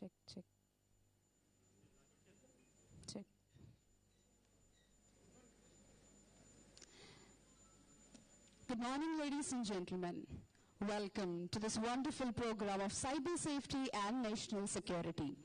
Check, check, check. Good morning, ladies and gentlemen. Welcome to this wonderful program of cyber safety and national security.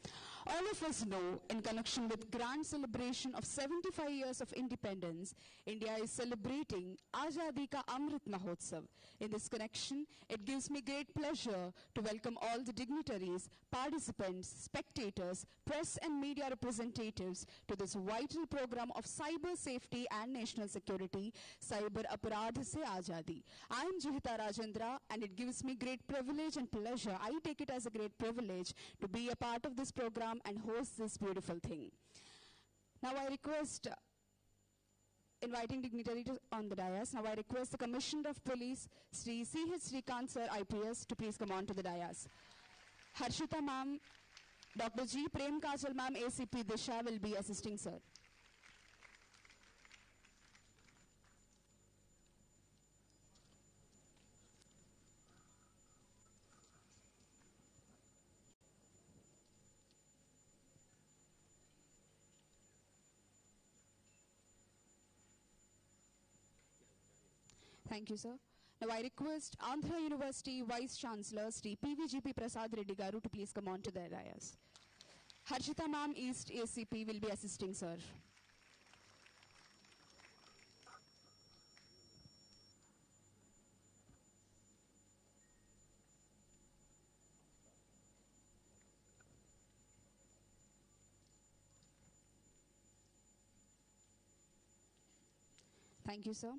All of us know, in connection with grand celebration of 75 years of independence, India is celebrating Azadi Ka Amrit Mahotsav. In this connection, it gives me great pleasure to welcome all the dignitaries, participants, spectators, press and media representatives to this vital program of cyber safety and national security, Cyber Aparadh Se Azadi. I am Juhita Rajendra, and it gives me great privilege and pleasure. I take it as a great privilege to be a part of this program and host this beautiful thing. Now I request, inviting dignitaries on the dais, now I request the Commissioner of Police, Sri C.H. Srikant Sir, IPS, to please come on to the dais. Harshita ma'am, Dr. G. Prem Kajal ma'am, ACP Disha will be assisting sir. Thank you, sir. Now I request Andhra University Vice Chancellor Sri PVGP Prasad Reddy Garu to please come on to the dais. Harshita ma'am, East ACP, will be assisting, sir. Thank you, sir.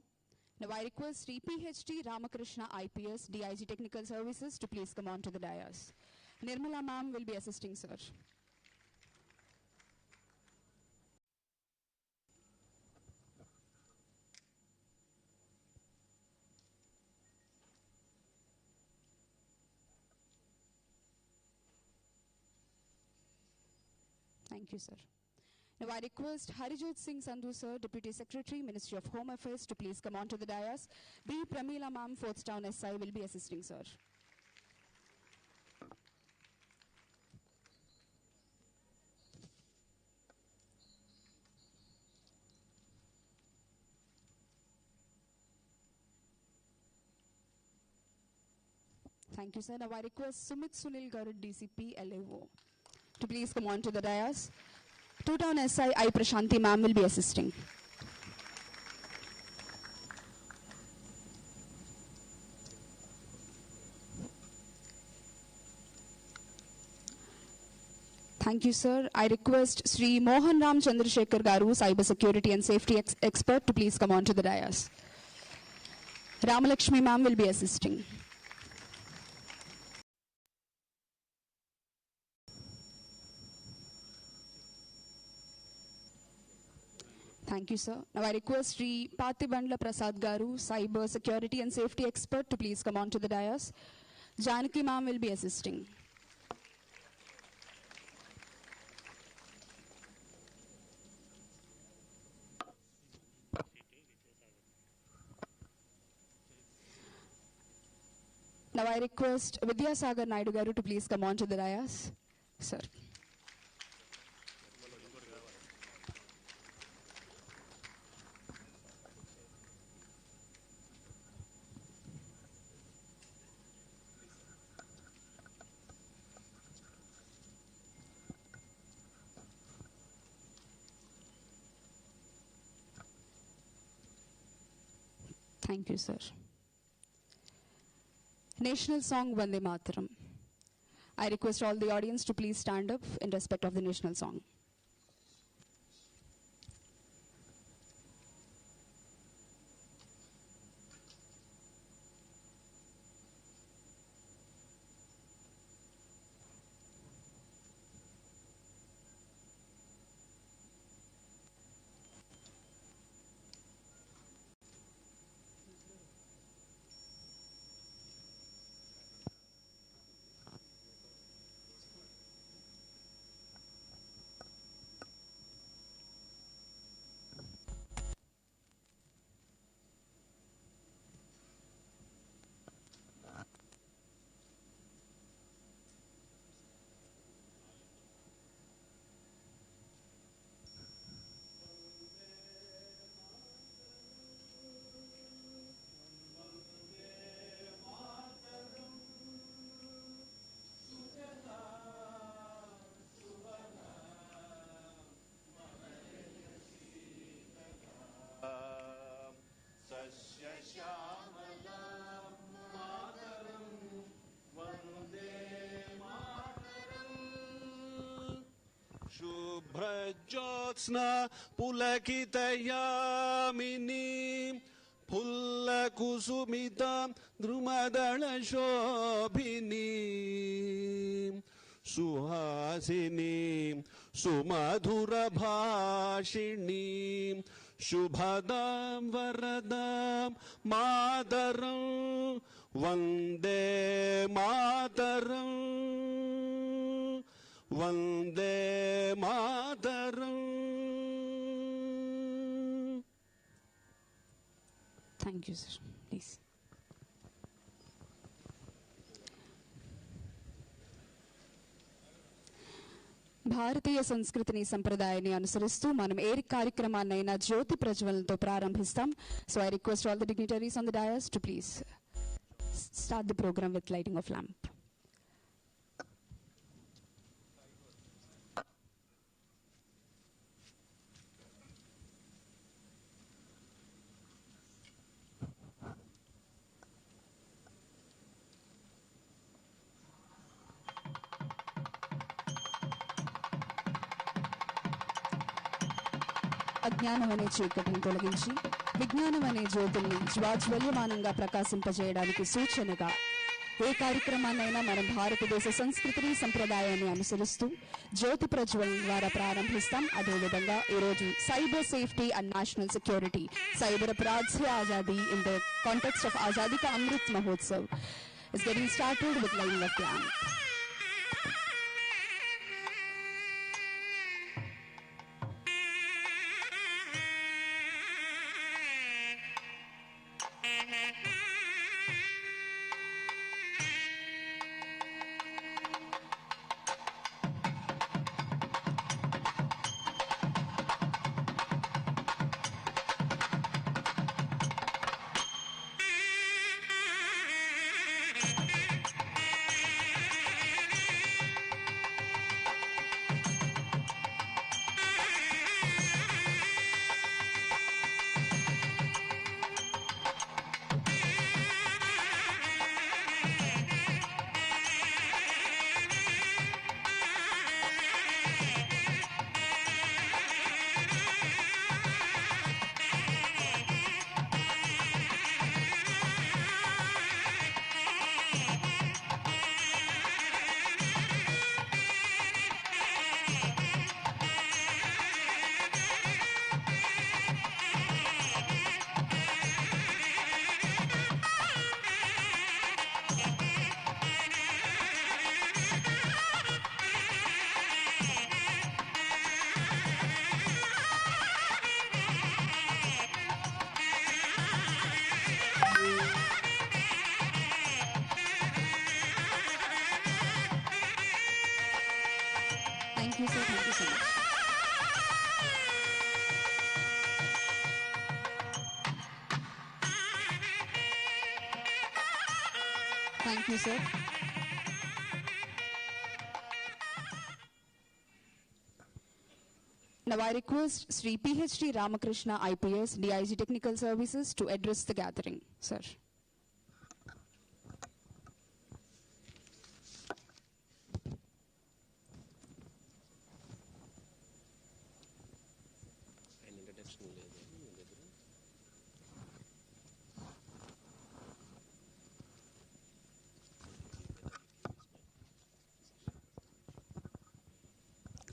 Now I request Sri PhD Ramakrishna IPS, DIG Technical Services, to please come on to the dais. Nirmala ma'am will be assisting, sir. Thank you, sir. Now I request Harijot Singh Sandhu sir, Deputy Secretary, Ministry of Home Affairs, to please come on to the dais. B. Pramila ma'am, Fourth Town SI, will be assisting, sir. Thank you, sir. Now I request Sumit Sunil Garud, DCP, LAO, to please come on to the dais. Two Town SI, I. Prashanti ma'am, will be assisting. Thank you, sir. I request Sri Mohan Ram Chandrasekhar Garu, Cyber Security and Safety Expert, to please come on to the dais. Ramalakshmi ma'am will be assisting. Thank you, sir. Now I request Sri Patibandla Prasad Garu, Cyber Security and Safety Expert, to please come on to the dais. Janaki ma'am will be assisting. Now I request Vidyasagar Naidu Garu to please come on to the dais. Sir. Thank you, sir. National song Vande Mataram. I request all the audience to please stand up in respect of the national song. Jyotsna పులకితయామిని ఫుల్లకుసుమిత ద్రుమదళ Shobhini Suhasini సుమధుర భాషిణి శుభదాం వరదాం మాతరం Vande Mataram Vande Mataram. Thank you, sir. Please. భారతీయ సంస్కృతిని సంప్రదాయాన్ని అనుసరిస్తూ మనం ఏ కార్యక్రమాన్నైనా జ్యోతి ప్రజ్వలనతో ప్రారంభిస్తాం. So I request all the dignitaries on the dais to please start the program with lighting of lamp. అజ్ఞానం అనే చీకటిని తొలగించి విజ్ఞానం అనే జ్యోతుల్ని జ్వాజ్వల్యమానంగా ప్రకాశింపజేయడానికి సూచనగా ఏ కార్యక్రమాన్నైనా మనం భారతదేశ సంస్కృతిని సంప్రదాయాన్ని అనుసరిస్తూ జ్యోతి ప్రజ్వలన ద్వారా ప్రారంభిస్తాం. అదేవిధంగా ఈరోజు cyber safety and national security cyber అపరాధ్ से आजादी in the context of आजादी का Amrit Mahotsav is getting started with lighting of lamp. Thank you, sir. Thank you so much. Thank you, sir. Now I request Sri PhD Ramakrishna IPS, DIG Technical Services to address the gathering. Sir.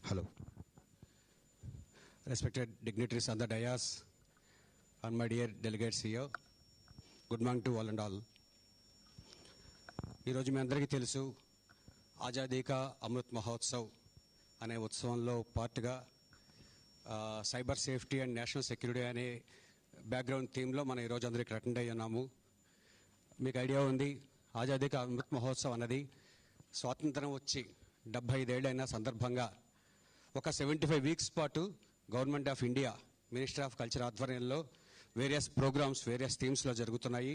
Hello. Respected dignitaries on the dais and my dear delegates here, good morning to all and all. ఈరోజు మీ అందరికీ తెలుసు ఆజాదీ కా అమృత్ మహోత్సవ్ అనే ఉత్సవంలో పార్ట్గా cyber safety and national security అనే background థీమ్లో మనం ఈరోజు అందరికీ అటెండ్ అయ్యి ఉన్నాము. మీకు ఐడియా ఉంది, ఆజాదీ కా అమృత్ మహోత్సవ్ అన్నది స్వాతంత్రం వచ్చి 75 ఏళ్ళైన సందర్భంగా ఒక 75 వీక్స్ పాటు government of India ministry of culture ఆధ్వర్యంలో వేరియస్ ప్రోగ్రామ్స్ వేరియస్ థీమ్స్లో జరుగుతున్నాయి.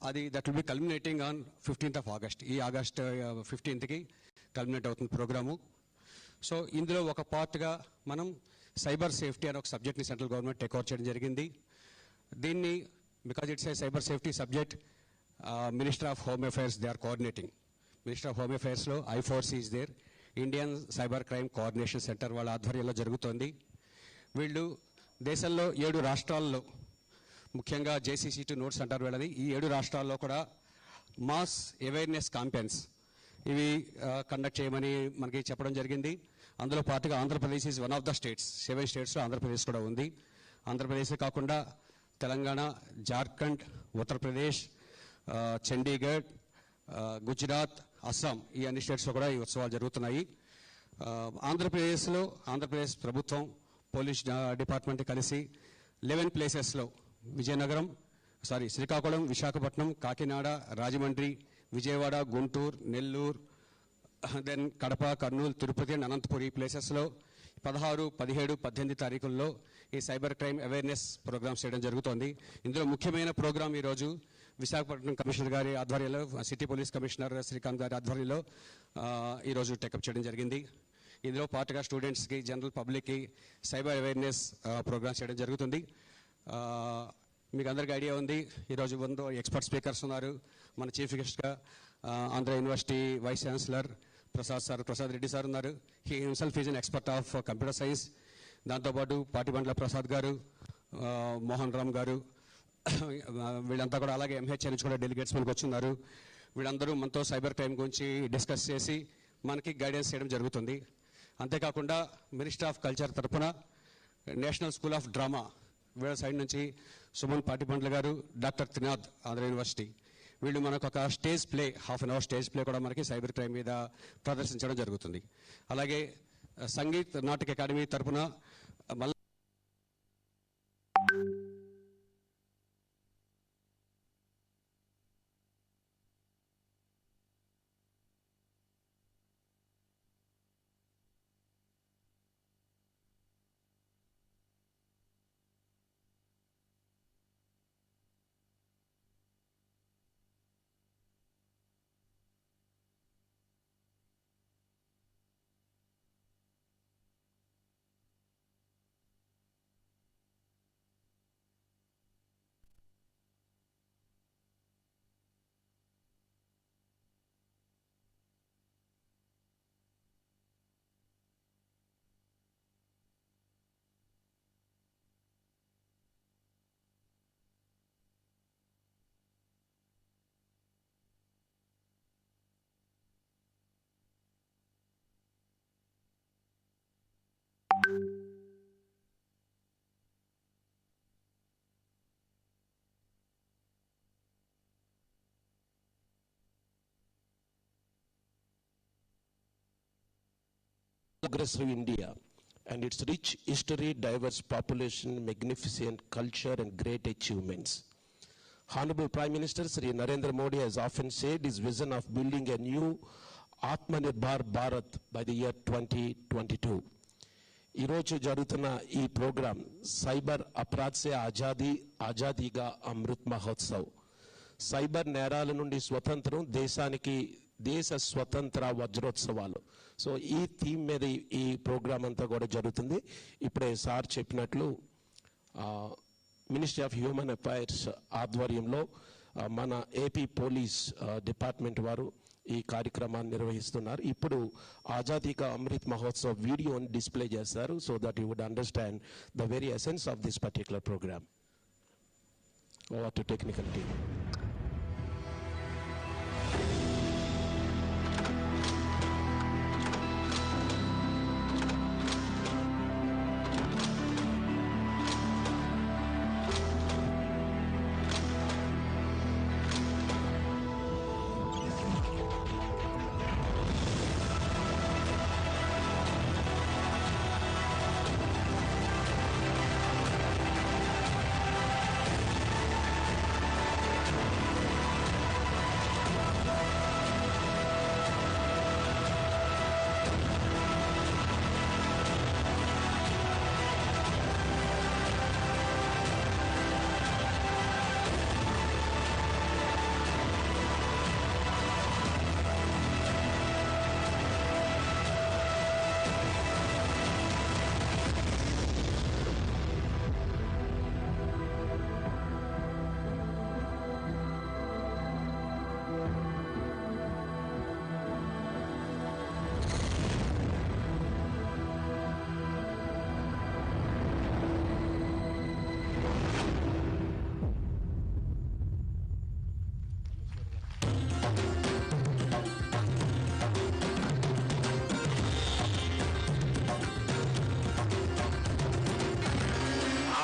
అది that will be culminating on 15th of August. ఈ ఆగస్ట్ 15th కల్మినేట్ అవుతుంది ప్రోగ్రాము. సో ఇందులో ఒక పార్ట్గా మనం సైబర్ సేఫ్టీ అనే ఒక సబ్జెక్ట్ని సెంట్రల్ గవర్నమెంట్ టేక్ ఓవర్ చేయడం జరిగింది. దీన్ని because it's a cyber safety subject, minister of home affairs they are coordinating. Minister of home అఫైర్స్లో I4C is there, Indian cyber crime coordination centre వాళ్ళ ఆధ్వర్యంలో జరుగుతోంది. వీళ్ళు దేశంలో 7 రాష్ట్రాల్లో, ముఖ్యంగా జేసీసీ2 నోట్స్ అంటారు వీళ్ళని, ఈ 7 రాష్ట్రాల్లో కూడా మాస్ అవేర్నెస్ క్యాంపెయిన్స్ ఇవి కండక్ట్ చేయమని మనకి చెప్పడం జరిగింది. అందులో పాటుగా Andhra Pradesh is one of the states. 7 స్టేట్స్లో ఆంధ్రప్రదేశ్ కూడా ఉంది. ఆంధ్రప్రదేశే కాకుండా తెలంగాణ, జార్ఖండ్, ఉత్తరప్రదేశ్, చండీగఢ్, గుజరాత్, అస్సాం, ఈ అన్ని స్టేట్స్లో కూడా ఈ ఉత్సవాలు జరుగుతున్నాయి. ఆంధ్రప్రదేశ్ ప్రభుత్వం, పోలీస్ డిపార్ట్మెంట్ కలిసి 11 ప్లేసెస్లో శ్రీకాకుళం, విశాఖపట్నం, కాకినాడ, రాజమండ్రి, విజయవాడ, గుంటూరు, నెల్లూరు, దెన్ కడప, కర్నూలు, తిరుపతి అండ్ అనంతపురం, ఈ ప్లేసెస్లో 16, 17, 18 తారీఖుల్లో ఈ సైబర్ క్రైమ్ అవేర్నెస్ ప్రోగ్రామ్స్ చేయడం జరుగుతోంది. ఇందులో ముఖ్యమైన ప్రోగ్రాం ఈరోజు విశాఖపట్నం కమిషనర్ గారి ఆధ్వర్యంలో, సిటీ పోలీస్ కమిషనర్ శ్రీకాంత్ గారి ఆధ్వర్యంలో ఈరోజు టేకప్ చేయడం జరిగింది. ఇందులో పాటుగా స్టూడెంట్స్కి, జనరల్ పబ్లిక్కి సైబర్ అవేర్నెస్ ప్రోగ్రామ్స్ చేయడం జరుగుతుంది. మీకు అందరికీ ఐడియా ఉంది, ఈరోజు 100 ఎక్స్పర్ట్ స్పీకర్స్ ఉన్నారు. మన చీఫ్ గెస్ట్గా Andhra university vice chancellor Prasad Reddy sir ఉన్నారు. He himself is an expert of computer science. దాంతోపాటు పాటిబండ్ల ప్రసాద్ గారు, మోహన్ రామ్ గారు, వీళ్ళంతా కూడా, అలాగే ఎంహెచ్ నుంచి కూడా డెలిగేట్స్ మనకు వచ్చున్నారు. వీళ్ళందరూ మనతో సైబర్ క్రైమ్ గురించి డిస్కస్ చేసి మనకి గైడెన్స్ చేయడం జరుగుతుంది. అంతేకాకుండా మినిస్ట్రీ ఆఫ్ కల్చర్ తరఫున నేషనల్ స్కూల్ ఆఫ్ డ్రామా వీళ్ళ సైడ్ నుంచి సుమన్ పాటిబండ్ల గారు, డాక్టర్ త్రినాథ్, ఆంధ్ర యూనివర్సిటీ, వీళ్ళు మనకు ఒక stage play, half an hour stage play కూడా మనకి సైబర్ క్రైమ్ మీద ప్రదర్శించడం జరుగుతుంది. అలాగే సంగీత్ నాటక అకాడమీ తరఫున progressive India and its rich history, diverse population, magnificent culture and great achievements. Honorable Prime Minister Sri Narendra Modi has often said his vision of building a new Atmanirbhar Bharat by the year 2022. ఈరోజు జరుగుతున్న ఈ programme cyber Apradh సే ఆజాదీగా Amrit Mahotsav, cyber నేరాల నుండి స్వతంత్రం, దేశానికి దేశ స్వతంత్ర వజ్రోత్సవాలు. So ఈ థీమ్ మీద ఈ ప్రోగ్రాం అంతా కూడా జరుగుతుంది. ఇప్పుడే సార్ చెప్పినట్లు మినిస్ట్రీ ఆఫ్ హ్యూమన్ అఫైర్స్ ఆధ్వర్యంలో మన ఏపీ పోలీస్ డిపార్ట్మెంట్ వారు ఈ కార్యక్రమాన్ని నిర్వహిస్తున్నారు. ఇప్పుడు ఆజాదీ కా అమృత్ మహోత్సవ్ వీడియోని డిస్ప్లే చేస్తారు, so that you would understand the very essence of this particular programme. Over to technical team.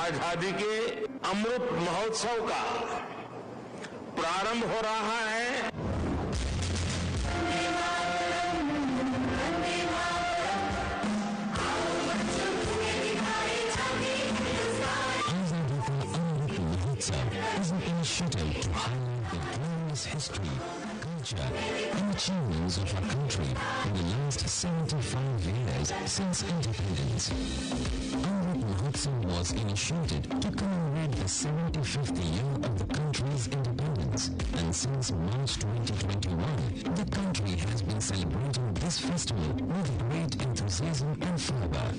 आजादी के अमृत महोत्सव का प्रारंभ हो रहा है। Is an initiative to highlight the glorious history, culture, and achievements of our country in the last 75 years since independence. Amrit Mahotsav was initiated to commemorate the 75th year of the country's independence, and since March 2021, the country has been celebrating this festival with great enthusiasm and fervor.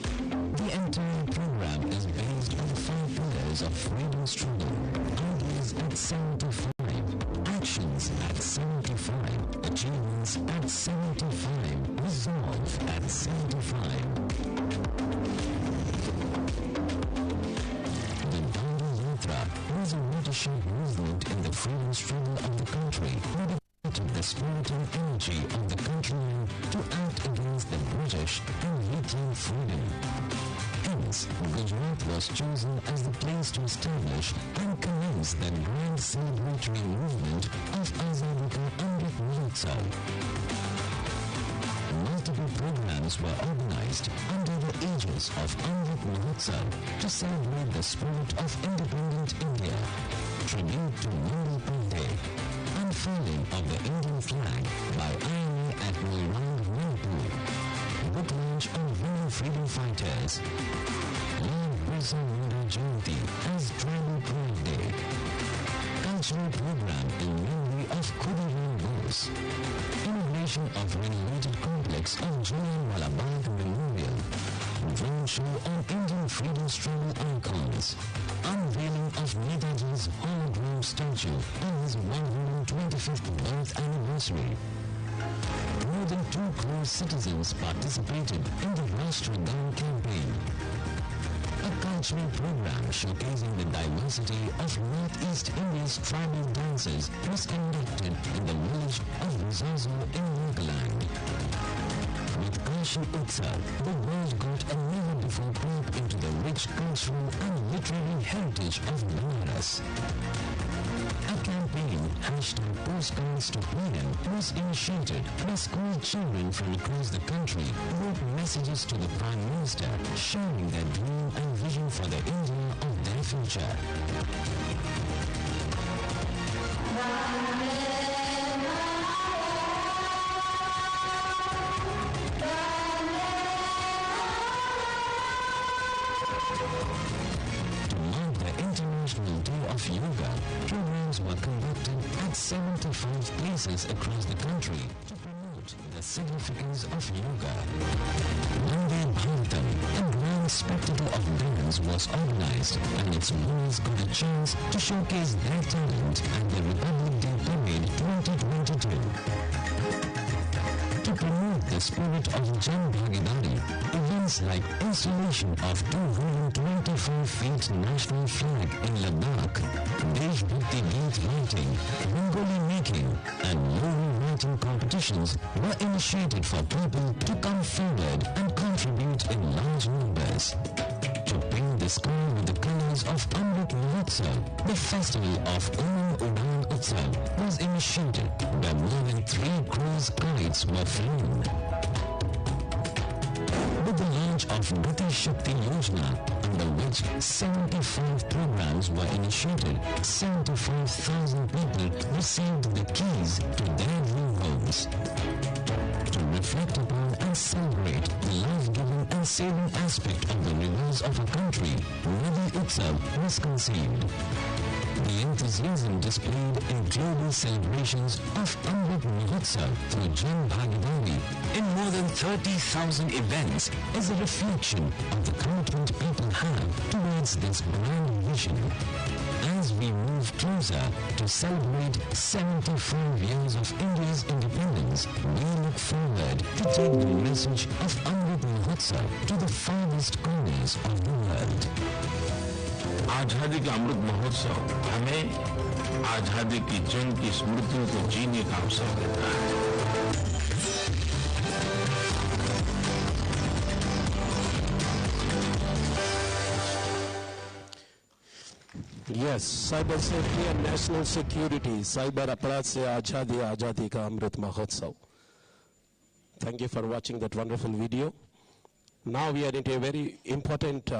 The entire program is based on the 5 pillars of freedom struggle. Ideas at 75, actions at 75, achievements at 75, resolve at 75. The Dandi Yatra was a watershed movement in the freedom struggle of the country, dedicated the spirit and energy of the countrymen to act against the British and reclaim freedom. Hence, Gujarat was chosen as the place to establish and commence the grand celebratory movement of Azadi Ka Amrit Mahotsav. Multiple programs were organized under the aegis of Amrit Mahotsav to celebrate the spirit of independent India, tribute to Mangal Pandey, unfurling of the Indian flag by INA at Moirang, Manipur, book launch of women freedom fighters, Lord Birsa Munda Jayanti as Tribal Pride Day, cultural program in memory of Khudiram Bose, inauguration of renovated complex of Jallianwala Bagh Memorial, drone show on Indian freedom struggle icons, unveiling of Netaji's hologram statue on his 125th birth anniversary. More than 2 crore citizens participated in the Rashtragan campaign. A cultural program showcasing the diversity of Northeast India's tribal dances was conducted in the village of Rizazo in Nagaland. With Kashi Utsav, the world got a never-before peep into the rich cultural and literary heritage of Banaras. A campaign, #Postcards to Freedom, was initiated by school children from across the country who wrote messages to the Prime Minister sharing their dream and vision for the India of their future. International Day of Yoga, programs were conducted at 75 places across the country to promote the significance of yoga. Vande Bharatam, a grand spectacle of bands, was organized, and its winners got a chance to showcase their talent at the Republic Day Parade 2022. To promote the spirit of Jan Bhagidari, events like installation of 225 feet national flag in Ladakh, Desh Bhakti Geet writing, Rangoli making, and movie writing competitions were initiated for people to come forward and contribute in large numbers. To paint the sky with the colors of Amrit Mahotsav, the festival of Umang Udan Utsav was initiated, where more than 3 crore kites were flown. With the launch of Gati Shakti Yojana, under which 75 programs were initiated, 75,000 people received the keys to their new homes. To reflect upon and celebrate the life-giving and saving aspect of the rivers of our country, Nadi Utsav was conceived. The enthusiasm displayed in global celebrations of Amrit Mahotsav through Jan Bhagidari in more than 30,000 events is a reflection of the commitment people have towards this grand vision. As we move closer to celebrate 75 years of India's independence, we look forward to take the message of Amrit Mahotsav to the farthest corners of the world. आजादी का अमृत महोत्सव हमें आजादी की जंग की स्मृतियों को जीने का अवसर देता है। Yes, cyber safety and national security. Cyber Appolice se Azadi ka Amrit Mahotsav. Thank you for watching that wonderful video. Now we are into a very important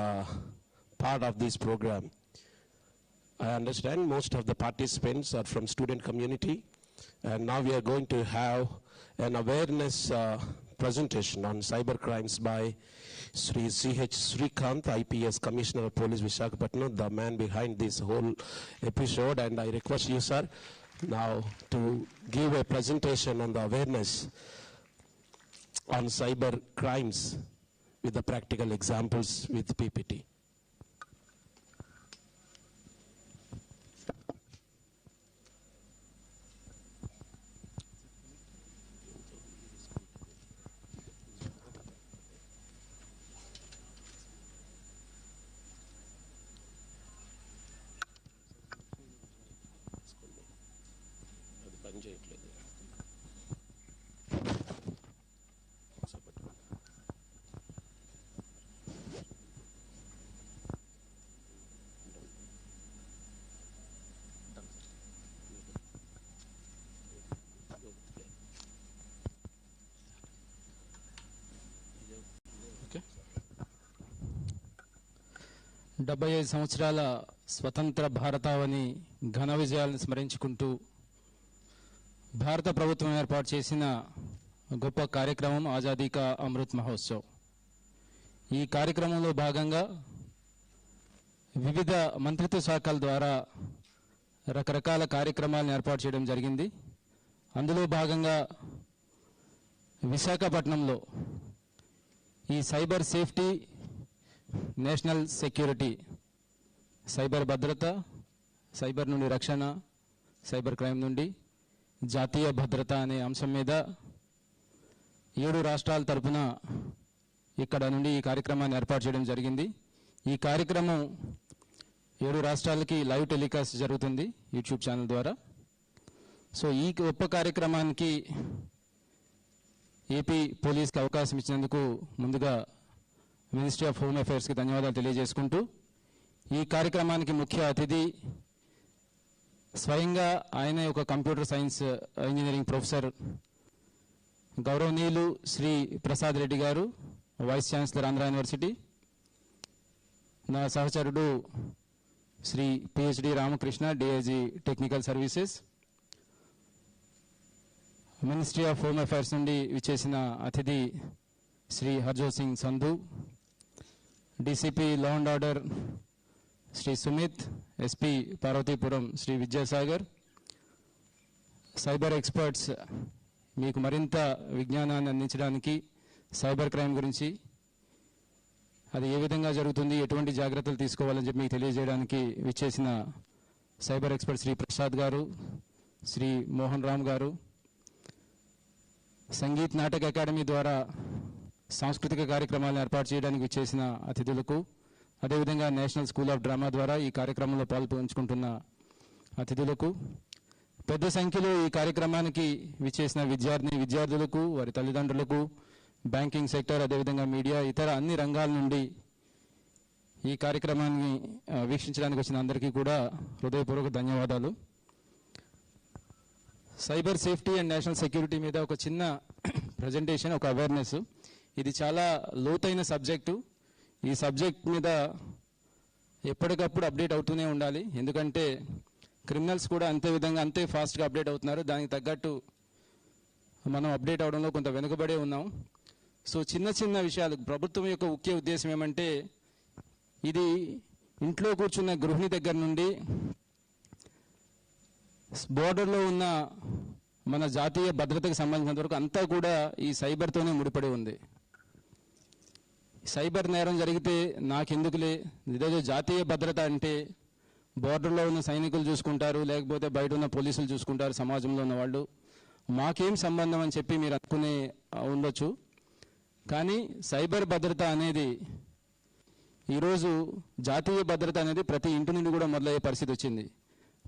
part of this program. I understand most of the participants are from student community, and now we are going to have an awareness presentation on cyber crimes by Sri C.H. Srikanth, IPS Commissioner of Police Visakhapatnam, the man behind this whole episode. And I request you, sir, now to give a presentation on the awareness on cyber crimes with the practical examples with PPT. డెబ్బై 75 సంవత్సరాల స్వతంత్ర భారతావని ఘన విజయాలను స్మరించుకుంటూ భారత ప్రభుత్వం ఏర్పాటు చేసిన గొప్ప కార్యక్రమం ఆజాదీ కా అమృత్ మహోత్సవ్. ఈ కార్యక్రమంలో భాగంగా వివిధ మంత్రిత్వ శాఖల ద్వారా రకరకాల కార్యక్రమాలను ఏర్పాటు చేయడం జరిగింది. అందులో భాగంగా విశాఖపట్నంలో ఈ cyber safety, national security, cyber భద్రత, సైబర్ నుండి రక్షణ, సైబర్ క్రైమ్ నుండి జాతీయ భద్రత అనే అంశం మీద 7 రాష్ట్రాల తరపున ఇక్కడ నుండి ఈ కార్యక్రమాన్ని ఏర్పాటు చేయడం జరిగింది. ఈ కార్యక్రమం 7 రాష్ట్రాలకి లైవ్ టెలికాస్ట్ జరుగుతుంది యూట్యూబ్ ఛానల్ ద్వారా. సో ఈ గొప్ప కార్యక్రమానికి ఏపీ పోలీస్కి అవకాశం ఇచ్చినందుకు ముందుగా మినిస్ట్రీ ఆఫ్ హోమ్ అఫైర్స్కి ధన్యవాదాలు తెలియజేసుకుంటూ, ఈ కార్యక్రమానికి ముఖ్య అతిథి స్వయంగా ఆయన ఒక కంప్యూటర్ సైన్స్ ఇంజనీరింగ్ ప్రొఫెసర్ గౌరవనీయులు శ్రీ ప్రసాద్ రెడ్డి గారు, వైస్ ఛాన్సలర్ ఆంధ్ర యూనివర్సిటీ. నా సహచరుడు Shri PhD Ramakrishna, DIG technical services. Ministry of home affairs నుండి విచ్చేసిన అతిథి Shri Harjot Singh Sandhu, DCP law and order Shri Sumit, SP Parvathipuram Shri Vidyasagar. Cyber experts మీకు మరింత విజ్ఞానాన్ని అందించడానికి సైబర్ క్రైమ్ గురించి, అది ఏ విధంగా జరుగుతుంది, ఎటువంటి జాగ్రత్తలు తీసుకోవాలని చెప్పి మీకు తెలియజేయడానికి విచ్చేసిన సైబర్ ఎక్స్పర్ట్ శ్రీ ప్రసాద్ గారు, శ్రీ మోహన్ రామ్ గారు. సంగీత్ నాటక అకాడమీ ద్వారా సాంస్కృతిక కార్యక్రమాలను ఏర్పాటు చేయడానికి విచ్చేసిన అతిథులకు, అదేవిధంగా నేషనల్ స్కూల్ ఆఫ్ డ్రామా ద్వారా ఈ కార్యక్రమంలో పాల్పంచుకుంటున్న అతిథులకు, పెద్ద సంఖ్యలో ఈ కార్యక్రమానికి విచ్చేసిన విద్యార్థులకు, వారి తల్లిదండ్రులకు, బ్యాంకింగ్ సెక్టర్, అదేవిధంగా మీడియా, ఇతర అన్ని రంగాల నుండి ఈ కార్యక్రమాన్ని వీక్షించడానికి వచ్చిన అందరికీ కూడా హృదయపూర్వక ధన్యవాదాలు. Cyber safety and national security మీద ఒక చిన్న ప్రజెంటేషన్, ఒక అవేర్నెస్. ఇది చాలా లోతైన సబ్జెక్టు. ఈ సబ్జెక్ట్ మీద ఎప్పటికప్పుడు అప్డేట్ అవుతూనే ఉండాలి, ఎందుకంటే క్రిమినల్స్ కూడా అంతే ఫాస్ట్గా అప్డేట్ అవుతున్నారు. దానికి తగ్గట్టు మనం అప్డేట్ అవడంలో కొంత వెనుకబడే ఉన్నాం. సో చిన్న విషయాలు, ప్రభుత్వం యొక్క ముఖ్య ఉద్దేశం ఏమంటే, ఇది ఇంట్లో కూర్చున్న గృహిణి దగ్గర నుండి బోర్డర్లో ఉన్న మన జాతీయ భద్రతకు సంబంధించినంత వరకు అంతా కూడా ఈ సైబర్తోనే ముడిపడి ఉంది. సైబర్ నేరం జరిగితే నాకెందుకులే, ఇదేదో జాతీయ భద్రత అంటే బోర్డర్లో ఉన్న సైనికులు చూసుకుంటారు, లేకపోతే బయట ఉన్న పోలీసులు చూసుకుంటారు, సమాజంలో ఉన్న వాళ్ళు, మాకేం సంబంధం అని చెప్పి మీరు అనుకునే ఉండొచ్చు. కానీ సైబర్ భద్రత అనేది ఈరోజు జాతీయ భద్రత అనేది ప్రతి ఇంటి నుండి కూడా మొదలయ్యే పరిస్థితి వచ్చింది.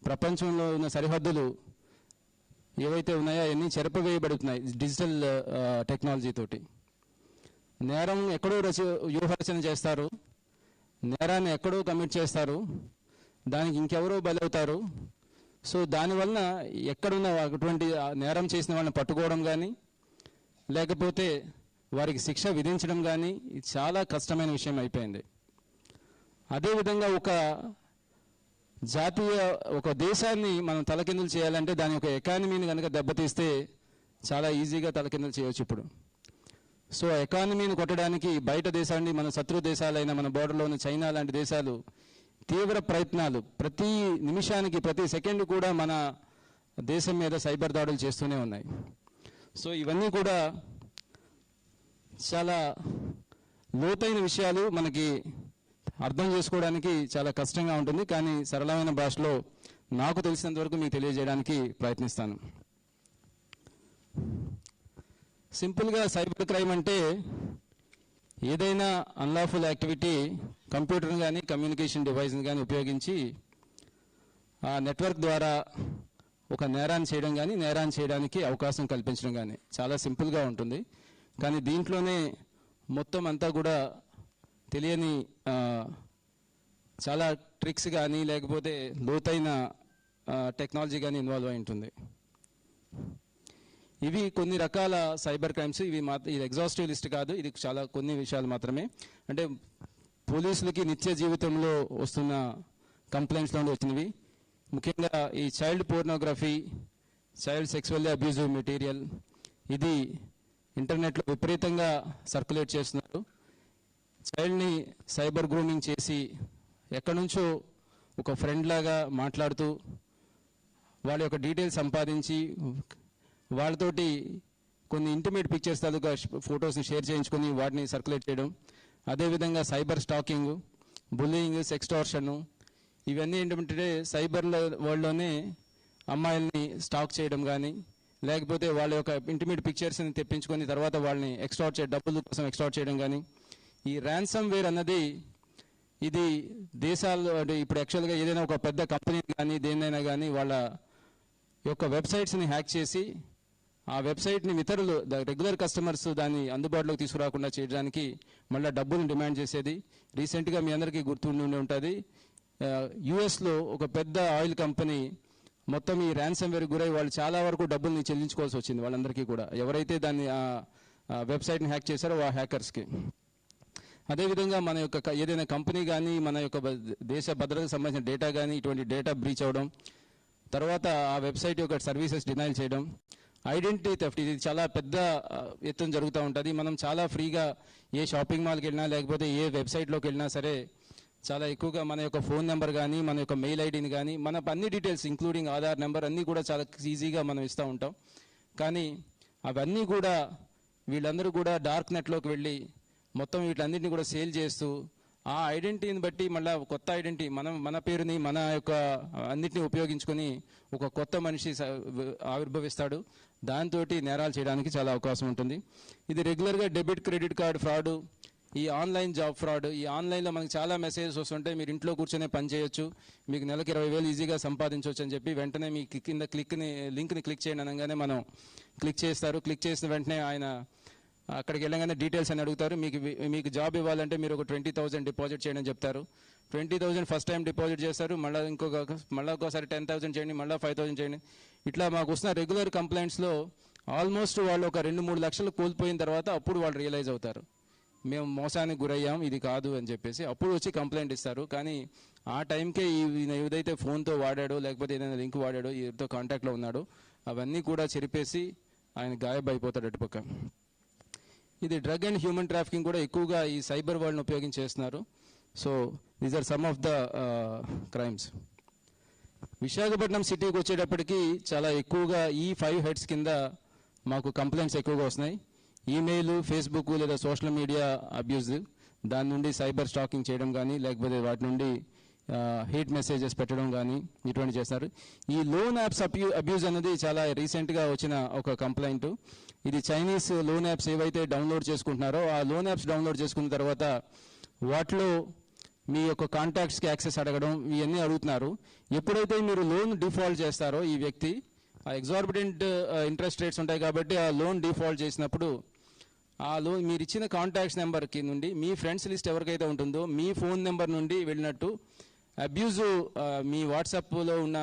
ప్రపంచంలో ఉన్న సరిహద్దులు ఏవైతే ఉన్నాయో అవన్నీ చెరపవేయబడుతున్నాయి డిజిటల్ టెక్నాలజీ తోటి. నేరం ఎక్కడో వ్యూహరచన చేస్తారు, నేరాన్ని ఎక్కడో కమిట్ చేస్తారు, దానికి ఇంకెవరో బలవుతారు. సో దానివలన ఎక్కడున్న అటువంటి నేరం చేసిన వాళ్ళని పట్టుకోవడం కానీ లేకపోతే వారికి శిక్ష విధించడం కానీ ఇది చాలా కష్టమైన విషయం అయిపోయింది. అదేవిధంగా ఒక దేశాన్ని మనం తలకిందులు చేయాలంటే దాని యొక్క ఎకానమీని కనుక దెబ్బతీస్తే చాలా ఈజీగా తలకిందులు చేయవచ్చు ఇప్పుడు. సో ఎకానమీని కొట్టడానికి బయట దేశాన్ని మన శత్రు దేశాలైన మన బోర్డర్లో ఉన్న చైనా లాంటి దేశాలు తీవ్ర ప్రయత్నాలు ప్రతి నిమిషానికి ప్రతి సెకండ్ కూడా మన దేశం మీద సైబర్ దాడులు చేస్తూనే ఉన్నాయి. సో ఇవన్నీ కూడా చాలా లోతైన విషయాలు, మనకి అర్థం చేసుకోవడానికి చాలా కష్టంగా ఉంటుంది. కానీ సరళమైన భాషలో నాకు తెలిసినంత వరకు మీకు తెలియజేయడానికి ప్రయత్నిస్తాను. సింపుల్గా సైబర్ క్రైమ్ అంటే ఏదైనా అన్లాఫుల్ యాక్టివిటీ కంప్యూటర్ని కానీ కమ్యూనికేషన్ డివైస్ని కానీ ఉపయోగించి ఆ నెట్వర్క్ ద్వారా ఒక నేరాన్ని చేయడం కానీ నేరాన్ని చేయడానికి అవకాశం కల్పించడం కానీ చాలా సింపుల్గా ఉంటుంది. కానీ దీంట్లోనే మొత్తం అంతా కూడా తెలియని చాలా ట్రిక్స్ కానీ లేకపోతే లోతైన టెక్నాలజీ కానీ ఇన్వాల్వ్ అయి ఉంటుంది. ఇవి కొన్ని రకాల సైబర్ క్రైమ్స్. ఇది ఎగ్జాస్టివ్ లిస్ట్ కాదు, ఇది చాలా కొన్ని విషయాలు మాత్రమే. అంటే పోలీసులకి నిత్య జీవితంలో వస్తున్న కంప్లైంట్స్లో వచ్చినవి ముఖ్యంగా ఈ child pornography, child sexually abusive material, ఇది ఇంటర్నెట్లో విపరీతంగా సర్క్యులేట్ చేస్తున్నారు. చైల్డ్ని సైబర్ గ్రూమింగ్ చేసి ఎక్కడి నుంచో ఒక ఫ్రెండ్ లాగా మాట్లాడుతూ వాళ్ళ యొక్క డీటెయిల్స్ సంపాదించి వాళ్ళతోటి కొన్ని ఇంటిమేట్ పిక్చర్స్ తాలూకా ఫొటోస్ని షేర్ చేయించుకొని వాటిని సర్క్యులేట్ చేయడం. అదేవిధంగా సైబర్ స్టాకింగ్, బుల్లింగ్, సెక్స్టార్షన్, ఇవన్నీ ఏంటంటే సైబర్ వరల్డ్లోనే అమ్మాయిల్ని స్టాక్ చేయడం కానీ లేకపోతే వాళ్ళ యొక్క ఇంటిమేట్ పిక్చర్స్ని తెప్పించుకొని తర్వాత వాళ్ళని డబ్బుల కోసం ఎక్స్టార్ట్ చేయడం కానీ. ఈ ర్యాన్సమ్ వేర్ అన్నది ఇది దేశాల్లో అంటే ఇప్పుడు యాక్చువల్గా ఏదైనా ఒక పెద్ద కంపెనీ కానీ దేన్నైనా కానీ వాళ్ళ యొక్క వెబ్సైట్స్ని హ్యాక్ చేసి ఆ వెబ్సైట్ని ఇతరులు రెగ్యులర్ కస్టమర్స్ దాన్ని అందుబాటులోకి తీసుకురాకుండా చేయడానికి మళ్ళీ డబ్బులను డిమాండ్ చేసేది. రీసెంట్గా మీ అందరికీ గుర్తుండి ఉంటుంది, యుఎస్లో ఒక పెద్ద ఆయిల్ కంపెనీ మొత్తం ఈ ర్యాన్సమ్ వేర్ గురై వాళ్ళు చాలా వరకు డబ్బుల్ని చెల్లించుకోవాల్సి వచ్చింది వాళ్ళందరికీ కూడా, ఎవరైతే దాన్ని వెబ్సైట్ని హ్యాక్ చేశారో ఆ హ్యాకర్స్కి. అదేవిధంగా మన యొక్క ఏదైనా కంపెనీ కానీ మన యొక్క దేశ భద్రతకు సంబంధించిన డేటా కానీ ఇటువంటి డేటా బ్రీచ్ అవ్వడం, తర్వాత ఆ వెబ్సైట్ యొక్క సర్వీసెస్ డినైల్ చేయడం, ఐడెంటిటీ థెఫ్ట్, ఇది చాలా పెద్ద ఎత్తున జరుగుతూ ఉంటుంది. మనం చాలా ఫ్రీగా ఏ షాపింగ్ మాల్కి వెళ్ళినా లేకపోతే ఏ వెబ్సైట్లోకి వెళ్ళినా సరే చాలా ఎక్కువగా మన యొక్క ఫోన్ నెంబర్ కానీ మన యొక్క మెయిల్ ఐడిని కానీ మన అన్ని డీటెయిల్స్ ఇంక్లూడింగ్ ఆధార్ నెంబర్ అన్నీ కూడా చాలా ఈజీగా మనం ఇస్తూ ఉంటాం. కానీ అవన్నీ కూడా వీళ్ళందరూ కూడా డార్క్ నెట్లోకి వెళ్ళి మొత్తం వీటన్నిటిని కూడా సేల్ చేస్తూ ఆ ఐడెంటిటీని బట్టి మళ్ళీ కొత్త ఐడెంటిటీ మన పేరుని మన యొక్క అన్నిటిని ఉపయోగించుకొని ఒక కొత్త మనిషి ఆవిర్భవిస్తాడు. దాంతో నేరాలు చేయడానికి చాలా అవకాశం ఉంటుంది. ఇది రెగ్యులర్గా డెబిట్ క్రెడిట్ కార్డ్ ఫ్రాడ్, ఈ ఆన్లైన్ జాబ్ ఫ్రాడ్, ఈ ఆన్లైన్లో మనకు చాలా మెసేజెస్ వస్తుంటాయి, మీరు ఇంట్లో కూర్చొనే పని చేయొచ్చు, మీకు నెలకు 20,000 ఈజీగా సంపాదించవచ్చు అని చెప్పి వెంటనే మీ కింద లింక్ని క్లిక్ చేయండి అనగానే మనం క్లిక్ చేస్తారు. క్లిక్ చేసిన వెంటనే ఆయన అక్కడికి వెళ్ళగానే డీటెయిల్స్ అని అడుగుతారు. మీకు జాబ్ ఇవ్వాలంటే మీరు ఒక 20,000 డిపాజిట్ చేయడం చెప్తారు. 20,000 ఫస్ట్ టైం డిపాజిట్ చేస్తారు, మళ్ళీ ఇంకోసారి 10,000 చేయండి, మళ్ళీ 5,000 చేయండి. ఇట్లా మాకు వస్తున్న రెగ్యులర్ కంప్లైంట్స్లో ఆల్మోస్ట్ వాళ్ళు ఒక 2-3 లక్షలు కోల్పోయిన తర్వాత అప్పుడు వాళ్ళు రియలైజ్ అవుతారు మేము మోసానికి గురయ్యాం, ఇది కాదు అని చెప్పేసి అప్పుడు వచ్చి కంప్లైంట్ ఇస్తారు. కానీ ఆ టైంకే ఏదైతే ఫోన్తో వాడాడో లేకపోతే ఏదైనా లింక్ వాడాడో ఎవరితో కాంటాక్ట్లో ఉన్నాడో అవన్నీ కూడా చెరిపేసి ఆయన గాయబ్ అయిపోతాడు అటుపక్క. ఇది డ్రగ్ అండ్ హ్యూమన్ ట్రాఫికింగ్ కూడా ఎక్కువగా ఈ సైబర్ వరల్డ్ని ఉపయోగించి చేస్తున్నారు. So these are some of the crimes. Visakhapatnam సిటీకి వచ్చేటప్పటికి చాలా ఎక్కువగా ఈ 5 హెడ్స్ కింద మాకు కంప్లైంట్స్ ఎక్కువగా వస్తున్నాయి. ఈమెయిల్, ఫేస్బుక్ లేదా సోషల్ మీడియా అబ్యూజ్, దాని నుండి సైబర్ స్టాకింగ్ చేయడం కానీ లేకపోతే వాటి నుండి హేట్ మెసేజెస్ పెట్టడం కానీ ఇటువంటి చేస్తారు. ఈ లోన్ యాప్స్ అబ్యూజ్ అనేది చాలా రీసెంట్గా వచ్చిన ఒక కంప్లైంట్. ఇది చైనీస్ లోన్ యాప్స్ ఏవైతే డౌన్లోడ్ చేసుకుంటున్నారో ఆ లోన్ యాప్స్ డౌన్లోడ్ చేసుకున్న తర్వాత వాటిలో మీ యొక్క కాంటాక్ట్స్కి యాక్సెస్ అడగడం ఇవన్నీ అడుగుతున్నారు. ఎప్పుడైతే మీరు లోన్ డిఫాల్ట్ చేస్తారో ఈ వ్యక్తి ఆ ఎగ్జార్బిటెంట్ ఇంట్రెస్ట్ రేట్స్ ఉంటాయి కాబట్టి ఆ లోన్ డిఫాల్ట్ చేసినప్పుడు ఆ లోన్ మీరు ఇచ్చిన కాంటాక్ట్స్ నెంబర్కి నుండి మీ ఫ్రెండ్స్ లిస్ట్ ఎవరికైతే ఉంటుందో మీ ఫోన్ నెంబర్ నుండి వెళ్ళినట్టు అబ్యూజ్ మీ వాట్సాప్లో ఉన్న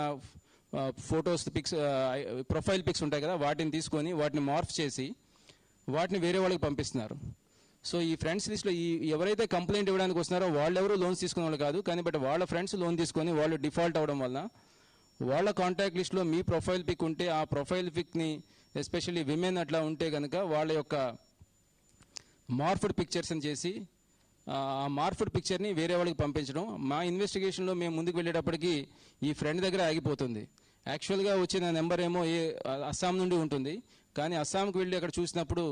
ఫొటోస్ పిక్స్ ప్రొఫైల్ పిక్స్ ఉంటాయి కదా, వాటిని తీసుకొని వాటిని మార్ఫ్ చేసి వాటిని వేరే వాళ్ళకి పంపిస్తున్నారు. సో ఈ ఫ్రెండ్స్ లిస్ట్లో ఎవరైతే కంప్లైంట్ ఇవ్వడానికి వస్తున్నారో వాళ్ళెవరూ లోన్స్ తీసుకునే వాళ్ళు కాదు, కానీ బట్ వాళ్ళ ఫ్రెండ్స్ లోన్ తీసుకొని వాళ్ళు డిఫాల్ట్ అవ్వడం వల్ల వాళ్ళ కాంటాక్ట్ లిస్ట్లో మీ ప్రొఫైల్ పిక్ ఉంటే ఆ ప్రొఫైల్ పిక్ని ఎస్పెషల్లీ విమెన్ అట్లా ఉంటే కనుక వాళ్ళ యొక్క మార్ఫ్డ్ పిక్చర్స్ని చేసి ఆ మార్ఫ్డ్ పిక్చర్ని వేరే వాళ్ళకి పంపించడం. మా ఇన్వెస్టిగేషన్లో మేము ముందుకు వెళ్ళేటప్పటికి ఈ ఫ్రెండ్ దగ్గర ఆగిపోతుంది. యాక్చువల్గా వచ్చిన నెంబర్ ఏమో అస్సాం నుండి ఉంటుంది, కానీ అస్సాంకి వెళ్ళి అక్కడ చూసినప్పుడు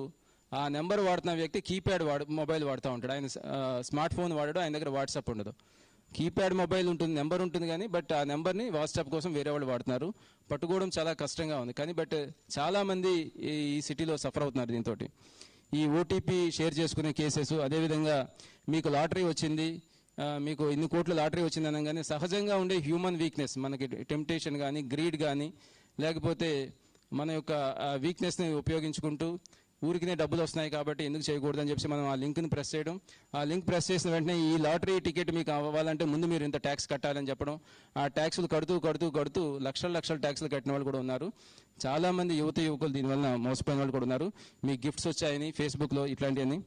ఆ నెంబర్ వాడుతున్న వ్యక్తి కీప్యాడ్ మొబైల్ వాడుతూ ఉంటాడు. ఆయన స్మార్ట్ ఫోన్ వాడడు, ఆయన దగ్గర వాట్సాప్ ఉండదు. కీప్యాడ్ మొబైల్ ఉంటుంది, నెంబర్ ఉంటుంది, కానీ బట్ ఆ నెంబర్ని వాట్సాప్ కోసం వేరే వాళ్ళు వాడుతున్నారు. పట్టుకోవడం చాలా కష్టంగా ఉంది, కానీ బట్ చాలామంది ఈ సిటీలో సఫర్ అవుతున్నారు దీంతో. ఈ ఓటీపీ షేర్ చేసుకునే కేసెస్, అదేవిధంగా మీకు లాటరీ వచ్చింది, మీకు ఇన్ని కోట్ల లాటరీ వచ్చింది అనగానే సహజంగా ఉండే హ్యూమన్ వీక్నెస్, మనకి టెంప్టేషన్ కానీ గ్రీడ్ కానీ లేకపోతే మన యొక్క వీక్నెస్ని ఉపయోగించుకుంటూ ఊరికినే డబ్బులు వస్తున్నాయి కాబట్టి ఎందుకు చేయకూడదని చెప్పి మనం ఆ లింక్ని ప్రెస్ చేయడం. ఆ లింక్ ప్రెస్ చేసిన వెంటనే ఈ లాటరీ టికెట్ మీకు అవ్వాలంటే ముందు మీరు ఇంత ట్యాక్స్ కట్టాలని చెప్పడం. ఆ ట్యాక్సులు కడుతూ లక్షల ట్యాక్సులు కట్టిన వాళ్ళు కూడా ఉన్నారు. చాలామంది యువకులు దీనివల్ల మోసపోయిన వాళ్ళు కూడా ఉన్నారు. మీకు గిఫ్ట్స్ వచ్చాయని ఫేస్బుక్లో ఇట్లాంటివన్నీ.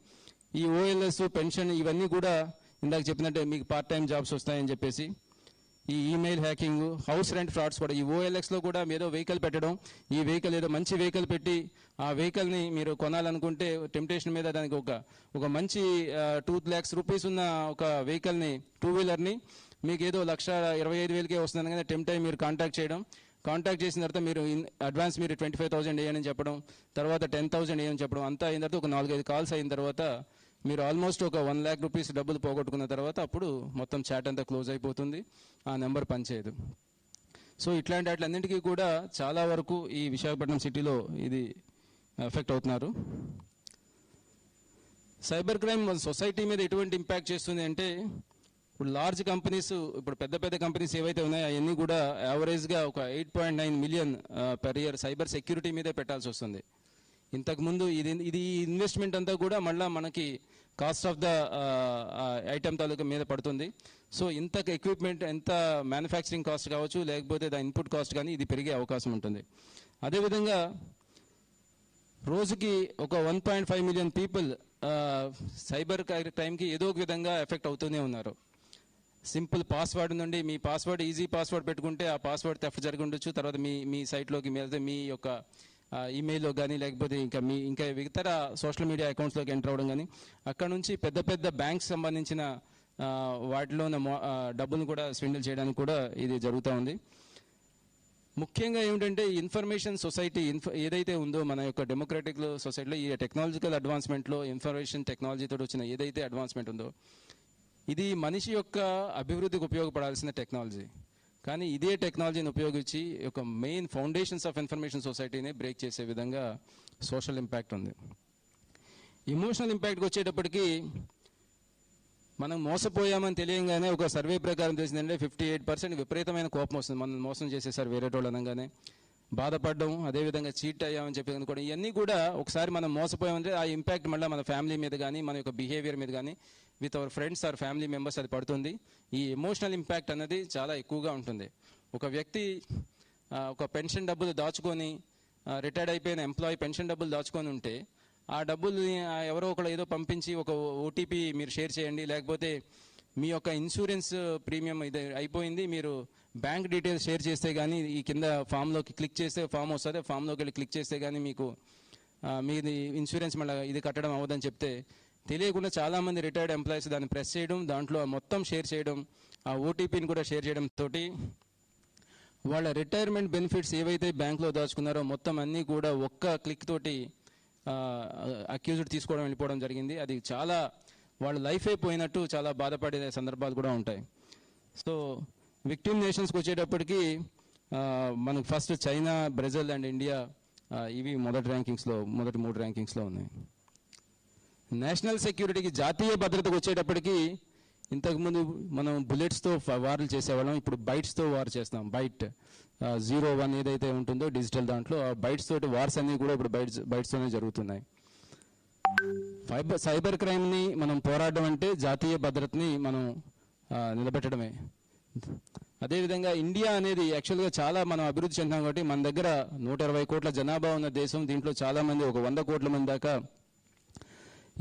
ఈ ఓఎల్ఎస్ పెన్షన్ ఇవన్నీ కూడా ఇందాక చెప్పినట్టే మీకు పార్ట్ టైం జాబ్స్ వస్తాయని చెప్పేసి ఈ email hacking, house rent frauds కూడా. ఈ ఓఎల్ఎక్స్లో కూడా ఏదో వెహికల్ పెట్టడం, ఈ వెహికల్ ఏదో మంచి వెహికల్ పెట్టి ఆ వెహికల్ని మీరు కొనాలనుకుంటే టెంప్టేషన్ మీద దానికి ఒక మంచి 2 lakhs rupees ఉన్న ఒక వెహికల్ని, 2-wheelerని మీకు ఏదో 1,25,000కే వస్తుందని కానీ టెంప్ట్ అయ్యి మీరు కాంటాక్ట్ చేయడం. కాంటాక్ట్ చేసిన తర్వాత మీరు అడ్వాన్స్ మీరు 25,000 వేయని చెప్పడం, తర్వాత 10,000 వేయని చెప్పడం. అంతా అయిన తర్వాత ఒక 4-5 కాల్స్ అయిన తర్వాత మీరు ఆల్మోస్ట్ ఒక 1 lakh rupees డబ్బులు పోగొట్టుకున్న తర్వాత అప్పుడు మొత్తం చాట్ అంతా క్లోజ్ అయిపోతుంది, ఆ నెంబర్ పనిచేయదు. సో ఇట్లాంటి వాటిలన్నింటికీ కూడా చాలా వరకు ఈ విశాఖపట్నం సిటీలో ఇది ఎఫెక్ట్ అవుతున్నారు. సైబర్ క్రైమ్ సొసైటీ మీద ఎటువంటి ఇంపాక్ట్ చేస్తుంది అంటే, ఇప్పుడు లార్జ్ కంపెనీస్, ఇప్పుడు పెద్ద కంపెనీస్ ఏవైతే ఉన్నాయో అవన్నీ కూడా యావరేజ్గా ఒక 8.9 million per year cyber security మీదే పెట్టాల్సి వస్తుంది. ఇంతకుముందు ఇది ఇన్వెస్ట్మెంట్ అంతా కూడా మళ్ళీ మనకి కాస్ట్ ఆఫ్ ద ఐటమ్ తాలూకా మీద పడుతుంది. సో ఇంత ఎక్విప్మెంట్, ఎంత మ్యానుఫ్యాక్చరింగ్ కాస్ట్ కావచ్చు, లేకపోతే ద ఇన్పుట్ కాస్ట్ కానీ ఇది పెరిగే అవకాశం ఉంటుంది. అదేవిధంగా రోజుకి ఒక 1.5 million పీపుల్ సైబర్ క్రైమ్కి ఏదో ఒక విధంగా ఎఫెక్ట్ అవుతూనే ఉన్నారు. సింపుల్ పాస్వర్డ్ నుండి మీ పాస్వర్డ్ ఈజీ పాస్వర్డ్ పెట్టుకుంటే ఆ పాస్వర్డ్ థెఫ్ట్ జరిగి ఉండొచ్చు. తర్వాత మీ సైట్లోకి వెళ్తే మీ యొక్క ఈమెయిల్లో కానీ లేకపోతే ఇంకా ఇతర సోషల్ మీడియా అకౌంట్స్లోకి ఎంటర్ అవ్వడం కానీ, అక్కడ నుంచి పెద్ద బ్యాంక్స్ సంబంధించిన వాటిలో ఉన్న డబ్బును కూడా స్విండిల్ చేయడానికి కూడా ఇది జరుగుతూ ఉంది. ముఖ్యంగా ఏమిటంటే ఇన్ఫర్మేషన్ సొసైటీ ఏదైతే ఉందో మన యొక్క డెమోక్రటిక్ సొసైటీలో, ఈ టెక్నాలజికల్ అడ్వాన్స్మెంట్లో ఇన్ఫర్మేషన్ టెక్నాలజీతో వచ్చిన ఏదైతే అడ్వాన్స్మెంట్ ఉందో ఇది మనిషి యొక్క అభివృద్ధికి ఉపయోగపడాల్సిన టెక్నాలజీ. కానీ ఇదే టెక్నాలజీని ఉపయోగించి ఒక మెయిన్ ఫౌండేషన్స్ ఆఫ్ ఇన్ఫర్మేషన్ సొసైటీని బ్రేక్ చేసే విధంగా సోషల్ ఇంపాక్ట్ ఉంది. ఎమోషనల్ ఇంపాక్ట్కి వచ్చేటప్పటికి మనం మోసపోయామని తెలియగానే ఒక సర్వే ప్రకారం తెలిసిందంటే 58% విపరీతమైన కోపం వస్తుంది. మనం మోసం చేసేసారు వేరే వాళ్ళు అనగానే బాధపడడం, అదేవిధంగా చీట్ అయ్యామని చెప్పి అనుకోవడం, ఇవన్నీ కూడా ఒకసారి మనం మోసపోయామంటే ఆ ఇంపాక్ట్ మళ్ళీ మన ఫ్యామిలీ మీద కానీ మన యొక్క బిహేవియర్ మీద కానీ with our friends or family members అది పడుతుంది. ఈ ఎమోషనల్ ఇంపాక్ట్ అనేది చాలా ఎక్కువగా ఉంటుంది. ఒక వ్యక్తి ఒక పెన్షన్ డబ్బులు దాచుకొని, రిటైర్డ్ అయిపోయిన ఎంప్లాయీ పెన్షన్ డబ్బులు దాచుకొని ఉంటే ఆ డబ్బుల్ని ఎవరో ఒకరు ఏదో పంపించి ఒక ఓటీపీ మీరు షేర్ చేయండి, లేకపోతే మీ యొక్క ఇన్సూరెన్స్ ప్రీమియం ఇది అయిపోయింది, మీరు బ్యాంక్ డీటెయిల్స్ షేర్ చేస్తే కానీ ఈ కింద ఫామ్లోకి క్లిక్ చేస్తే ఫామ్ వస్తుంది, ఫామ్లోకి వెళ్ళి క్లిక్ చేస్తే కానీ మీకు మీది ఇన్సూరెన్స్ మళ్ళీ ఇది కట్టడం అవ్వదని చెప్తే తెలియకుండా చాలామంది రిటైర్డ్ ఎంప్లాయీస్ దాన్ని ప్రెస్ చేయడం, దాంట్లో మొత్తం షేర్ చేయడం, ఆ ఓటీపీని కూడా షేర్ చేయడం తోటి వాళ్ళ రిటైర్మెంట్ బెనిఫిట్స్ ఏవైతే బ్యాంక్లో దాచుకున్నారో మొత్తం అన్నీ కూడా ఒక్క క్లిక్ తోటి అక్యూజ్డ్ తీసుకోవడం వెళ్ళిపోవడం జరిగింది. అది చాలా వాళ్ళ లైఫ్ అయిపోయినట్టు చాలా బాధపడే సందర్భాలు కూడా ఉంటాయి. సో విక్టిమ్ నేషన్స్కి వచ్చేటప్పటికి మనకు first China, Brazil and India ఇవి మొదటి 3 ర్యాంకింగ్స్లో ఉన్నాయి. నేషనల్ సెక్యూరిటీకి, జాతీయ భద్రతకు వచ్చేటప్పటికి ఇంతకుముందు మనం బుల్లెట్స్తో వార్లు చేసేవాళ్ళం, ఇప్పుడు బైట్స్తో వార్ చేస్తాం. బైట్ 01 ఏదైతే ఉంటుందో డిజిటల్ దాంట్లో ఆ బైట్స్ తోటి వార్స్ అన్నీ కూడా ఇప్పుడు బైట్స్తోనే జరుగుతున్నాయి. సైబర్ క్రైమ్ని మనం పోరాడడం అంటే జాతీయ భద్రతని మనం నిలబెట్టడమే. అదేవిధంగా ఇండియా అనేది యాక్చువల్గా చాలా మనం అభివృద్ధి చెందాం కాబట్టి మన దగ్గర 120 కోట్ల జనాభా ఉన్న దేశం. దీంట్లో చాలామంది ఒక 100 కోట్ల మంది దాకా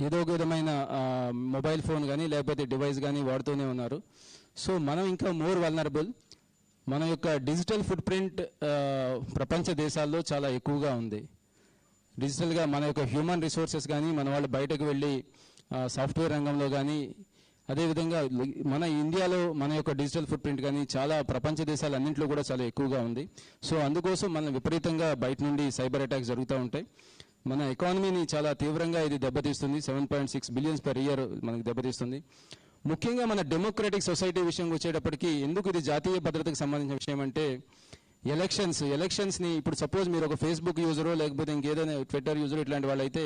ఏదో ఒక విధమైన మొబైల్ ఫోన్ కానీ లేకపోతే డివైస్ కానీ వాడుతూనే ఉన్నారు. సో మనం ఇంకా మోర్ వల్నరబుల్. మన యొక్క డిజిటల్ ఫుట్ ప్రింట్ ప్రపంచ దేశాల్లో చాలా ఎక్కువగా ఉంది. డిజిటల్గా మన యొక్క హ్యూమన్ రిసోర్సెస్ కానీ మన వాళ్ళు బయటకు వెళ్ళి సాఫ్ట్వేర్ రంగంలో కానీ, అదేవిధంగా మన ఇండియాలో మన యొక్క డిజిటల్ ఫుట్ ప్రింట్ కానీ చాలా ప్రపంచ దేశాలన్నింటిలో కూడా చాలా ఎక్కువగా ఉంది. సో అందుకోసం మనం విపరీతంగా బయట నుండి సైబర్ అటాక్స్ జరుగుతూ ఉంటాయి. మన ఎకానమీని చాలా తీవ్రంగా ఇది దెబ్బతీస్తుంది. 7.6 బిలియన్స్ పర్ ఇయర్ మనకు దెబ్బతీస్తుంది. ముఖ్యంగా మన డెమోక్రటిక్ సొసైటీ విషయం వచ్చేటప్పటికి ఎందుకు ఇది జాతీయ భద్రతకు సంబంధించిన విషయం అంటే ఎలక్షన్స్ని ఇప్పుడు సపోజ్ మీరు ఒక ఫేస్బుక్ యూజరో లేకపోతే ఇంకేదైనా ట్విట్టర్ యూజరో ఇట్లాంటి వాళ్ళైతే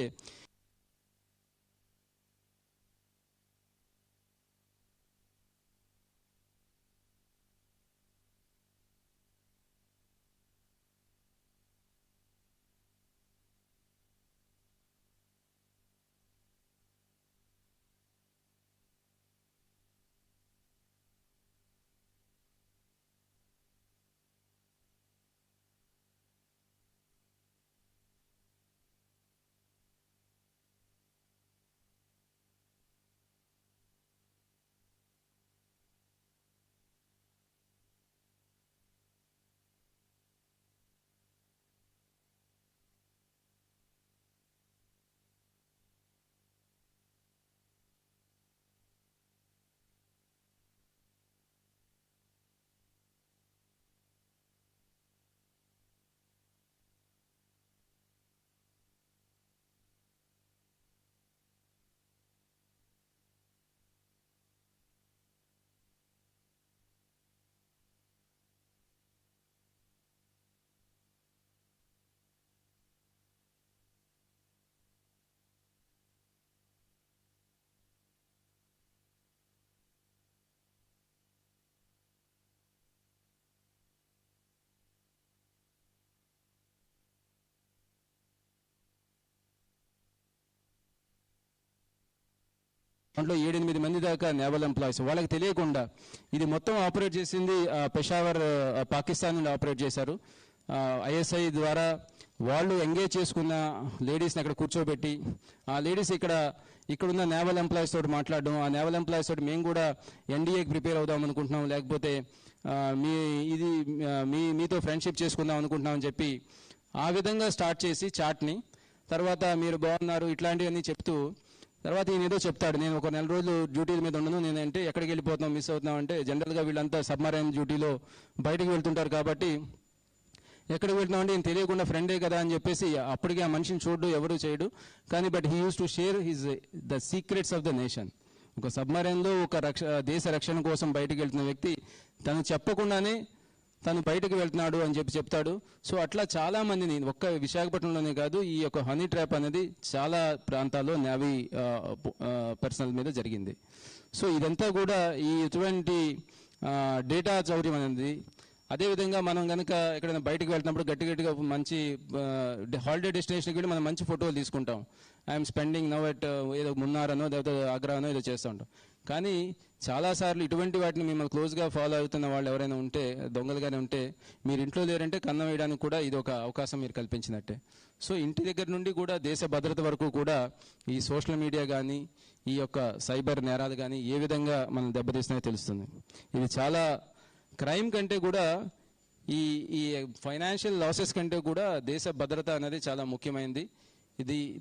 దాంట్లో 7-8 మంది దాకా నేవల్ ఎంప్లాయీస్. వాళ్ళకి తెలియకుండా ఇది మొత్తం ఆపరేట్ చేసింది పెషావర్ పాకిస్తాన్ నుండి ఆపరేట్ చేశారు. ఐఎస్ఐ ద్వారా వాళ్ళు ఎంగేజ్ చేసుకున్న లేడీస్ని అక్కడ కూర్చోబెట్టి ఆ లేడీస్ ఇక్కడున్న నేవల్ ఎంప్లాయీస్ తోటి మాట్లాడడం, ఆ నేవల్ ఎంప్లాయీస్ తోటి మేము కూడా ఎన్డీఏకి ప్రిపేర్ అవుదాం అనుకుంటున్నాం, లేకపోతే మీతో ఫ్రెండ్షిప్ చేసుకుందాం అనుకుంటున్నాం అని చెప్పి ఆ విధంగా స్టార్ట్ చేసి చాట్ని తర్వాత మీరు బాగున్నారు ఇట్లాంటివన్నీ చెప్తూ తర్వాత ఈయన ఏదో చెప్తాడు, నేను ఒక 4 రోజులు డ్యూటీల మీద ఉండను, నేనంటే ఎక్కడికి వెళ్ళిపోతున్నాం మిస్ అవుతున్నాం అంటే జనరల్గా వీళ్ళంతా సబ్మరైన్ డ్యూటీలో బయటకు వెళ్తుంటారు కాబట్టి ఎక్కడికి వెళ్తున్నాం అంటే ఈయన తెలియకుండా ఫ్రెండే కదా అని చెప్పేసి అప్పటికి ఆ మనిషిని చూడు ఎవరు చేయడు. కానీ but he use to share the secrets of the nation. ఒక సబ్మరైన్లో ఒక దేశ రక్షణ కోసం బయటకు వెళ్తున్న వ్యక్తి తను చెప్పకుండానే తను బయటకు వెళ్తున్నాడు అని చెప్తాడు. సో అట్లా చాలా మందిని ఒక్క విశాఖపట్నంలోనే కాదు ఈ యొక్క హనీ ట్రాప్ అనేది చాలా ప్రాంతాల్లో నేవీ పర్సనల్ మీద జరిగింది. సో ఇదంతా కూడా ఈ ఇటువంటి డేటా చౌర్యం అనేది. అదేవిధంగా మనం కనుక ఎక్కడైనా బయటకు వెళ్తున్నప్పుడు గట్టిగా మంచి హాలిడే డెస్టినేషన్కి వెళ్ళి మనం మంచి ఫోటోలు తీసుకుంటాం. ఐఎమ్ స్పెండింగ్ నవ్ ఎట్ ఏదో మున్నారనో లేకపోతే ఆగ్రానో ఏదో చేస్తూ ఉంటాం. కానీ చాలాసార్లు ఇటువంటి వాటిని మిమ్మల్ని క్లోజ్గా ఫాలో అవుతున్న వాళ్ళు ఎవరైనా ఉంటే దొంగలుగానే ఉంటే మీరు ఇంట్లో లేరంటే కన్నం వేయడానికి కూడా ఇది ఒక అవకాశం మీరు కల్పించినట్టే. సో ఇంటి దగ్గర నుండి కూడా దేశ భద్రత వరకు కూడా ఈ సోషల్ మీడియా కానీ ఈ యొక్క సైబర్ నేరాలు కానీ ఏ విధంగా మనం దెబ్బతీస్తున్నాయో తెలుస్తుంది. ఇది చాలా క్రైమ్ కంటే కూడా ఈ ఫైనాన్షియల్ లాసెస్ కంటే కూడా దేశ భద్రత అనేది చాలా ముఖ్యమైనది.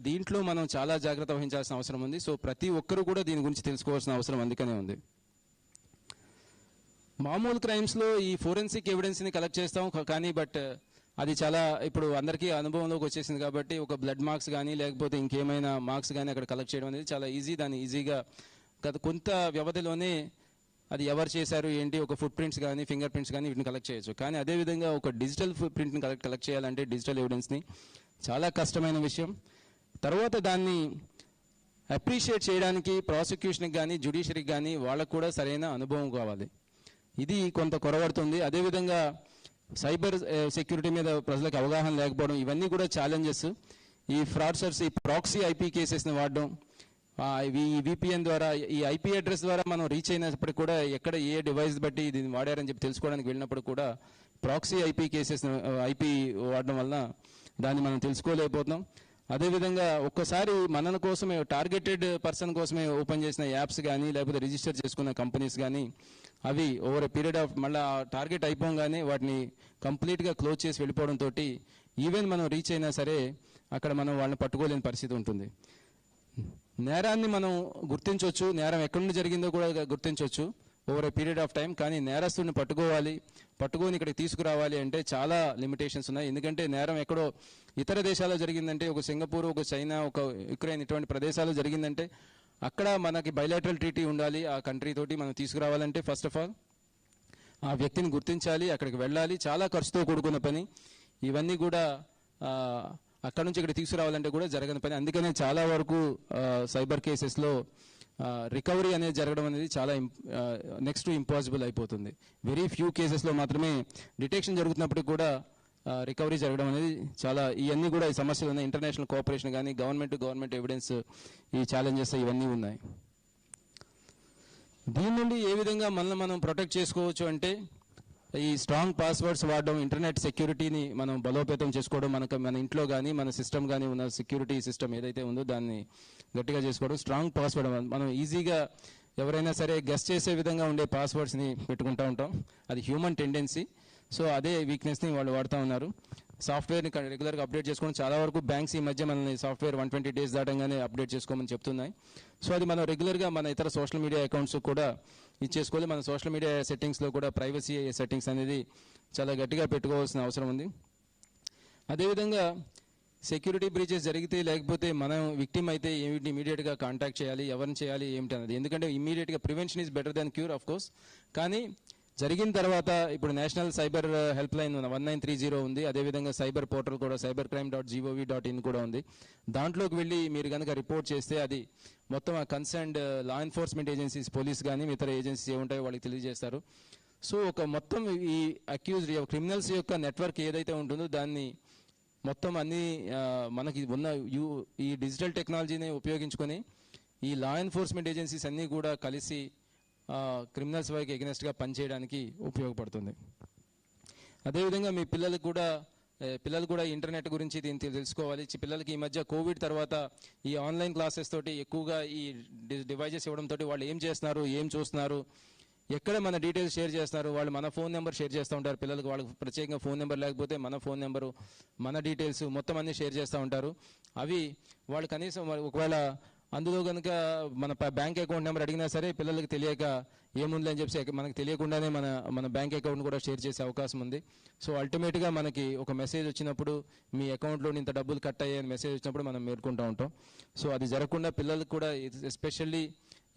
దీంట్లో మనం చాలా జాగ్రత్త వహించాల్సిన అవసరం ఉంది. సో ప్రతి ఒక్కరూ కూడా దీని గురించి తెలుసుకోవాల్సిన అవసరం అందుకనే ఉంది. మామూలు క్రైమ్స్లో ఈ ఫోరెన్సిక్ ఎవిడెన్స్ని కలెక్ట్ చేస్తాం కానీ బట్ అది చాలా ఇప్పుడు అందరికీ అనుభవంలోకి వచ్చేసింది కాబట్టి ఒక బ్లడ్ మార్క్స్ కానీ లేకపోతే ఇంకేమైనా మార్క్స్ కానీ అక్కడ కలెక్ట్ చేయడం అనేది చాలా ఈజీ. దాన్ని ఈజీగా కొంత వ్యవధిలోనే అది ఎవరు చేశారు ఏంటి ఒక ఫుట్ ప్రింట్స్ కానీ ఫింగర్ ప్రింట్స్ కానీ వీటిని కలెక్ట్ చేయొచ్చు. కానీ అదేవిధంగా ఒక డిజిటల్ ఫుట్ ప్రింట్ని కలెక్ట్ చేయాలంటే డిజిటల్ ఎవిడెన్స్ని చాలా కష్టమైన విషయం. తర్వాత దాన్ని అప్రిషియేట్ చేయడానికి ప్రాసిక్యూషన్కి కానీ జ్యుడిషియరీకి కానీ వాళ్ళకు కూడా సరైన అనుభవం కావాలి. ఇది కొంత కొరవడుతుంది. అదేవిధంగా సైబర్ సెక్యూరిటీ మీద ప్రజలకు అవగాహన లేకపోవడం ఇవన్నీ కూడా ఛాలెంజెస్. ఈ ఫ్రాడ్స్టర్స్ ఈ ప్రాక్సీ ఐపీ కేసెస్ని వాడడం, ఈ VPN ద్వారా ఈ IP అడ్రస్ ద్వారా మనం రీచ్ అయినప్పుడు కూడా ఎక్కడ ఏ డివైస్ బట్టి దీన్ని వాడారని చెప్పి తెలుసుకోవడానికి వెళ్ళినప్పుడు కూడా ప్రాక్సీ IP కేసెస్ IP వాడడం వలన దాన్ని మనం తెలుసుకోలేకపోతున్నాం. అదేవిధంగా ఒక్కసారి మన కోసమే టార్గెటెడ్ పర్సన్ కోసమే ఓపెన్ చేసిన యాప్స్ కానీ లేకపోతే రిజిస్టర్ చేసుకున్న కంపెనీస్ కానీ అవి ఓవర్ ఎ పీరియడ్ ఆఫ్ మళ్ళీ టార్గెట్ అయిపోగానే వాటిని కంప్లీట్గా క్లోజ్ చేసి వెళ్ళిపోవడంతో ఈవెన్ మనం రీచ్ అయినా సరే అక్కడ మనం వాళ్ళని పట్టుకోలేని పరిస్థితి ఉంటుంది. నేరాన్ని మనం గుర్తించవచ్చు, నేరం ఎక్కడి నుండి జరిగిందో కూడా గుర్తించవచ్చు over a period of time. కానీ నేరస్తుడిని పట్టుకొని ఇక్కడికి తీసుకురావాలి అంటే చాలా లిమిటేషన్స్ ఉన్నాయి. ఎందుకంటే నేరం ఎక్కడో ఇతర దేశాల్లో జరిగిందంటే, ఒక సింగపూర్, ఒక చైనా, ఒక యుక్రెయిన్ ఇటువంటి ప్రదేశాల్లో జరిగిందంటే అక్కడ మనకి బైలాటరల్ ట్రీటీ ఉండాలి. ఆ కంట్రీ తోటి మనం తీసుకురావాలంటే ఫస్ట్ ఆఫ్ ఆల్ ఆ వ్యక్తిని గుర్తించాలి, అక్కడికి వెళ్ళాలి, చాలా ఖర్చుతో కూడుకున్న పని. ఇవన్నీ కూడా అక్కడ నుంచి ఇక్కడ తీసుకురావాలంటే కూడా జరగని పని. అందుకనే చాలా వరకు సైబర్ కేసెస్లో రికవరీ అనేది జరగడం అనేది చాలా నెక్స్ట్ టు ఇంపాసిబుల్ అయిపోతుంది. వెరీ ఫ్యూ కేసెస్లో మాత్రమే డిటెక్షన్ జరుగుతున్నప్పుడు కూడా రికవరీ జరగడం అనేది చాలా, ఇవన్నీ కూడా ఈ సమస్యలు ఉన్నాయి. ఇంటర్నేషనల్ కోఆపరేషన్ కానీ గవర్నమెంట్ ఎవిడెన్స్ ఈ ఛాలెంజెస్ ఇవన్నీ ఉన్నాయి. దీని నుండి ఏ విధంగా మనల్ని మనం ప్రొటెక్ట్ చేసుకోవచ్చు అంటే ఈ స్ట్రాంగ్ పాస్వర్డ్స్ వాడడం, ఇంటర్నెట్ సెక్యూరిటీని మనం బలోపేతం చేసుకోవడం, మన ఇంట్లో కానీ మన సిస్టమ్ కానీ ఉన్న సెక్యూరిటీ సిస్టమ్ ఏదైతే ఉందో దాన్ని గట్టిగా చేసుకోవడం. స్ట్రాంగ్ పాస్వర్డ్ మనం ఈజీగా ఎవరైనా సరే గెస్ చేసే విధంగా ఉండే పాస్వర్డ్స్ని పెట్టుకుంటూ ఉంటాం. అది హ్యూమన్ టెండెన్సీ. సో అదే వీక్నెస్ని వాళ్ళు వాడుతూ ఉన్నారు. సాఫ్ట్వేర్ని రెగ్యులర్గా అప్డేట్ చేసుకోవడం. చాలా వరకు బ్యాంక్స్ ఈ మధ్య మనల్ని సాఫ్ట్వేర్ 120 days దాటంగానే అప్డేట్ చేసుకోమని చెప్తున్నాయి. సో అది మనం రెగ్యులర్గా మన ఇతర సోషల్ మీడియా అకౌంట్స్ కూడా ఇచ్చేసుకోవాలి. మన సోషల్ మీడియా సెట్టింగ్స్లో కూడా ప్రైవసీ సెట్టింగ్స్ అనేది చాలా గట్టిగా పెట్టుకోవాల్సిన అవసరం ఉంది. అదేవిధంగా సెక్యూరిటీ బ్రీచెస్ జరిగితే లేకపోతే మనం విక్టిమ్ అయితే ఏమిటి ఇమీడియట్గా కాంటాక్ట్ చేయాలి, ఎవరిని చేయాలి ఏమిటి అన్నది. ఎందుకంటే ఇమీడియట్గా prevention is better than cure of course. కానీ జరిగిన తర్వాత ఇప్పుడు నేషనల్ సైబర్ హెల్ప్ లైన్ 1930 ఉంది. అదేవిధంగా సైబర్ పోర్టల్ కూడా cybercrime.gov.in కూడా ఉంది. దాంట్లోకి వెళ్ళి మీరు కనుక రిపోర్ట్ చేస్తే అది మొత్తం ఆ concerned law enforcement agencies, police కానీ ఇతర ఏజెన్సీస్ ఏముంటాయో వాళ్ళకి తెలియజేస్తారు. సో ఒక మొత్తం ఈ అక్యూజ్డ్ క్రిమినల్స్ యొక్క నెట్వర్క్ ఏదైతే ఉంటుందో దాన్ని మొత్తం అన్ని మనకి ఉన్న ఈ డిజిటల్ టెక్నాలజీని ఉపయోగించుకొని ఈ లా ఎన్ఫోర్స్మెంట్ ఏజెన్సీస్ అన్నీ కూడా కలిసి క్రిమినల్స్ వైపు ఎగనెస్ట్గా పనిచేయడానికి ఉపయోగపడుతుంది. అదేవిధంగా మీ పిల్లలు కూడా ఇంటర్నెట్ గురించి దీన్ని తెలుసుకోవాలి. పిల్లలకి ఈ మధ్య కోవిడ్ తర్వాత ఈ ఆన్లైన్ క్లాసెస్ తోటి ఎక్కువగా ఈ డివైజెస్ ఇవ్వడంతో వాళ్ళు ఏం చేస్తున్నారు, ఏం చూస్తున్నారు, ఎక్కడ మన డీటెయిల్స్ షేర్ చేస్తున్నారు, వాళ్ళు మన ఫోన్ నెంబర్ షేర్ చేస్తూ ఉంటారు. పిల్లలకు వాళ్ళకి ప్రత్యేకంగా ఫోన్ నెంబర్ లేకపోతే మన ఫోన్ నెంబరు, మన డీటెయిల్స్ మొత్తం అన్నీ షేర్ చేస్తూ ఉంటారు. అవి వాళ్ళు కనీసం ఒకవేళ అందులో కనుక మన బ్యాంక్ అకౌంట్ నెంబర్ అడిగినా సరే పిల్లలకి తెలియక ఏముందని చెప్పి మనకు తెలియకుండానే మన బ్యాంక్ అకౌంట్ కూడా షేర్ చేసే అవకాశం ఉంది. సో అల్టిమేట్గా మనకి ఒక మెసేజ్ వచ్చినప్పుడు మీ అకౌంట్లో ఇంత డబ్బులు కట్ అయ్యాయని మెసేజ్ వచ్చినప్పుడు మనం మేల్కొంటూ ఉంటాం. సో అది జరగకుండా పిల్లలకు కూడా ఎస్పెషల్లీ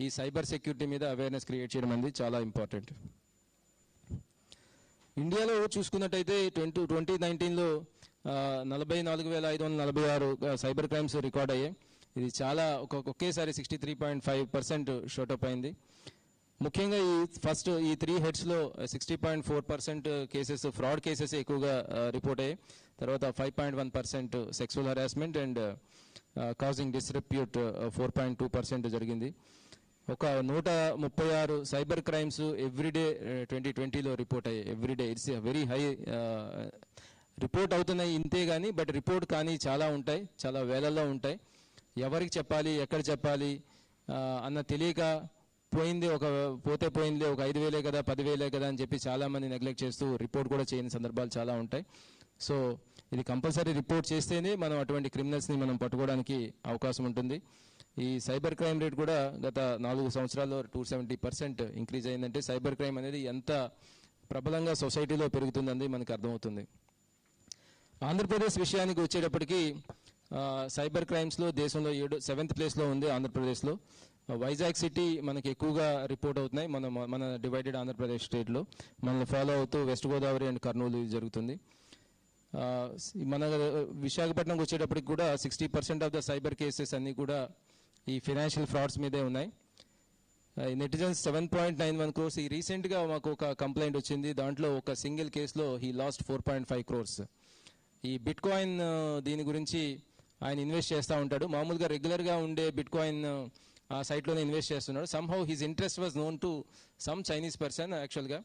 ఈ సైబర్ సెక్యూరిటీ మీద అవేర్నెస్ క్రియేట్ చేయడం అనేది చాలా ఇంపార్టెంట్. ఇండియాలో చూసుకున్నట్టయితే 2019లో 44,546 సైబర్ క్రైమ్స్ రికార్డ్ అయ్యాయి. ఇది చాలా ఒకేసారి 63.5% షూటప్ అయింది. ముఖ్యంగా ఈ 3 హెడ్స్లో 60.4% కేసెస్ ఫ్రాడ్ కేసెస్ ఎక్కువగా రిపోర్ట్ అయ్యాయి. తర్వాత 5.1% సెక్సువల్ హరాస్మెంట్ అండ్ కాజింగ్ డిస్రెప్యూట్ 4.2% జరిగింది. ఒక 136 సైబర్ క్రైమ్స్ ఎవ్రీడే 2020లో రిపోర్ట్ అయ్యాయి. Everyday it's very high report అవుతున్నాయి ఇంతే కానీ, బట్ రిపోర్ట్ కానీ చాలా ఉంటాయి, చాలా వేలల్లో ఉంటాయి. ఎవరికి చెప్పాలి, ఎక్కడ చెప్పాలి అన్న తెలియక పోయింది, పోయింది ఒక 5,000 కదా 10,000 కదా అని చెప్పి చాలామంది నెగ్లెక్ట్ చేస్తూ రిపోర్ట్ కూడా చేయని సందర్భాలు చాలా ఉంటాయి. సో ఇది కంపల్సరీ రిపోర్ట్ చేస్తేనే మనం అటువంటి క్రిమినల్స్ని మనం పట్టుకోవడానికి అవకాశం ఉంటుంది. ఈ సైబర్ క్రైమ్ రేట్ కూడా గత 4 సంవత్సరాల్లో 270% ఇంక్రీజ్ అయిందంటే సైబర్ క్రైమ్ అనేది ఎంత ప్రబలంగా సొసైటీలో పెరుగుతుందని మనకు అర్థమవుతుంది. ఆంధ్రప్రదేశ్ విషయానికి వచ్చేటప్పటికి సైబర్ క్రైమ్స్లో దేశంలో 7th ప్లేస్లో ఉంది ఆంధ్రప్రదేశ్లో. వైజాగ్ సిటీ మనకి ఎక్కువగా రిపోర్ట్ అవుతున్నాయి మన డివైడెడ్ ఆంధ్రప్రదేశ్ స్టేట్లో. మనల్ని ఫాలో అవుతూ వెస్ట్ గోదావరి అండ్ కర్నూలు జరుగుతుంది. మన విశాఖపట్నంకి వచ్చేటప్పటికి కూడా 60% ఆఫ్ ద సైబర్ కేసెస్ అన్నీ కూడా ఈ ఫైనాన్షియల్ ఫ్రాడ్స్ మీదే ఉన్నాయి. Netizens 7.91 crores. ఈ రీసెంట్గా మాకు ఒక కంప్లైంట్ వచ్చింది. దాంట్లో ఒక సింగిల్ కేసులో హీ లాస్ట్ 4.5 crores. ఈ బిట్ కాయిన్ దీని గురించి ఆయన ఇన్వెస్ట్ చేస్తూ ఉంటాడు. మామూలుగా రెగ్యులర్గా ఉండే బిట్ కాయిన్ ఆ సైట్లోనే ఇన్వెస్ట్ చేస్తున్నాడు. Somehow his interest was known to some Chinese person. యాక్చువల్గా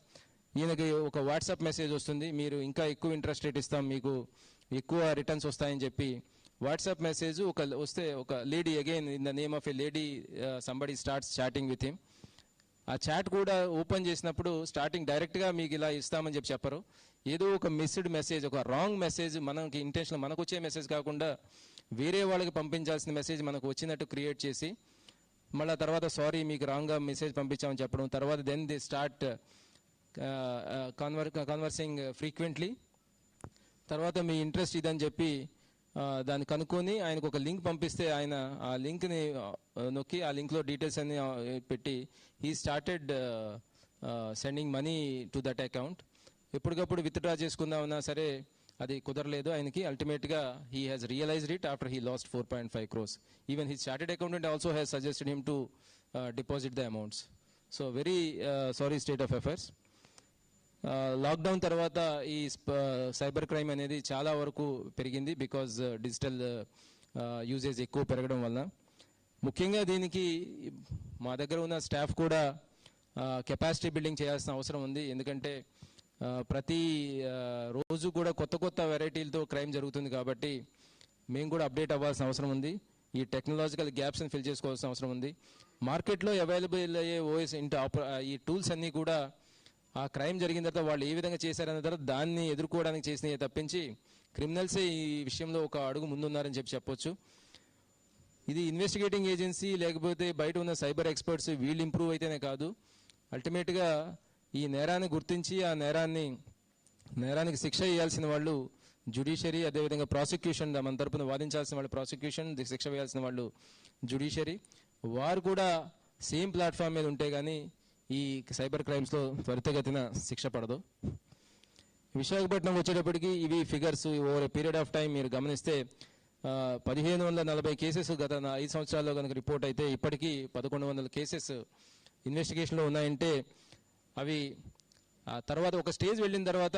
ఈయనకి ఒక వాట్సాప్ మెసేజ్ వస్తుంది, మీరు ఇంకా ఎక్కువ ఇంట్రెస్ట్ రేట్ ఇస్తాం, మీకు ఎక్కువ రిటర్న్స్ వస్తాయని చెప్పి వాట్సాప్ మెసేజ్ వస్తే ఒక lady, again in the name of a lady, somebody starts chatting with him. ఆ చాట్ కూడా ఓపెన్ చేసినప్పుడు స్టార్టింగ్ డైరెక్ట్గా మీకు ఇలా ఇస్తామని చెప్పరు, ఏదో ఒక మిస్డ్ మెసేజ్, ఒక రాంగ్ మెసేజ్, మనకి ఇంటెన్షన్ మనకు వచ్చే మెసేజ్ కాకుండా వేరే వాళ్ళకి పంపించాల్సిన మెసేజ్ మనకు వచ్చినట్టు క్రియేట్ చేసి మళ్ళీ తర్వాత సారీ మీకు రాంగ్గా మెసేజ్ పంపించామని చెప్పడం. తర్వాత then they start conversing frequently. తర్వాత మీ ఇంట్రెస్ట్ ఇదని చెప్పి దాన్ని కనుక్కొని ఆయనకు ఒక లింక్ పంపిస్తే ఆయన ఆ లింక్ని నొక్కి ఆ లింక్లో డీటెయిల్స్ అన్ని పెట్టి he started sending money to that account. ఎప్పటికప్పుడు విత్డ్రా చేసుకుందామన్నా సరే అది కుదరలేదు ఆయనకి. అల్టిమేట్గా he has realised it after he lost 4.5 crores. Even his chartered accountant also has suggested him to deposit the amounts. So very sorry state of affairs. Lockdown తర్వాత ఈ cyber crime అనేది చాలా వరకు పెరిగింది బికాజ్ డిజిటల్ యూజేజ్ ఎక్కువ పెరగడం వలన. ముఖ్యంగా దీనికి మా దగ్గర ఉన్న స్టాఫ్ కూడా కెపాసిటీ బిల్డింగ్ చేయాల్సిన అవసరం ఉంది. ఎందుకంటే ప్రతి రోజు కూడా కొత్త కొత్త వెరైటీలతో క్రైమ్ జరుగుతుంది కాబట్టి మేము కూడా అప్డేట్ అవ్వాల్సిన అవసరం ఉంది. ఈ టెక్నాలజికల్ గ్యాప్స్ని ఫిల్ చేసుకోవాల్సిన అవసరం ఉంది. మార్కెట్లో అవైలబుల్ అయ్యే ఓఎస్ ఈ టూల్స్ అన్నీ కూడా ఆ క్రైమ్ జరిగిన తర్వాత వాళ్ళు ఏ విధంగా చేశారన్న తర్వాత దాన్ని ఎదుర్కోవడానికి చేసినవి తప్పించి క్రిమినల్సే ఈ విషయంలో ఒక అడుగు ముందున్నారని చెప్పొచ్చు. ఇది ఇన్వెస్టిగేటింగ్ ఏజెన్సీ లేకపోతే బయట ఉన్న సైబర్ ఎక్స్పర్ట్స్ వీళ్ళు ఇంప్రూవ్ అయితేనే కాదు, అల్టిమేట్గా ఈ నేరాన్ని గుర్తించి ఆ నేరానికి శిక్ష వేయాల్సిన వాళ్ళు జ్యుడిషియరీ, అదేవిధంగా ప్రాసిక్యూషన్, మన తరపున వాదించాల్సిన వాళ్ళు ప్రాసిక్యూషన్, శిక్ష వేయాల్సిన వాళ్ళు జ్యుడిషియరీ. వారు కూడా సేమ్ ప్లాట్ఫామ్ మీద ఉంటే కానీ ఈ సైబర్ క్రైమ్స్లో త్వరితగతిన శిక్ష పడదు. విశాఖపట్నం వచ్చేటప్పటికి ఇవి figures over a period of time మీరు గమనిస్తే 1540 కేసెస్ గత 5 సంవత్సరాల్లో కనుక రిపోర్ట్ అయితే ఇప్పటికీ 1100 కేసెస్ ఇన్వెస్టిగేషన్లో ఉన్నాయంటే అవి తర్వాత ఒక స్టేజ్ వెళ్ళిన తర్వాత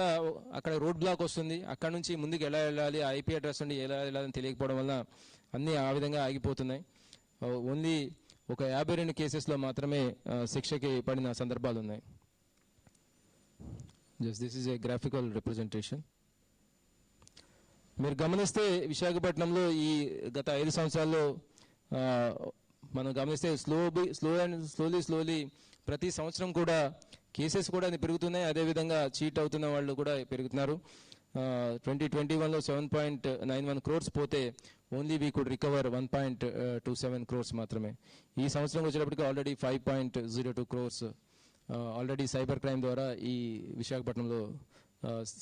అక్కడ రోడ్ బ్లాక్ వస్తుంది, అక్కడ నుంచి ముందుకు ఎలా వెళ్ళాలి, ఆ ఐపీ అడ్రస్ నుండి ఎలా వెళ్ళాలని తెలియకపోవడం వల్ల అన్నీ ఆ విధంగా ఆగిపోతున్నాయి. ఓన్లీ ఒక 52 కేసెస్లో మాత్రమే శిక్షకి పడిన సందర్భాలు ఉన్నాయి. Just this is a graphical representation. మీరు గమనిస్తే విశాఖపట్నంలో ఈ గత 5 సంవత్సరాల్లో మనం గమనిస్తే స్లోలీ ప్రతి సంవత్సరం కూడా కేసెస్ కూడా పెరుగుతున్నాయి, అదేవిధంగా చీట్ అవుతున్న వాళ్ళు కూడా పెరుగుతున్నారు. 2021లో 7.91 crores పోతే only we could recover 1.27 crores మాత్రమే. ఈ సంవత్సరం వచ్చేటప్పటికి already 5.02 crores already cyber crime ద్వారా ఈ విశాఖపట్నంలో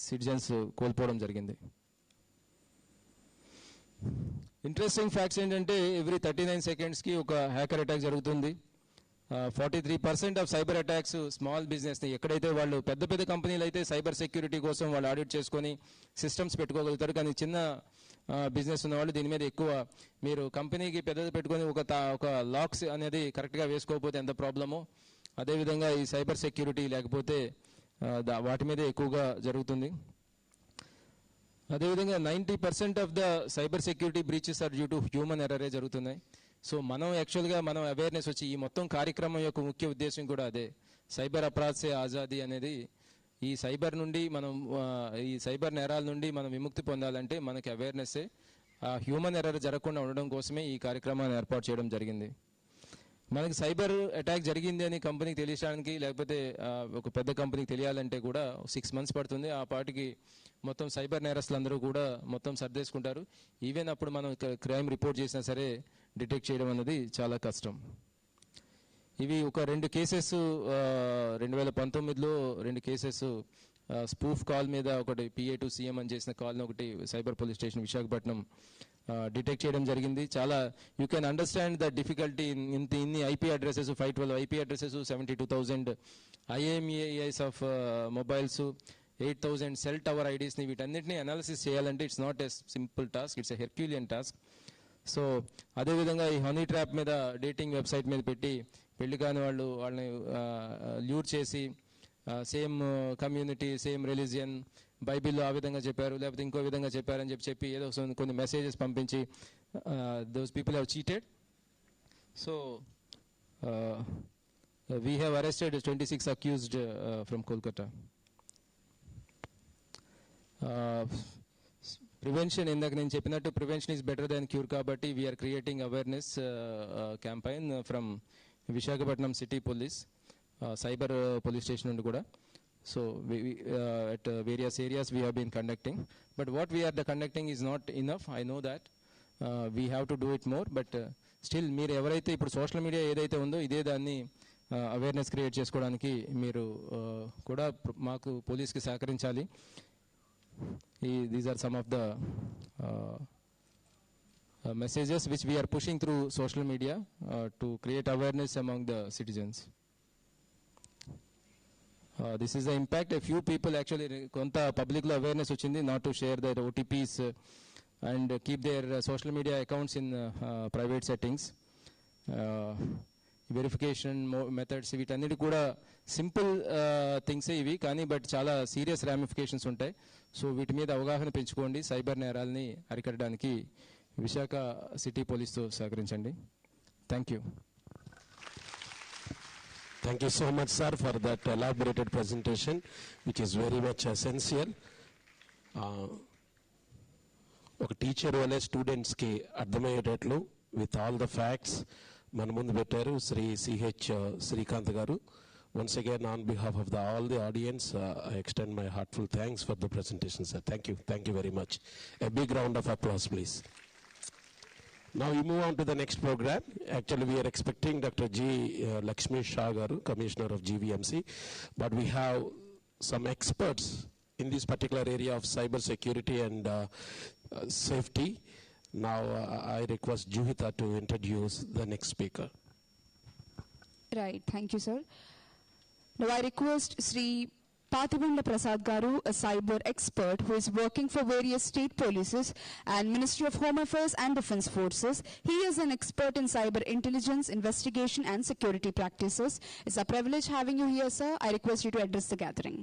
సిటిజన్స్ కోల్పోవడం జరిగింది. ఇంట్రెస్టింగ్ ఫ్యాక్ట్స్ ఏంటంటే ఎవ్రీ 39 secondsకి ఒక హ్యాకర్ అటాక్ జరుగుతుంది. 43% ఆఫ్ సైబర్ అటాక్స్ స్మాల్ బిజినెస్ని, ఎక్కడైతే వాళ్ళు పెద్ద పెద్ద కంపెనీలు అయితే సైబర్ సెక్యూరిటీ కోసం వాళ్ళు ఆడిట్ చేసుకొని సిస్టమ్స్ పెట్టుకోగలుగుతారు, కానీ చిన్న బిజినెస్ ఉన్నవాళ్ళు దీని మీద ఎక్కువ, మీరు కంపెనీకి పెద్దది పెట్టుకొని ఒక లాక్స్ అనేది కరెక్ట్గా వేసుకోకపోతే ఎంత ప్రాబ్లమో అదేవిధంగా ఈ సైబర్ సెక్యూరిటీ లేకపోతే వాటి మీదే ఎక్కువగా జరుగుతుంది. అదేవిధంగా 90% of the cyber security breaches are due to human ఎర్రరే జరుగుతున్నాయి. సో మనం యాక్చువల్గా మనం అవేర్నెస్ వచ్చి ఈ మొత్తం కార్యక్రమం యొక్క ముఖ్య ఉద్దేశం కూడా అదే, సైబర్ అపరాధ్ సే ఆజాదీ అనేది. ఈ సైబర్ నుండి మనం ఈ సైబర్ నేరాల నుండి మనం విముక్తి పొందాలంటే మనకి అవేర్నెస్సే, హ్యూమన్ ఎర్రర్ జరగకుండా ఉండడం కోసమే ఈ కార్యక్రమాన్ని ఏర్పాటు చేయడం జరిగింది. మనకి సైబర్ అటాక్ జరిగింది అని కంపెనీకి తెలియడానికి లేకపోతే ఒక పెద్ద కంపెనీకి తెలియాలంటే కూడా 6 months పడుతుంది. ఆ పాటికి మొత్తం సైబర్ నేరస్తులందరూ కూడా మొత్తం సర్దేసుకుంటారు. ఈవెన్ అప్పుడు మనం క్రైమ్ రిపోర్ట్ చేసినా సరే డిటెక్ట్ చేయడం అనేది చాలా కష్టం. ఇవి ఒక 2 కేసెస్ 2019లో 2 కేసెస్ స్పూఫ్ కాల్ మీద, ఒకటి PA to CM అని చేసిన కాల్ని ఒకటి cyber police station Visakhapatnam detect చేయడం జరిగింది. చాలా you can understand the difficulty ఇన్ని IP addresses, 512 IP addresses, 72,000 IMEIs of mobiles, 8,000 cell tower ఐడీస్ని వీటన్నిటిని అనాలిసిస్ చేయాలంటే it's not a simple task, it's a herculean task. So అదేవిధంగా ఈ హనీ ట్రాప్ మీద, డేటింగ్ వెబ్సైట్ మీద పెట్టి పెళ్లి కాని వాళ్ళని ల్యూర్ చేసి సేమ్ కమ్యూనిటీ, సేమ్ రిలీజియన్, బైబిల్లో ఆ విధంగా చెప్పారు లేకపోతే ఇంకో విధంగా చెప్పారని చెప్పి ఏదో కొన్ని మెసేజెస్ పంపించి those people have cheated. So we have arrested 26 accused from Kolkata. Prevention, ఇందాక నేను చెప్పినట్టు prevention is better than cure కాబట్టి we are creating awareness campaign from Visakhapatnam City Police, Cyber Police Station నుండి కూడా. So we at various areas we have been conducting, but what we are conducting is not enough. I know that we have to do it more, but still మీరు ఎవరైతే ఇప్పుడు social media ఏదైతే ఉందో ఇదే దాన్ని awareness create చేసుకోవడానికి మీరు కూడా మాకు పోలీస్కి సహకరించాలి. These are some of the messages which we are pushing through social media to create awareness among the citizens. This is the impact. A few people actually konta public lo awareness ochindi not to share their OTPs and keep their social media accounts in private settings. Verification methods వీటన్నిటి కూడా simple థింగ్సే ఇవి, కానీ but చాలా serious ramifications ఉంటాయి. So వీటి మీద అవగాహన పెంచుకోండి. సైబర్ నేరాలని అరికట్టడానికి విశాఖ సిటీ పోలీస్తో సహకరించండి. Thank you. Thank you so much, sir, for that elaborated presentation, which is very much essential. ఒక టీచర్ వల్లే స్టూడెంట్స్కి అర్థమయ్యేటట్లు విత్ ఆల్ ద ఫ్యాక్ట్స్ మన ముందు పెట్టారు శ్రీ సిహెచ్ శ్రీకాంత్ గారు. Once again, on behalf of all the audience, I extend my heartful thanks for the presentation, sir. Thank you very much. A big round of applause, please. Now we move on to the next program. Actually, we are expecting Dr. G. Lakshmi Shah Garu, Commissioner of GVMC, but we have some experts in this particular area of cyber security and safety. Now I request Juhita to introduce the next speaker. Right, thank you, sir. Now I request Sri Pathibanda Prasad Garu, a cyber expert who is working for various state polices and Ministry of Home Affairs and Defense Forces. He is an expert in cyber intelligence, investigation and security practices. It's a privilege having you here, sir. I request you to address the gathering.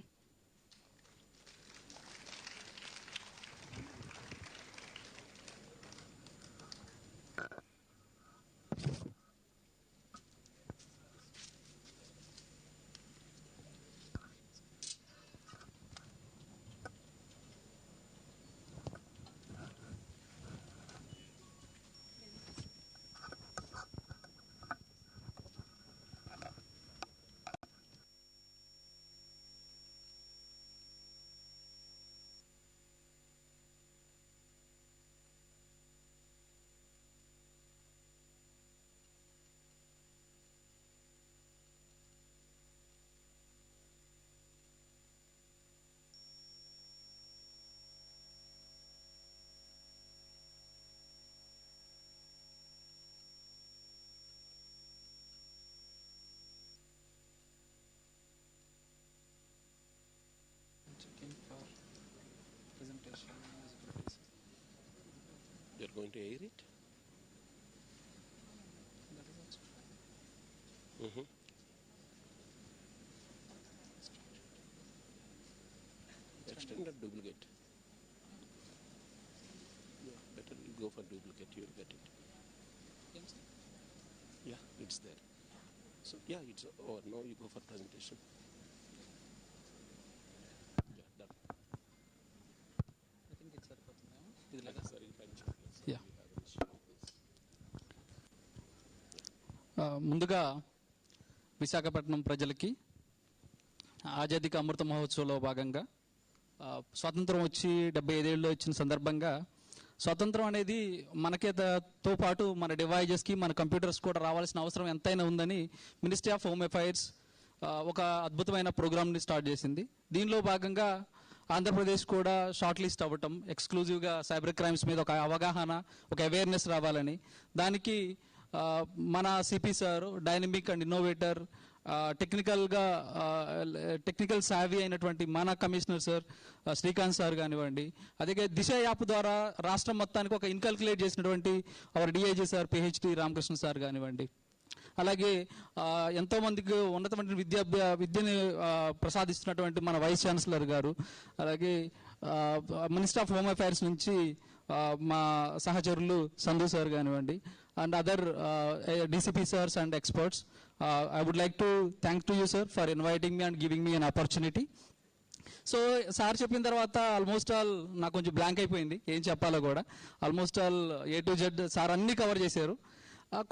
You're going to air it? Extended duplicate. Yeah, better you go for duplicate, you'll get it. Yeah, it's there. So, yeah, it's over. Now you go for presentation. Yeah, done. I think it's Sorry, Yeah. ముందుగా విశాఖపట్నం ప్రజలకి ఆజాదీ అమృత మహోత్సవంలో భాగంగా స్వాతంత్రం వచ్చి 75 ఏళ్ళు వచ్చిన సందర్భంగా స్వాతంత్రం అనేది మనకేతో పాటు మన డివైజెస్కి మన కంప్యూటర్స్ కూడా రావాల్సిన అవసరం ఎంతైనా ఉందని మినిస్ట్రీ ఆఫ్ హోమ్ అఫైర్స్ ఒక అద్భుతమైన ప్రోగ్రామ్ని స్టార్ట్ చేసింది. దీనిలో భాగంగా ఆంధ్రప్రదేశ్ కూడా షార్ట్ లిస్ట్ అవ్వటం, ఎక్స్క్లూజివ్గా సైబర్ క్రైమ్స్ మీద ఒక అవగాహన, ఒక అవేర్నెస్ రావాలని, దానికి మన CP sir dynamic and innovator, technical savvy అయినటువంటి మన కమిషనర్ సార్ శ్రీకాంత్ సార్ కానివ్వండి, అదే దిశ యాప్ ద్వారా రాష్ట్రం మొత్తానికి ఒక ఇన్కల్కులేట్ చేసినటువంటి our DIG sir PhD Ramakrishna sir కానివ్వండి, అలాగే ఎంతోమందికి ఉన్నతమైన విద్యని ప్రసాదిస్తున్నటువంటి మన వైస్ ఛాన్సలర్ గారు, అలాగే మినిస్టర్ ఆఫ్ హోమ్ అఫైర్స్ నుంచి మా సహచరులు సంధు సార్ కానివ్వండి, and other DCP sirs and experts. I would like to thank to you, sir, for inviting me and giving me an opportunity. So sir చెప్పిన తర్వాత almost all నాకు కొంచెం blank అయిపోయింది, ఏం చెప్పాలో కూడా. Almost all A to Z sir అన్నీ cover చేశారు.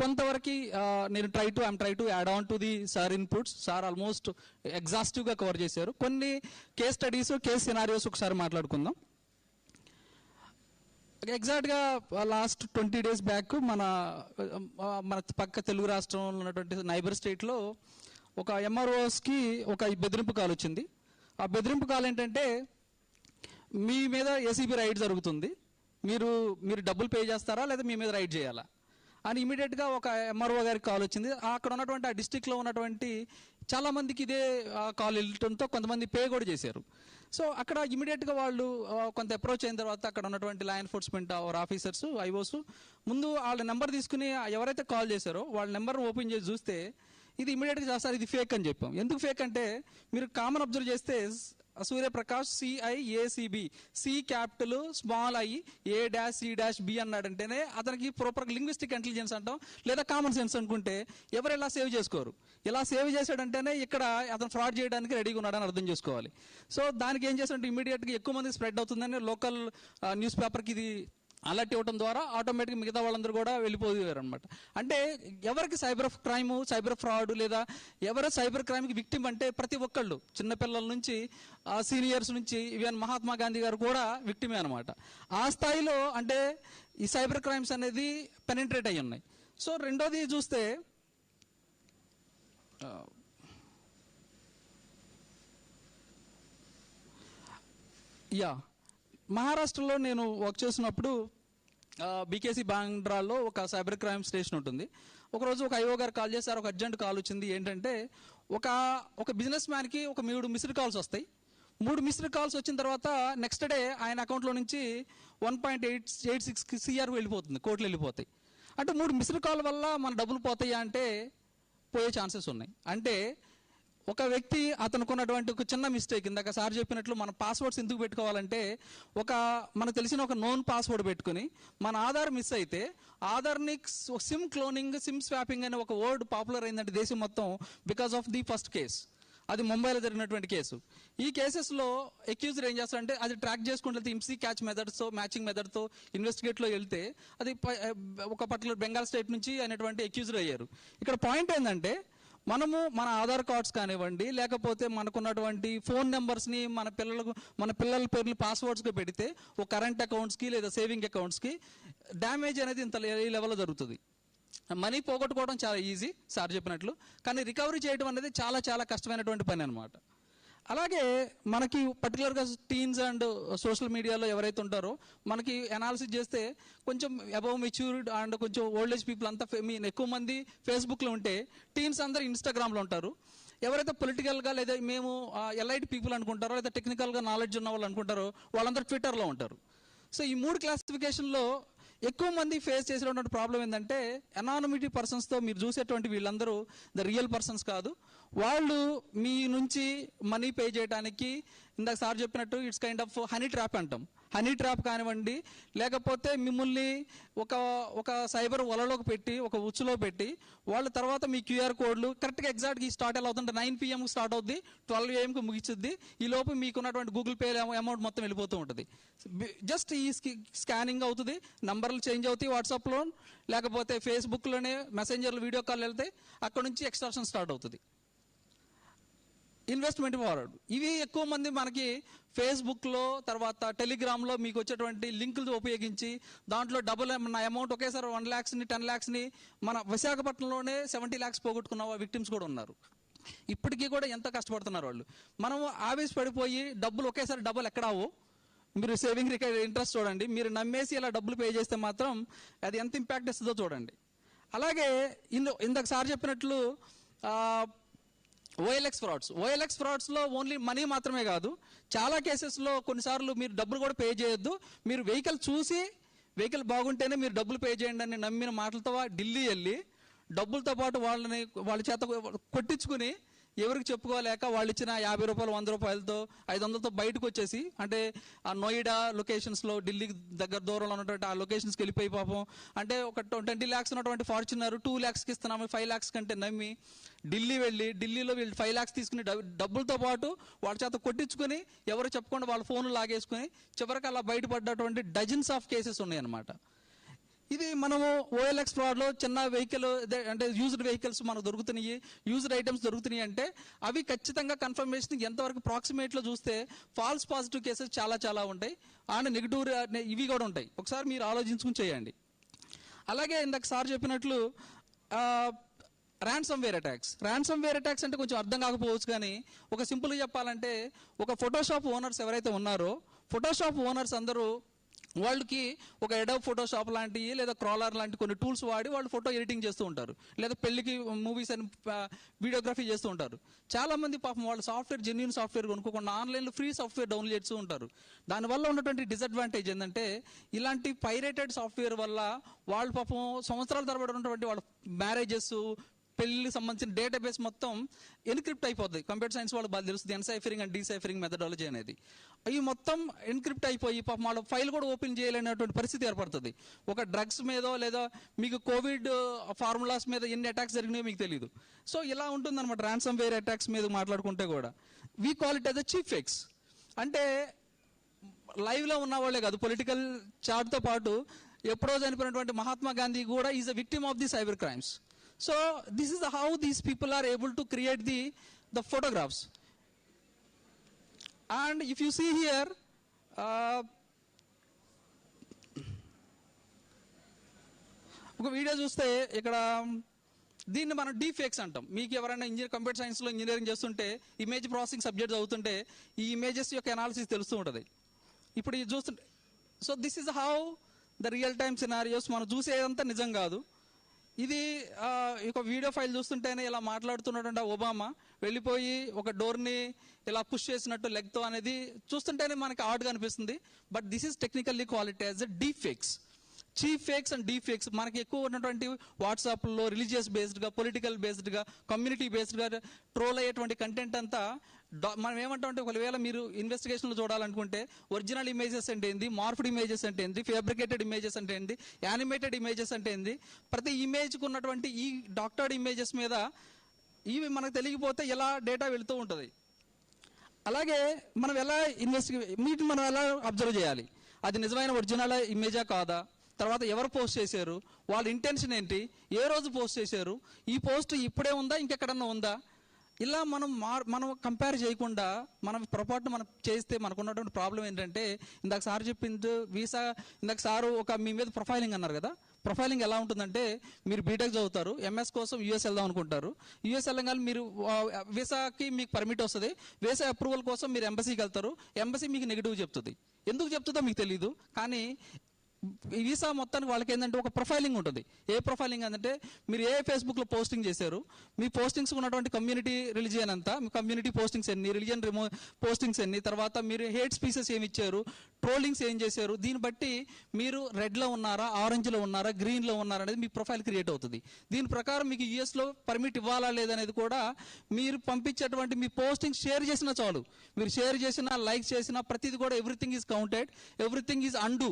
కొంతవరకు నేను I am try to add on to the sir inputs. Sir almost ఎగ్జాస్టివ్గా కవర్ చేశారు. కొన్ని కేస్ స్టడీస్, కేస్ సినారియోస్ ఒకసారి మాట్లాడుకుందాం. ఎగ్జాక్ట్గా లాస్ట్ 20 days బ్యాక్ మన పక్క తెలుగు రాష్ట్రంలో ఉన్నటువంటి నైబర్ స్టేట్లో ఒక MROsకి ఒక బెదిరింపు కాల్ వచ్చింది. ఆ బెదిరింపు కాల్ ఏంటంటే, మీ మీద ACB రైడ్ జరుగుతుంది, మీరు డబ్బులు పే చేస్తారా లేదా మీ మీద రైడ్ చేయాలా అని ఇమీడియట్గా ఒక MRO గారికి కాల్ వచ్చింది. అక్కడ ఉన్నటువంటి ఆ డిస్టిక్లో ఉన్నటువంటి చాలామందికి ఇదే కాల్ వెళ్ళటంతో కొంతమంది పే కూడా చేశారు. సో అక్కడ ఇమీడియట్గా వాళ్ళు కొంత అప్రోచ్ అయిన తర్వాత అక్కడ ఉన్నటువంటి లా ఎన్ఫోర్స్మెంట్ ఆఫీసర్స్, ఐఓస్ ముందు వాళ్ళ నెంబర్ తీసుకుని ఎవరైతే కాల్ చేశారో వాళ్ళ నెంబర్ ఓపెన్ చేసి చూస్తే ఇది ఇమీడియట్గా చేస్తారు, ఇది ఫేక్ అని చెప్పాం. ఎందుకు ఫేక్ అంటే, మీరు కామన్ అబ్జర్వ్ చేస్తే Suryaprakash CIACB, C capital small I A-C-B అన్నాడంటేనే అతనికి ప్రాపర్ లింగ్విస్టిక్ ఇంటెలిజెన్స్ అంటాం, లేదా కామన్ సెన్స్ అనుకుంటే ఎవరు ఇలా సేవ్ చేసుకోరు. ఇలా సేవ్ చేశాడంటేనే ఇక్కడ అతను ఫ్రాడ్ చేయడానికి రెడీగా ఉన్నాడని అర్థం చేసుకోవాలి. సో దానికి ఏం చేస్తాడంటే ఇమీడియట్గా ఎక్కువ మంది స్ప్రెడ్ అవుతుందని లోకల్ న్యూస్ పేపర్కి ఇది అలర్ట్ ఇవ్వడం ద్వారా ఆటోమేటిక్గా మిగతా వాళ్ళందరూ కూడా వెళ్ళిపోయారు అనమాట. అంటే ఎవరికి సైబర్ క్రైమ్, సైబర్ ఫ్రాడ్ లేదా ఎవరు సైబర్ క్రైమ్కి విక్టిమ్ అంటే ప్రతి ఒక్కళ్ళు, చిన్నపిల్లల నుంచి సీనియర్స్ నుంచి ఈవెన్ మహాత్మా గాంధీ గారు కూడా విక్టిమే అనమాట. ఆ స్థాయిలో అంటే ఈ సైబర్ క్రైమ్స్ అనేది పెనిట్రేట్ అయ్యి ఉన్నాయి. సో రెండోది చూస్తే మహారాష్ట్రలో నేను వర్క్ చేసినప్పుడు BKC బాండ్రాలో ఒక సైబర్ క్రైమ్ స్టేషన్ ఉంటుంది. ఒకరోజు ఒక IO గారు కాల్ చేశారు, ఒక అర్జెంట్ కాల్ వచ్చింది. ఏంటంటే ఒక బిజినెస్ మ్యాన్కి ఒక 3 మిస్డ్ కాల్స్ వస్తాయి. 3 మిస్డ్ కాల్స్ వచ్చిన తర్వాత నెక్స్ట్ డే ఆయన అకౌంట్లో నుంచి 1.86 CR వెళ్ళిపోతుంది, కోట్లు వెళ్ళిపోతాయి. అంటే 3 మిస్డ్ కాల్ వల్ల మన డబ్బులు పోతాయా అంటే పోయే ఛాన్సెస్ ఉన్నాయి. అంటే ఒక వ్యక్తి అతనుకున్నటువంటి ఒక చిన్న మిస్టేక్, ఇందాక సార్ చెప్పినట్లు మన పాస్వర్డ్స్ ఎందుకు పెట్టుకోవాలంటే, మనకు తెలిసిన ఒక నోన్ పాస్వర్డ్ పెట్టుకుని మన ఆధార్ మిస్ అయితే ఆధార్ని సిమ్ క్లోనింగ్, సిమ్ స్వాపింగ్ అనే ఒక వర్డ్ పాపులర్ అయిందంటే దేశం మొత్తం because of the first case. అది ముంబైలో జరిగినటువంటి కేసు. ఈ కేసెస్లో అక్యూజ్డ్ ఏం చేస్తారంటే అది ట్రాక్ చేసుకుంటూ వెళ్తే IMSI క్యాచ్ మెథడ్స్తో, మ్యాచింగ్ మెథడ్తో ఇన్వెస్టిగేట్లో వెళ్తే అది ఒక పర్టికులర్ బెంగాల్ స్టేట్ నుంచి అనేటువంటి అక్యూజ్డ్ అయ్యారు. ఇక్కడ పాయింట్ ఏంటంటే, మనము మన ఆధార్ కార్డ్స్ కానివ్వండి, లేకపోతే మనకున్నటువంటి ఫోన్ నెంబర్స్ని మన పిల్లల పేర్లు పాస్వర్డ్స్గా పెడితే ఒక కరెంట్ అకౌంట్స్కి లేదా సేవింగ్ అకౌంట్స్కి డ్యామేజ్ అనేది ఇంత ఈ లెవెల్లో జరుగుతుంది. మనీ పోగొట్టుకోవడం చాలా ఈజీ సార్ చెప్పినట్లు, కానీ రికవరీ చేయడం అనేది చాలా చాలా కష్టమైనటువంటి పని అనమాట. అలాగే మనకి పర్టికులర్గా టీన్స్ అండ్ సోషల్ మీడియాలో ఎవరైతే ఉంటారో మనకి అనాలిసిస్ చేస్తే కొంచెం అబవ్ మెచ్యూర్డ్ అండ్ కొంచెం ఓల్డ్ ఏజ్ పీపుల్ అంతా ఎక్కువ మంది ఫేస్బుక్లో ఉంటే టీన్స్ అందరూ ఇన్స్టాగ్రామ్లో ఉంటారు. ఎవరైతే పొలిటికల్గా లేదా మేము ఎలైట్ పీపుల్ అనుకుంటారో లేదా టెక్నికల్గా నాలెడ్జ్ ఉన్న వాళ్ళు అనుకుంటారో వాళ్ళందరూ ట్విట్టర్లో ఉంటారు. సో ఈ 3 క్లాసిఫికేషన్లో ఎక్కువ మంది ఫేస్ చేసేటువంటి ప్రాబ్లం ఏంటంటే, అనానిమిటీ పర్సన్స్తో మీరు చూసేటువంటి వీళ్ళందరూ ద రియల్ పర్సన్స్ కాదు. వాళ్ళు మీ నుంచి మనీ పే చేయడానికి ఇందాక సార్ చెప్పినట్టు it's kind of honey trap అంటాం. హనీ ట్రాప్ కానివ్వండి, లేకపోతే మిమ్మల్ని ఒక సైబర్ వలలోకి పెట్టి, ఒక ఉచ్చులో పెట్టి వాళ్ళ తర్వాత మీ QR కోడ్లు కరెక్ట్గా ఎగ్జాక్ట్గా స్టార్ట్ ఎలా అవుతుంటే 9 PM స్టార్ట్ అవుద్ది, 12 AM ముగిస్తుంది. ఈ లోపు మీకున్నటువంటి గూగుల్ పే అమౌంట్ మొత్తం వెళ్ళిపోతూ ఉంటుంది. జస్ట్ ఈ స్కానింగ్ అవుతుంది, నంబర్లు చేంజ్ అవుతాయి వాట్సాప్లో, లేకపోతే ఫేస్బుక్లోనే మెసెంజర్లు వీడియో కాల్ వెళ్తే అక్కడ నుంచి ఎక్స్ట్రాక్షన్ స్టార్ట్ అవుతుంది. ఇన్వెస్ట్మెంట్ ఫార్వర్డ్ ఇవి ఎక్కువ మంది మనకి ఫేస్బుక్లో, తర్వాత టెలిగ్రామ్లో మీకు వచ్చేటువంటి లింకులు ఉపయోగించి దాంట్లో నా అమౌంట్ ఒకేసారి 1 lakhsని 10 lakhsని మన విశాఖపట్నంలోనే 70 lakhs పోగొట్టుకున్న విక్టిమ్స్ కూడా ఉన్నారు. ఇప్పటికీ కూడా ఎంత కష్టపడుతున్నారు వాళ్ళు. మనము ఆవేశపడిపోయి డబ్బులు ఒకేసారి డబ్బులు ఎక్కడావో, మీరు సేవింగ్ ఇంట్రెస్ట్ చూడండి, మీరు నమ్మేసి ఇలా డబ్బులు పే చేస్తే మాత్రం అది ఎంత ఇంపాక్ట్ ఇస్తుందో చూడండి. అలాగే ఇందాక సార్ చెప్పినట్లు OLX ఫ్రాడ్స్లో ఓన్లీ మనీ మాత్రమే కాదు, చాలా కేసెస్లో కొన్నిసార్లు మీరు డబ్బులు కూడా పే చేయొద్దు, మీరు వెహికల్ చూసి వెహికల్ బాగుంటేనే మీరు డబ్బులు పే చేయండి అని నమ్మిన మాటలతో ఢిల్లీ వెళ్ళి డబ్బులతో పాటు వాళ్ళ చేత కొట్టించుకుని ఎవరికి చెప్పుకోలేక వాళ్ళు ఇచ్చిన 50 రూపాయలు 100 రూపాయలతో 500తో బయటకు వచ్చేసి, అంటే ఆ నోయిడా లొకేషన్స్లో ఢిల్లీకి దగ్గర దూరంలో ఉన్నటువంటి ఆ లొకేషన్స్కి వెళ్ళిపోయి పాపం, అంటే ఒక 20 lakhs ఉన్నటువంటి ఫార్చునర్ 2 lakhsకి ఇస్తున్నాము 5 lakhs కంటే నమ్మి ఢిల్లీ వెళ్ళి ఢిల్లీలో వీళ్ళు 5 lakhs తీసుకుని డబ్బులతో పాటు వాళ్ళ చేత కొట్టించుకుని ఎవరు చెప్పకుండా వాళ్ళ ఫోన్లు లాగేసుకుని చివరికి అలా బయటపడ్డటువంటి డజన్స్ ఆఫ్ కేసెస్ ఉన్నాయన్నమాట. ఇది మనము OLX ఫ్రాడ్లో చిన్న వెహికల్ అంటే యూజ్డ్ వెహికల్స్ మనకు దొరుకుతున్నాయి, యూజ్డ్ ఐటమ్స్ దొరుకుతున్నాయి అంటే అవి ఖచ్చితంగా కన్ఫర్మేషన్ ఎంతవరకు ప్రాక్సిమేట్లో చూస్తే ఫాల్స్ పాజిటివ్ కేసెస్ చాలా చాలా ఉంటాయి అండ్ నెగిటివ్ ఇవి కూడా ఉంటాయి. ఒకసారి మీరు ఆలోచించుకుని చేయండి. అలాగే ఇందాక సార్ చెప్పినట్లు ర్యాన్సమ్వేర్ అటాక్స్ అంటే కొంచెం అర్థం కాకపోవచ్చు, కానీ ఒక సింపుల్గా చెప్పాలంటే ఒక ఫోటోషాప్ ఓనర్స్ ఎవరైతే ఉన్నారో ఫోటోషాప్ ఓనర్స్ అందరూ వాళ్ళకి ఒక ఎడోబ్ ఫోటోషాప్ లాంటివి లేదా క్రాలర్ లాంటి కొన్ని టూల్స్ వాడి వాళ్ళు ఫోటో ఎడిటింగ్ చేస్తూ ఉంటారు, లేదా పెళ్లికి మూవీస్ అని వీడియోగ్రఫీ చేస్తూ ఉంటారు. చాలామంది పాపం వాళ్ళు సాఫ్ట్వేర్ జెన్యూన్ సాఫ్ట్వేర్ కొనుక్కోకుండా ఆన్లైన్లో ఫ్రీ సాఫ్ట్వేర్ డౌన్లోడ్ చేస్తూ ఉంటారు. దానివల్ల ఉన్నటువంటి డిసడ్వాంటేజ్ ఏంటంటే ఇలాంటి పైరేటెడ్ సాఫ్ట్వేర్ వల్ల వాళ్ళు పాపం సంవత్సరాల తరబడి ఉన్నటువంటి వాళ్ళ మ్యారేజెస్ పెళ్లికి సంబంధించిన డేటాబేస్ మొత్తం ఎన్క్రిప్ట్ అయిపోద్ది. కంప్యూటర్ సైన్స్ వాళ్ళకి బాగా తెలుస్తుంది ఎన్సైఫరింగ్ అండ్ డీసైఫరింగ్ మెథడాలజీ అనేది. అవి మొత్తం ఎన్క్రిప్ట్ అయిపోయి పాపం వాళ్ళ ఫైల్ కూడా ఓపెన్ చేయలేనటువంటి పరిస్థితి ఏర్పడుతుంది. ఒక డ్రగ్స్ మీదో లేదా మీకు కోవిడ్ ఫార్ములాస్ మీద ఎన్ని అటాక్స్ జరిగినాయో మీకు తెలియదు. సో ఇలా ఉంటుందన్నమాట ర్యాన్సమ్వేర్ అటాక్స్ మీద మాట్లాడుకుంటే కూడా. We call it as a chief fakes. అంటే లైవ్లో ఉన్న వాళ్ళే కాదు, పొలిటికల్ చార్ట్తో పాటు ఎప్పుడో చనిపోయినటువంటి మహాత్మా గాంధీ కూడా is a victim of the cyber crimes. So this is how these people are able to create the photographs. And if you see here, ఒక వీడియో చూస్తే ఇక్కడ దీన్ని మనం డీప్ ఫేక్స్ అంటాం. మీకు ఎవరైనా కంప్యూటర్ సైన్స్లో ఇంజనీరింగ్ చేస్తుంటే ఇమేజ్ ప్రాసెసింగ్ సబ్జెక్ట్స్ అవుతుంటే ఈ ఇమేజెస్ యొక్క అనాలిసిస్ తెలుస్తూ ఉంటుంది. ఇప్పుడు ఇది చూస్తుంటే so this is how the real time scenarios మనం చూసేదంతా నిజం కాదు. ఇది ఒక వీడియో ఫైల్ చూస్తుంటేనే ఇలా మాట్లాడుతున్నటువంటి ఒబామా వెళ్ళిపోయి ఒక డోర్ని ఇలా పుష్ చేసినట్టు లెగ్తో అనేది చూస్తుంటేనే మనకి ఆడ్గా అనిపిస్తుంది. But this is technically quality as a deep fakes. Chief fakes and deep fakes మనకి ఎక్కువ ఉన్నటువంటి వాట్సాప్లో రిలీజియస్ బేస్డ్గా, పొలిటికల్ బేస్డ్గా, కమ్యూనిటీ బేస్డ్గా ట్రోల్ అయ్యేటువంటి కంటెంట్ అంతా మనం ఏమంటామంటే ఒకవేళ మీరు ఇన్వెస్టిగేషన్లో చూడాలనుకుంటే ఒరిజినల్ ఇమేజెస్ అంటే ఏంది, మార్ఫ్డ్ ఇమేజెస్ అంటే ఏంది, ఫ్యాబ్రికేటెడ్ ఇమేజెస్ అంటే ఏంది, యానిమేటెడ్ ఇమేజెస్ అంటే ఏంది, ప్రతి ఇమేజ్కి ఉన్నటువంటి ఈ డాక్టర్డ్ ఇమేజెస్ మీద ఇవి మనకు తెలియకపోతే ఎలా డేటా వెళుతూ ఉంటుంది. అలాగే మనం ఎలా వీటిని మనం ఎలా అబ్జర్వ్ చేయాలి, అది నిజమైన ఒరిజినల్ ఇమేజా కాదా, తర్వాత ఎవరు పోస్ట్ చేశారు, వాళ్ళ ఇంటెన్షన్ ఏంటి, ఏ రోజు పోస్ట్ చేశారు, ఈ పోస్ట్ ఇప్పుడే ఉందా ఇంకెక్కడన్నా ఉందా, ఇలా మనం కంపేర్ చేయకుండా మనం పొరపాటున మనం చేస్తే మనకు ఉన్నటువంటి ప్రాబ్లం ఏంటంటే ఇందాక సార్ చెప్పింది ఇందాక సారు ఒక మీ మీద ప్రొఫైలింగ్ అన్నారు కదా. ప్రొఫైలింగ్ ఎలా ఉంటుందంటే మీరు బీటెక్ చదువుతారు, MS కోసం US వెళ్దాం అనుకుంటారు. US వెళ్ళగానే మీరు వీసాకి మీకు పర్మిట్ వస్తుంది, వీసా అప్రూవల్ కోసం మీరు ఎంబసీకి వెళ్తారు, ఎంబసీ మీకు నెగిటివ్ చెప్తుంది. ఎందుకు చెప్తుందో మీకు తెలియదు, కానీ వీసా మొత్తానికి వాళ్ళకి ఏంటంటే ఒక ప్రొఫైలింగ్ ఉంటుంది. ఏ ప్రొఫైలింగ్ అంటే మీరు ఏ ఫేస్బుక్లో పోస్టింగ్ చేశారు, మీ పోస్టింగ్స్ ఉన్నటువంటి కమ్యూనిటీ రిలీజియన్ అంతా, మీ కమ్యూనిటీ పోస్టింగ్స్ ఎన్ని, రిలీజియన్ పోస్టింగ్స్ ఎన్ని, తర్వాత మీరు హేట్ స్పీచెస్ ఏమి ఇచ్చారు, ట్రోలింగ్స్ ఏం చేశారు, దీన్ని బట్టి మీరు రెడ్లో ఉన్నారా, ఆరెంజ్లో ఉన్నారా, గ్రీన్లో ఉన్నారా అనేది మీ ప్రొఫైల్ క్రియేట్ అవుతుంది. దీని ప్రకారం మీకు యూఎస్లో పర్మిట్ ఇవ్వాలా లేదనేది కూడా మీరు పంపించేటువంటి మీ పోస్టింగ్ షేర్ చేసినా చాలు, మీరు షేర్ చేసినా లైక్ చేసినా ప్రతిది కూడా everything is counted, everything is undo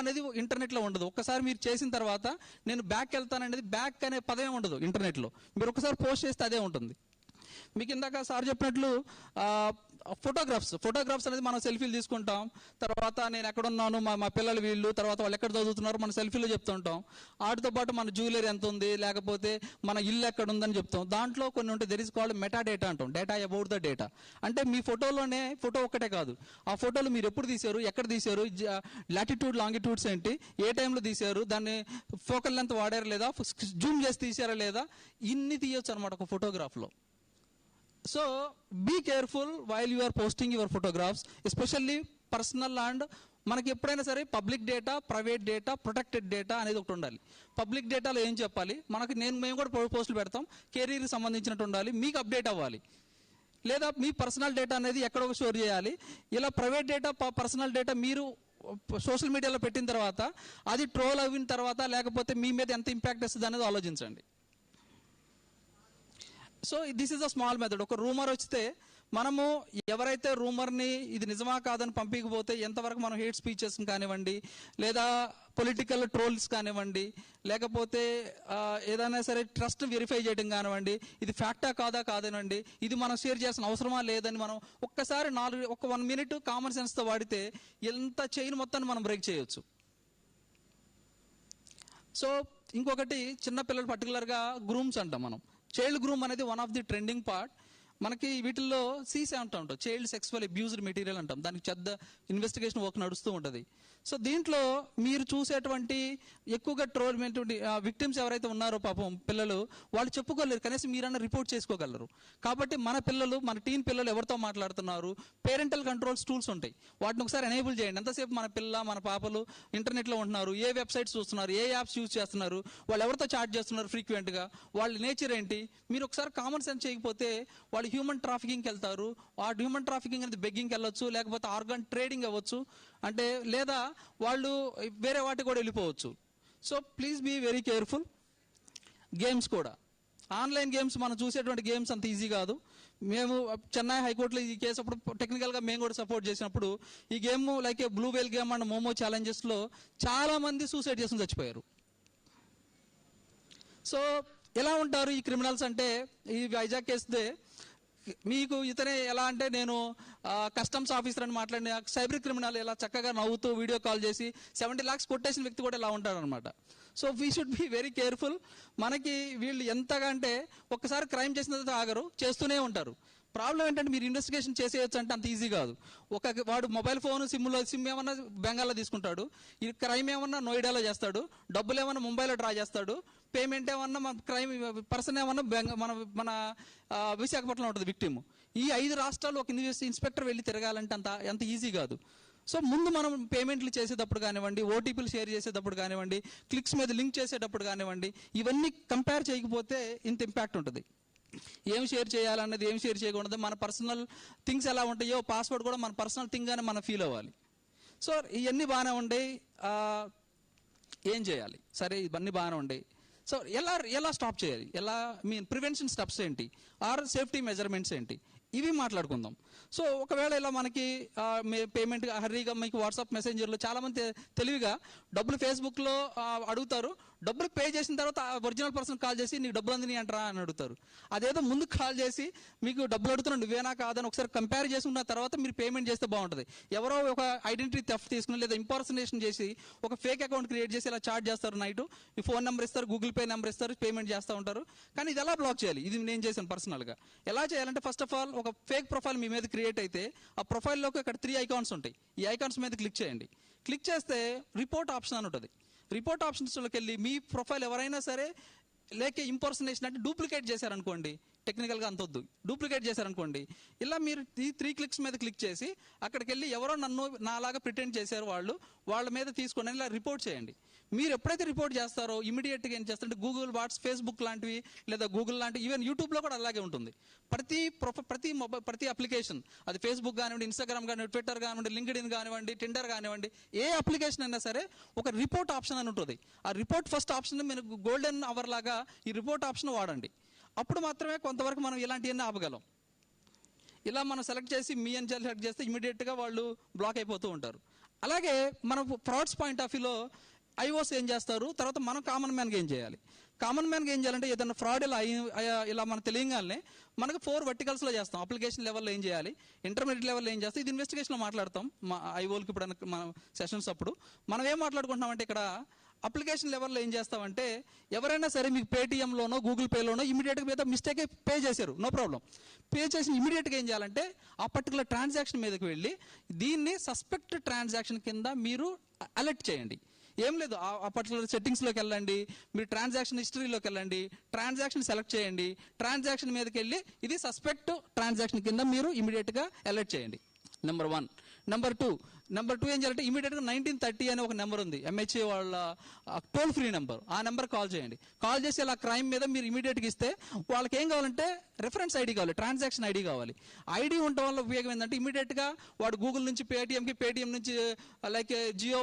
అనేది ఇంటర్నెట్లో ఉండదు. ఒక్కసారి మీరు చేసిన తర్వాత నేను బ్యాక్ వెళ్తాననేది బ్యాక్ అనే పదమే ఉండదు ఇంటర్నెట్లో. మీరు ఒకసారి పోస్ట్ చేస్తే అదే ఉంటుంది. మీకు ఇందాక సార్ చెప్పినట్లు ఫోటోగ్రాఫ్స్ అనేది మనం సెల్ఫీలు తీసుకుంటాం, తర్వాత నేను ఎక్కడున్నాను, మా పిల్లలు వీళ్ళు, తర్వాత వాళ్ళు ఎక్కడ చదువుతున్నారు మనం సెల్ఫీలో చెప్తుంటాం. వాటితో పాటు మన జ్యువెలరీ ఎంత ఉంది, లేకపోతే మన ఇల్లు ఎక్కడ ఉందని చెప్తాం. దాంట్లో కొన్ని ఉంటే there is called meta data అంటాం, డేటా అబౌట్ ద డేటా. అంటే మీ ఫోటోలోనే ఫోటో ఒక్కటే కాదు, ఆ ఫోటోలు మీరు ఎప్పుడు తీశారు, ఎక్కడ తీశారు, లాటిట్యూడ్ లాంగిట్యూడ్స్ ఏంటి, ఏ టైంలో తీశారు, దాన్ని ఫోకల్ లెంత్ వాడారా లేదా, జూమ్ చేసి తీశారా లేదా, ఇన్ని తీయొచ్చు అనమాట ఒక ఫోటోగ్రాఫ్లో. So be careful while you are posting your photographs, especially personal and మనకి ఎప్పుడైనా సరే public data, private data, protected data అనేది ఒకటి ఉండాలి. పబ్లిక్ డేటాలో ఏం చెప్పాలి, మేము కూడా పోస్టులు పెడతాం, కెరీర్కి సంబంధించినట్టు ఉండాలి, మీకు అప్డేట్ అవ్వాలి. లేదా మీ పర్సనల్ డేటా అనేది ఎక్కడో స్టోర్ చేయాలి. ఇలా ప్రైవేట్ డేటా, పర్సనల్ డేటా మీరు సోషల్ మీడియాలో పెట్టిన తర్వాత అది ట్రోల్ అయిన తర్వాత లేకపోతే మీ మీద ఎంత ఇంపాక్ట్ వస్తుంది అనేది ఆలోచించండి. So this is a small method. ఒక రూమర్ వస్తే మనము ఎవరైతే రూమర్ని ఇది నిజమా కాదని పంపించకపోతే ఎంతవరకు మనం హేట్ స్పీచెస్ కానివ్వండి, లేదా పొలిటికల్ ట్రోల్స్ కానివ్వండి, లేకపోతే ఏదైనా సరే ట్రస్ట్ వెరిఫై చేయడం కానివ్వండి, ఇది ఫ్యాక్టా కాదనండి, ఇది మనం షేర్ చేయాల్సిన అవసరమా లేదని మనం ఒక్కసారి 1 minute కామన్ సెన్స్తో వాడితే ఎంత చైన్ మొత్తాన్ని మనం బ్రేక్ చేయొచ్చు. సో ఇంకొకటి చిన్నపిల్లలు పర్టికులర్గా గ్రూమ్స్ అంటాం మనం. చైల్డ్ గ్రూమ్ అనేది one of the trending part. మనకి వీటిల్లో సీసీ అంటూ ఉంటాం, చైల్డ్ సెక్సువల్ అబ్యూజ్డ్ మెటీరియల్ అంటాం. దానికి పెద్ద ఇన్వెస్టిగేషన్ వర్క్ నడుస్తూ ఉంటుంది. సో దీంట్లో మీరు చూసేటువంటి ఎక్కువగా ట్రోల్ విక్టిమ్స్ ఎవరైతే ఉన్నారో పాపం పిల్లలు, వాళ్ళు చెప్పుకోలేరు, కనీసం మీరన్నా రిపోర్ట్ చేసుకోగలరు. కాబట్టి మన పిల్లలు, మన టీన్ పిల్లలు ఎవరితో మాట్లాడుతున్నారు, పేరెంటల్ కంట్రోల్స్ టూల్స్ ఉంటాయి, వాటిని ఒకసారి ఎనేబుల్ చేయండి. ఎంతసేపు మన పాపలు ఇంటర్నెట్లో ఉంటున్నారు, ఏ వెబ్సైట్స్ చూస్తున్నారు, ఏ యాప్స్ యూజ్ చేస్తున్నారు, వాళ్ళు ఎవరితో చాట్ చేస్తున్నారు ఫ్రీక్వెంట్గా, వాళ్ళ నేచర్ ఏంటి, మీరు ఒకసారి కామన్ సెన్స్ చేయకపోతే వాళ్ళు హ్యూమన్ ట్రాఫికింగ్కి వెళ్తారు. ఆ హ్యూమన్ ట్రాఫికింగ్ అనేది బెగ్గింగ్కి వెళ్ళొచ్చు, లేకపోతే ఆర్గాన్ ట్రేడింగ్ అవ్వచ్చు, అంటే లేదా వాళ్ళు వేరే వాటికి కూడా వెళ్ళిపోవచ్చు. So please be very careful. Games కూడా, ఆన్లైన్ గేమ్స్ మనం చూసేటువంటి గేమ్స్ అంత ఈజీ కాదు. మేము చెన్నై హైకోర్టులో ఈ కేసు అప్పుడు టెక్నికల్గా మేము కూడా సపోర్ట్ చేసినప్పుడు ఈ game like blue whale game and Momo ఛాలెంజెస్లో చాలామంది సూసైడ్ చేసుకుని చచ్చిపోయారు. సో ఎలా ఉంటారు ఈ క్రిమినల్స్ అంటే, ఈ వైజాగ్ కేసుదే మీకు ఇతనే ఎలా అంటే, నేను కస్టమ్స్ ఆఫీసర్ అని మాట్లాడిన సైబర్ క్రిమినల్ ఎలా చక్కగా నవ్వుతూ వీడియో కాల్ చేసి 70 lakhs కొట్టేసిన వ్యక్తి కూడా ఎలా ఉంటాడనమాట. So we should be very careful. మనకి వీళ్ళు ఎంతగా అంటే ఒక్కసారి క్రైమ్ చేసిన తర్వాత ఆగరు, చేస్తూనే ఉంటారు. ప్రాబ్లం ఏంటంటే మీరు ఇన్వెస్టిగేషన్ చేసేయచ్చు అంటే అంత ఈజీ కాదు. వాడు మొబైల్ ఫోన్ సిమ్ ఏమన్నా బెంగాల్లో తీసుకుంటాడు, ఈ క్రైమ్ ఏమన్నా నోయిడాలో చేస్తాడు, డబ్బులు ఏమన్నా ముంబైలో డ్రా చేస్తాడు, పేమెంట్ ఏమన్నా మన క్రైమ్ పర్సన్ ఏమన్నా మన విశాఖపట్నంలో ఉంటుంది విక్టిమ్. ఈ 5 రాష్ట్రాలు ఒక ఇన్స్పెక్టర్ వెళ్ళి తిరగాలంటే అంత ఈజీ కాదు. సో ముందు మనం పేమెంట్లు చేసేటప్పుడు కానివ్వండి, ఓటీపీలు షేర్ చేసేటప్పుడు కానివ్వండి, క్లిక్స్ మీద లింక్ చేసేటప్పుడు కానివ్వండి, ఇవన్నీ కంపేర్ చేయకపోతే ఇంత ఇంపాక్ట్ ఉంటుంది. ఏం షేర్ చేయాలన్నది, ఏం షేర్ చేయకూడదు, మన పర్సనల్ థింగ్స్ ఎలా ఉంటాయో పాస్వర్డ్ కూడా మన పర్సనల్ థింగ్ అని మనం ఫీల్ అవ్వాలి. సో ఇవన్నీ బాగానే ఉండేవి. ఏం చేయాలి, సరే ఇవన్నీ బాగానే ఉండేవి. సో ఎలా స్టాప్ చేయాలి, ఎలా ప్రివెన్షన్ స్టెప్స్ ఏంటి, ఆర్ సేఫ్టీ మెజర్మెంట్స్ ఏంటి, ఇవి మాట్లాడుకుందాం. సో ఒకవేళ ఇలా మనకి పేమెంట్ హర్రీగా మీకు వాట్సాప్ మెసెంజర్లో చాలామంది తెలివిగా డబ్బులు ఫేస్బుక్లో అడుగుతారు, డబ్బులు పే చేసిన తర్వాత ఒరిజినల్ పర్సన్ కాల్ చేసి నీకు డబ్బులు అందిని అంటారా అని అడుగుతారు. అదేదో ముందు కాల్ చేసి మీకు డబ్బులు అడుగుతున్నాడు నువ్వేనా కాదని ఒకసారి కంపేర్ చేసుకున్న తర్వాత మీరు పేమెంట్ చేస్తే బాగుంటుంది. ఎవరో ఒక ఐడెంటిటీ థెఫ్ట్ తీసుకుని లేదా ఇంపర్సనేషన్ చేసి ఒక ఫేక్ అకౌంట్ క్రియేట్ చేసి ఇలా చార్జ్ చేస్తారు. నైట్ ఈ ఫోన్ నెంబర్ ఇస్తారు, గూగుల్ పే నెంబర్ ఇస్తారు, పేమెంట్ చేస్తూ ఉంటారు. కానీ ఇది ఎలా బ్లాక్ చేయాలి, ఇది నేను చేశాను పర్సనల్గా. ఎలా చేయాలంటే ఫస్ట్ ఆఫ్ ఆల్ ఒక ఫేక్ ప్రొఫైల్ మీ మీద క్రియేట్ అయితే ఆ ప్రొఫైల్లోకి అక్కడ 3 ఐకాన్స్ ఉంటాయి. ఈ ఐకాన్స్ మీద క్లిక్ చేయండి. క్లిక్ చేస్తే రిపోర్ట్ ఆప్షన్ అని ఉంటుంది. రిపోర్ట్ ఆప్షన్స్లోకి వెళ్ళి మీ ప్రొఫైల్ ఎవరైనా సరే లేక ఇంపర్సనేషన్ అంటే డూప్లికేట్ చేశారనుకోండి, టెక్నికల్గా అంతొద్దు, డూప్లికేట్ చేశారనుకోండి, ఇలా మీరు ఈ 3 clicks మీద క్లిక్ చేసి అక్కడికి వెళ్ళి ఎవరో నాలాగా ప్రిటెండ్ చేశారు వాళ్ళ మీద తీసుకొని ఇలా రిపోర్ట్ చేయండి. మీరు ఎప్పుడైతే రిపోర్ట్ చేస్తారో ఇమీడియట్గా ఏం చేస్తారంటే గూగుల్, ఫేస్బుక్ లాంటివి లేదా గూగుల్ లాంటివి, ఈవెన్ యూట్యూబ్లో కూడా అలాగే ఉంటుంది. ప్రతి అప్లికేషన్, అది ఫేస్బుక్ కానివ్వండి, ఇన్స్టాగ్రామ్ కానివ్వండి, ట్విట్టర్ కానివ్వండి, లింక్డ్ఇన్ కానివ్వండి, టిండర్ కానివ్వండి, ఏ అప్లికేషన్ అయినా సరే ఒక రిపోర్ట్ ఆప్షన్ అని ఉంటుంది. ఆ రిపోర్ట్ ఫస్ట్ ఆప్షన్ మీరు గోల్డెన్ అవర్ లాగా ఈ రిపోర్ట్ ఆప్షన్ వాడండి. అప్పుడు మాత్రమే కొంతవరకు మనం ఇలాంటివన్నీ ఆపగలం. ఇలా మనం సెలెక్ట్ చేసి మీ అని సెలెక్ట్ చేస్తే ఇమీడియట్గా వాళ్ళు బ్లాక్ అయిపోతూ ఉంటారు. అలాగే మనం ఫ్రాడ్స్ పాయింట్ ఆఫ్ వ్యూలో ఐఓస్ ఏం చేస్తారు, తర్వాత మనం కామన్ మ్యాన్గా ఏం చేయాలి. కామన్ మ్యాన్గా ఏం చేయాలంటే ఏదైనా ఫ్రాడ్ ఇలా మనం తెలియగానే మనకు 4 verticalsలో చేస్తాం. అప్లికేషన్ లెవెల్లో ఏం చేయాలి, ఇంటర్మీడియట్ లెవెల్లో ఏం చేస్తాం, ఇది ఇన్వెస్టిగేషన్లో మాట్లాడతాం. మా ఐఓల్కి ఇప్పుడు మన సెషన్స్ అప్పుడు మనం ఏం మాట్లాడుకుంటున్నామంటే ఇక్కడ అప్లికేషన్ లెవెల్లో ఏం చేస్తామంటే ఎవరైనా సరే మీకు పేటీఎంలోనో గూగుల్ పేలోనో ఇమీడియట్గా మీద మిస్టేక్ పే చేశారు, నో ప్రాబ్లం, పే చేసి ఇమీడియట్గా ఏం చేయాలంటే ఆ పర్టికులర్ ట్రాన్సాక్షన్ మీదకి వెళ్ళి దీన్ని సస్పెక్ట్ ట్రాన్సాక్షన్ కింద మీరు అలర్ట్ చేయండి. ఏం లేదు, ఆ పర్టికులర్ సెట్టింగ్స్లోకి వెళ్ళండి, మీరు ట్రాన్సాక్షన్ హిస్టరీలోకి వెళ్ళండి, ట్రాన్సాక్షన్ సెలెక్ట్ చేయండి, ట్రాన్సాక్షన్ మీదకి వెళ్ళి ఇది సస్పెక్ట్ ట్రాన్సాక్షన్ కింద మీరు ఇమీడియట్గా అలర్ట్ చేయండి. నెంబర్ 1. నెంబర్ 2, నెంబర్ 2 ఏం చేయాలంటే ఇమీడియట్గా 1930 అనే ఒక నెంబర్ ఉంది, MHA వాళ్ళ టోల్ ఫ్రీ నెంబర్. ఆ నెంబర్ కాల్ చేయండి. కాల్ చేసి అలా క్రైమ్ మీద మీరు ఇమీడియట్గా ఇస్తే వాళ్ళకి ఏం కావాలంటే రెఫరెన్స్ ఐడి కావాలి, ట్రాన్సాక్షన్ ఐడి కావాలి. ఐడి ఉండడం వల్ల ఉపయోగం ఏంటంటే ఇమీడియట్గా వాడు గూగుల్ నుంచి పేటిఎం నుంచి లైక్ జియో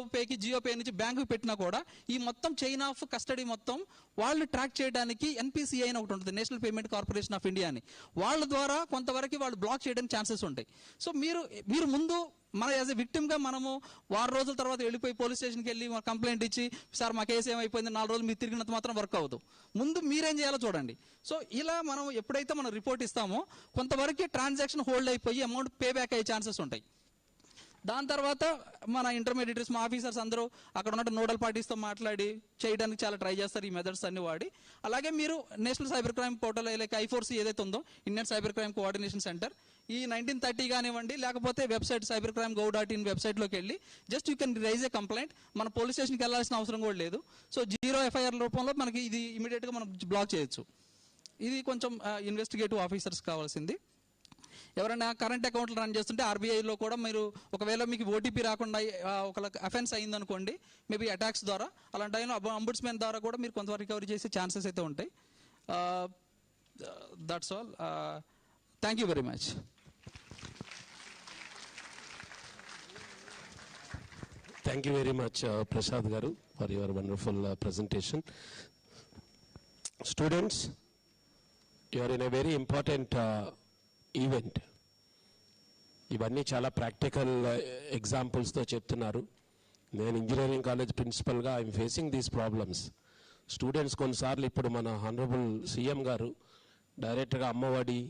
పే నుంచి బ్యాంకుకి పెట్టినా కూడా ఈ మొత్తం చైన్ ఆఫ్ కస్టడీ మొత్తం వాళ్ళు ట్రాక్ చేయడానికి NPCI అని ఒకటి ఉంటుంది, national payment corporation of India అని. వాళ్ళ ద్వారా కొంతవరకు వాళ్ళు బ్లాక్ చేయడానికి ఛాన్సెస్ ఉంటాయి. సో మీరు ముందు మన యాజ్ ఎ విక్టిమ్గా మనము వారం రోజుల తర్వాత వెళ్ళిపోయి పోలీస్ స్టేషన్కి వెళ్ళి కంప్లైంట్ ఇచ్చి సార్ మా కేసు ఏమైపోయింది 4 రోజులు మీరు తిరిగినంత మాత్రం వర్క్ అవ్వదు. ముందు మీరేం చేయాలో చూడండి. సో ఇలా మనం ఎప్పుడైతే మనం రిపోర్ట్ ఇస్తామో కొంతవరకు ట్రాన్సాక్షన్ హోల్డ్ అయిపోయి అమౌంట్ పే బ్యాక్ అయ్యే ఛాన్సెస్ ఉంటాయి. దాని తర్వాత మన ఇంటర్మీడియట్స్ మా ఆఫీసర్స్ అందరూ అక్కడ ఉన్న నోడల్ పార్టీస్తో మాట్లాడి చేయడానికి చాలా ట్రై చేస్తారు ఈ మెథడ్స్ అన్ని వాడి. అలాగే మీరు national cyber crime portal like I4C ఏదైతే ఉందో, Indian cyber crime coordination centre, ఈ 1930 కానివ్వండి లేకపోతే వెబ్సైట్ cybercrime.gov.in వెబ్సైట్లోకి వెళ్ళి just you can raise a complaint. మన పోలీస్ స్టేషన్కి వెళ్ళాల్సిన అవసరం కూడా లేదు. సో 0 FIR రూపంలో మనకి ఇది ఇమీడియట్గా మనం బ్లాక్ చేయొచ్చు. ఇది కొంచెం ఇన్వెస్టిగేటివ్ ఆఫీసర్స్ కావాల్సింది. ఎవరైనా కరెంట్ అకౌంట్లు రన్ చేస్తుంటే RBIలో కూడా మీరు ఒకవేళ మీకు OTP రాకుండా ఒక అఫెన్స్ అయిందనుకోండి, మేబీ అటాక్స్ ద్వారా, అలాంటి టైంలో అంబుడ్స్మెన్ ద్వారా కూడా మీరు కొంత రికవరీ చేసే ఛాన్సెస్ అయితే ఉంటాయి. That's all. Thank you very much. Thank you very much, Prasad Garu, for your wonderful presentation. Students, you are in a very important event. ఇవన్నీ చాలా ప్రాక్టికల్ ఎగ్జాంపుల్స్తో చెప్తున్నారు. నేను ఇంజనీరింగ్ కాలేజ్ ప్రిన్సిపల్గా I am facing these problems. Students కొన్నిసార్లు ఇప్పుడు మన honourable CM గారు డైరెక్ట్గా అమ్మఒడి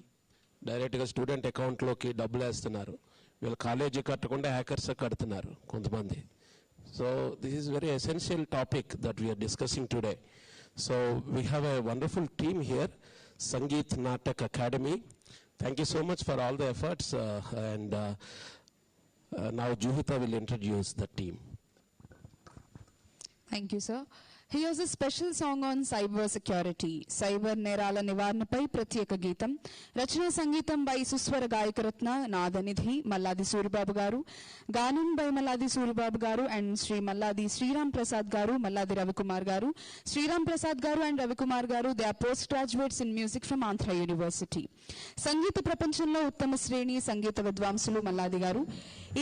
డైరెక్ట్గా స్టూడెంట్ అకౌంట్లోకి డబ్బులు వేస్తున్నారు. వీళ్ళు కాలేజీ కట్టకుండా హ్యాకర్స్ కడుతున్నారు కొంతమంది. So this is very essential topic that we are discussing today. So we have a wonderful team here, Sangeet Natak Academy. Thank you so much for all the efforts, and now Juhita will introduce the team. Thank you, sir. Here's a special song on cyber security. Cyber నేరాల నివారణపై ప్రత్యేక గీతం. రచన సంగీతం by సుస్వర గాయకరత్న నాదనిధి మల్లాది సూరిబాబు గారు. గానం by Malladi Suribabu గారు and Shri Malladi Sriram Prasad గారు, మల్లాది రవికుమార్ గారు. శ్రీరామ్ ప్రసాద్ గారు and Ravikumar garu, they are post graduates in music from Andhra university. సంగీత ప్రపంచంలో ఉత్తమ శ్రేణి సంగీత విద్వాంసులు మల్లాది గారు.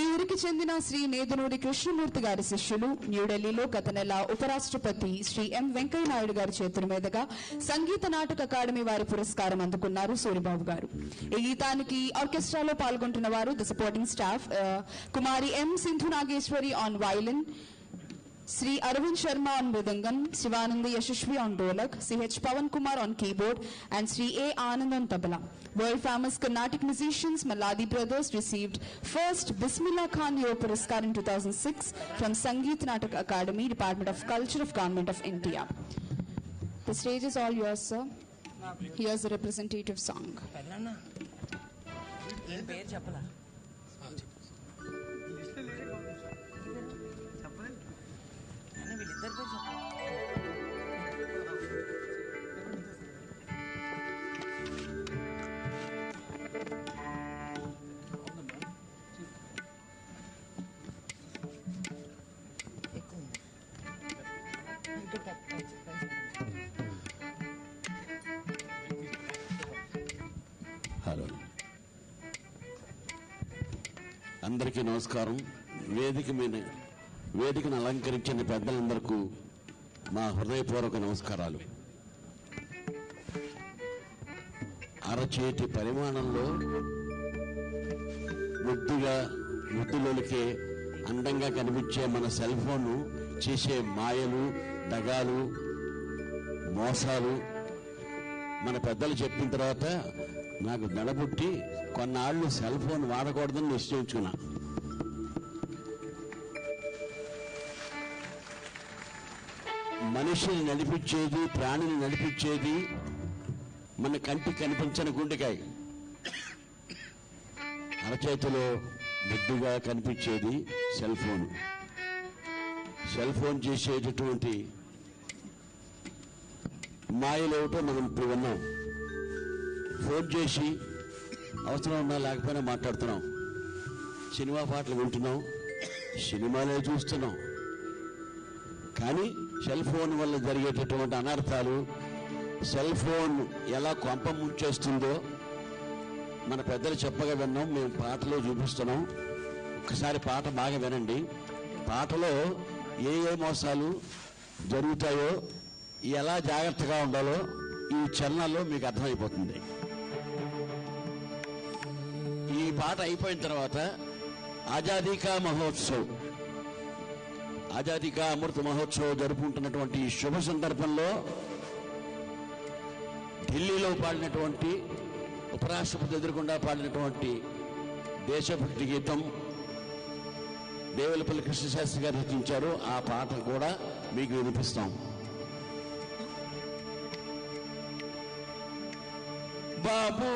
ఈ ఊరికి చెందిన శ్రీ నేదునూరి కృష్ణమూర్తి గారి శిష్యులు. న్యూఢిల్లీలో గత నెల ఉపరాష్ట్రపతి శ్రీ M. వెంకయ్య నాయుడు గారి చేతుల మీదుగా సంగీత నాటక అకాడమీ వారి పురస్కారం అందుకున్నారు సూరిబాబు గారు. ఈ గీతానికి ఆర్కెస్ట్రాలో పాల్గొంటున్న వారు the supporting staff, Kumari M. Sindhu Nageswari on violin, Sri Arvind Sharma on Mridangam, Shivananda Yashashvi on Dolak, C.H. Pawan Kumar on keyboard, and Sri A. Anand on tabla. World famous Carnatic musicians Malladi brothers received first Bismillah Khan Yor Puraskar in 2006 from Sangeet Natak Academy, Department of Culture of Government of India. The stage is all yours, sir. Here's the representative song. Hello, అందరికీ నమస్కారం. వేదికను అలంకరించిన పెద్దలందరికీ మా హృదయపూర్వక నమస్కారాలు. అరచేతి పరిమాణంలో ముద్దులోనికే అందంగా కనిపించే మన సెల్ ఫోన్ చేసే మాయలు, దగాలు, మోసాలు మన పెద్దలు చెప్పిన తర్వాత నాకు దడబుట్టి కొన్నాళ్ళు సెల్ ఫోన్ వాడకూడదని నిశ్చయించుకున్నా. మనిషిని నడిపించేది, ప్రాణిని నడిపించేది మన కంటికి కనిపించని గుండెకాయ. అరచేతిలో ముద్దుగా కనిపించేది సెల్ ఫోన్. సెల్ ఫోన్ చేసేటటువంటి మాయలేమిటో మనం ఇప్పుడు విన్నాం. ఫోన్ చేసి అవసరం ఉన్నా లేకపోయినా మాట్లాడుతున్నాం, సినిమా పాటలు వింటున్నాం, సినిమాలే చూస్తున్నాం. కానీ సెల్ ఫోన్ వల్ల జరిగేటటువంటి అనర్థాలు, సెల్ ఫోన్ ఎలా కొంప ముంచేస్తుందో మన పెద్దలు చెప్పగా విన్నాం. మేము పాటలో చూపిస్తున్నాం. ఒకసారి పాట బాగా వినండి. పాటలో ఏ మోసాలు జరుగుతాయో, ఎలా జాగ్రత్తగా ఉండాలో ఈ చరణాల్లో మీకు అర్థమైపోతుంది. ఈ పాట అయిపోయిన తర్వాత ఆజాదీ కా మహోత్సవ్, ఆజాదీ కా అమృత మహోత్సవ్ జరుపుకుంటున్నటువంటి ఈ శుభ సందర్భంలో ఢిల్లీలో పాడినటువంటి ఉపరాష్ట్రపతి ఎదురుకుండా పాడినటువంటి దేశభక్తి గీతం దేవులపల్లి కృష్ణశాస్త్రి గారు రచించారు. ఆ పాట కూడా మీకు వినిపిస్తాం. బాబూ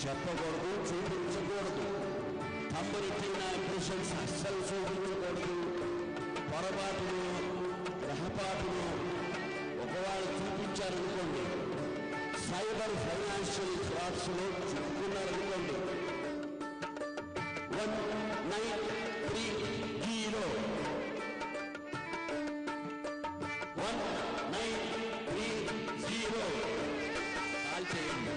చెప్పకూడదు, చూపించకూడదు. తమ్ముడిచ్చిన అప్రిషన్స్ అస్సలు చూపించకూడదు. పొరపాటును గ్రహపాటును ఒకవాళ్ళు చూపించారనుకోండి, సైబర్ ఫైనాన్షియల్ ఫ్రాడ్స్లో చిక్కుకున్నారనుకోండి, 1930 కాల్ చేయండి.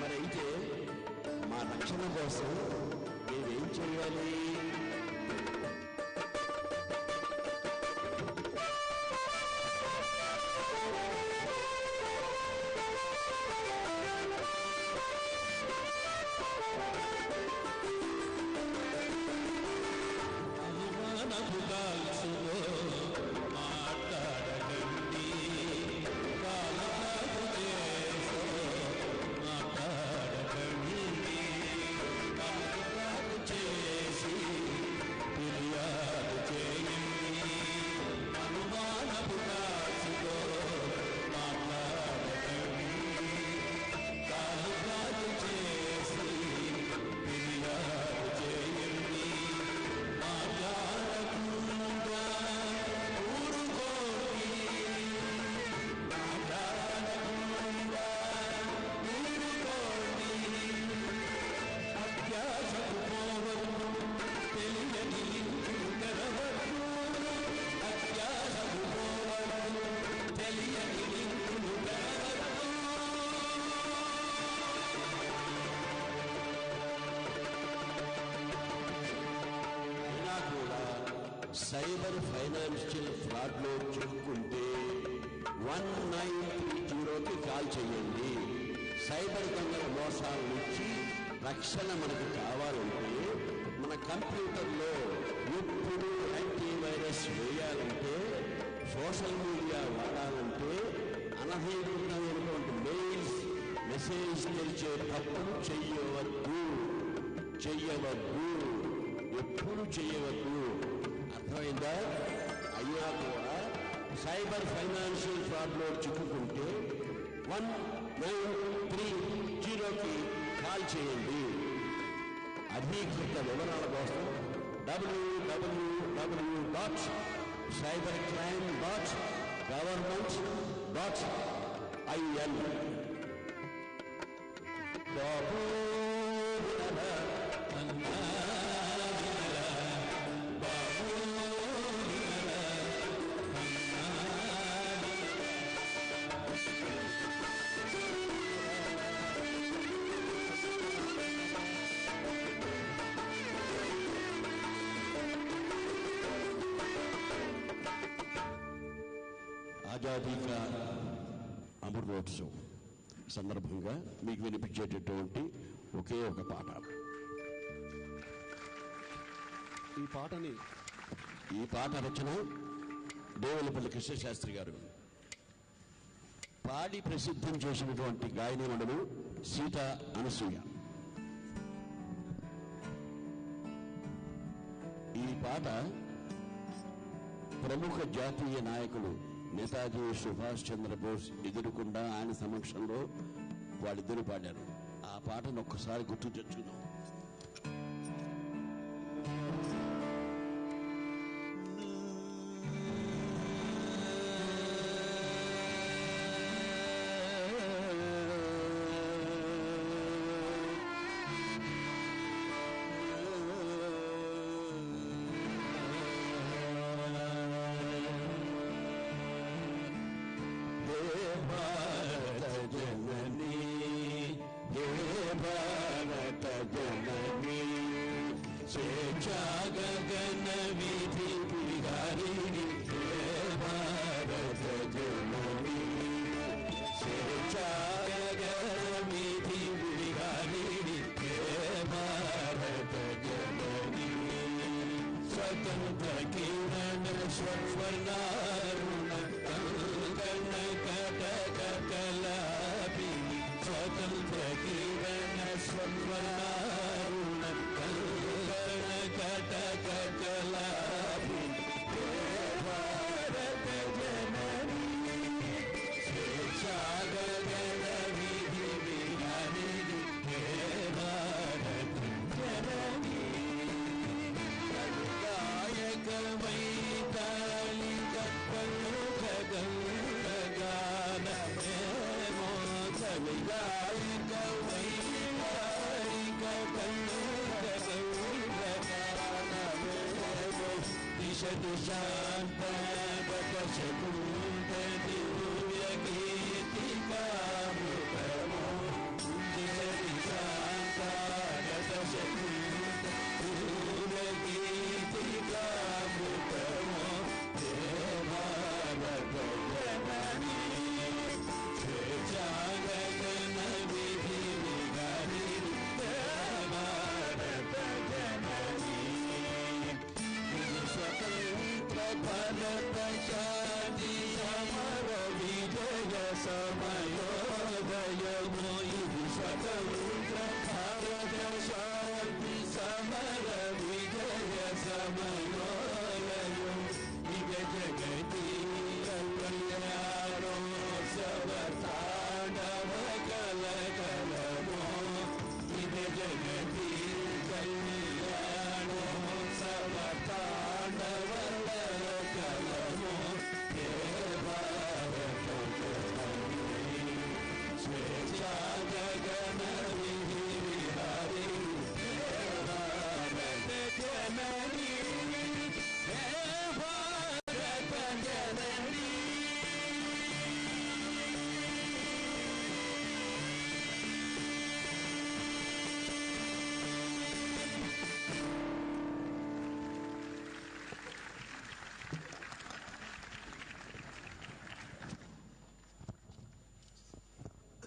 మరైతే మా రక్షణ కోసం మేమేం చేయాలి? సైబర్ ఫైనాన్షియల్ ఫ్రాడ్లో చిక్కుకుంటే 1930కి కాల్ చేయండి. సైబర్ దొంగల మోసాల నుంచి రక్షణ మనకు కావాలంటే, మన కంప్యూటర్లో ఎప్పుడు యాంటీవైరస్ వేయాలంటే, సోషల్ మీడియా వాడాలంటే, అనధికృతమైనటువంటి మెయిల్స్ మెసేజ్ తెలిసే తప్పులు చెయ్యవద్దు, ఎప్పుడు చెయ్యవద్దు. అర్థమైందా? అయినా కూడా సైబర్ ఫైనాన్షియల్ ఫ్రాడ్లో చిక్కుకుంటే 1930కి కాల్ చేయండి. అధికృత వివరాల కోసం www.cybercrime.government.in. आजादी का अमृत महोत्सव సందర్భంగా మీకు వినిపించేటటువంటి ఒకే ఒక పాట. ఈ పాట రచన దేవులపల్లి కృష్ణశాస్త్రి గారు. పాడి ప్రసిద్ధం చేసినటువంటి గాయనీమణులు సీత అనసూయ. ఈ పాట ప్రముఖ జాతీయ నాయకులు నేతాజీ సుభాష్ చంద్రబోస్ ఎదురుకుండా ఆయన సమక్షంలో వాళ్ళిద్దరూ పాడారు. ఆ పాటను ఒక్కసారి గుర్తు తెచ్చుకుందాం.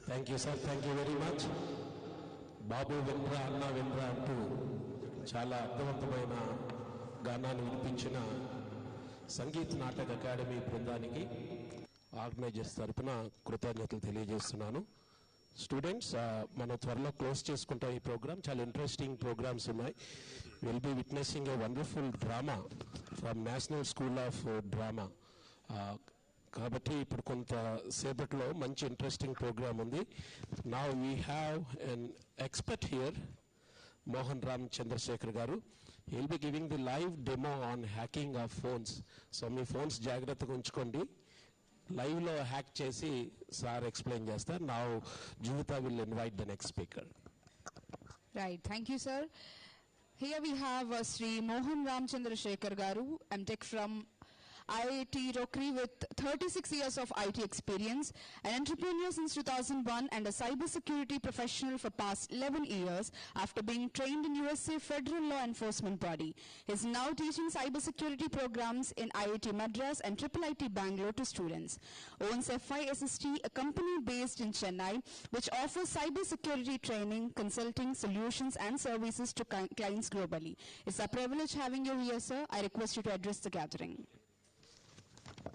Thank you sir, thank you very much. బాబు విన్రా అన్న విన్రా అంటూ చాలా అర్థవంతమైన గానాన్ని వినిపించిన సంగీత నాటక అకాడమీ బృందానికి ఆర్గనైజర్స్ తరఫున కృతజ్ఞతలు తెలియజేస్తున్నాను. స్టూడెంట్స్, మనం త్వరలో క్లోజ్ చేసుకుంటాం ఈ ప్రోగ్రామ్. చాలా ఇంట్రెస్టింగ్ ప్రోగ్రామ్స్ ఉన్నాయి. Will be witnessing a wonderful drama from national school of drama. కాబట్టి ఇప్పుడు కొంత సేపట్లో మంచి ఇంట్రెస్టింగ్ ప్రోగ్రామ్ ఉంది. Now we have an expert here, Mohan Ram Chandrasekhar garu. He'll be giving the live demo on hacking of phones. So మీ phones జాగ్రత్తగా ఉంచుకోండి. లైవ్లో హ్యాక్ చేసి సార్ ఎక్స్ప్లెయిన్ చేస్తారు. Now Jeevitha will invite the next speaker. Right, thank you, sir. Here we have Sri Mohan Ram Chandrasekhar Garu, MTech from IIT Rokri with 36 years of IT experience, an entrepreneur since 2001 and a cybersecurity professional for past 11 years after being trained in USA Federal Law Enforcement Body. He is now teaching cybersecurity programs in IIT Madras and IIT Bangalore to students. Owns FISST, a company based in Chennai which offers cybersecurity training, consulting, solutions and services to clients globally. It's a privilege having you here, sir. I request you to address the gathering. Thank you.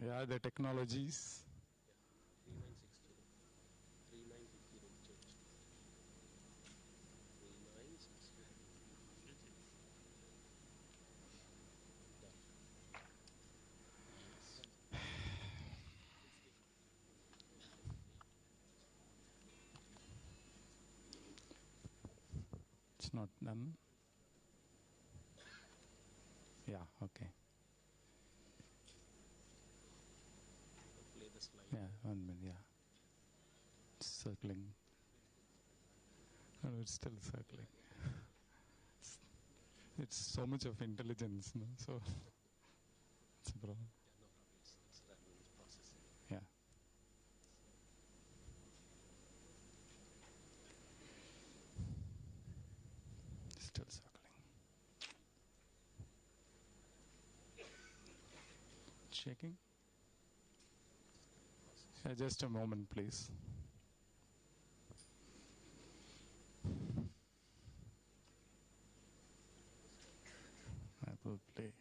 Yeah, the technologies. It's not done. Yeah, okay. Yeah, 1 minute, yeah. It's circling. No, it's still circling. It's so much of intelligence, no? So it's a problem. Yeah. Still circling. Checking. Just a moment, please. Apple Play.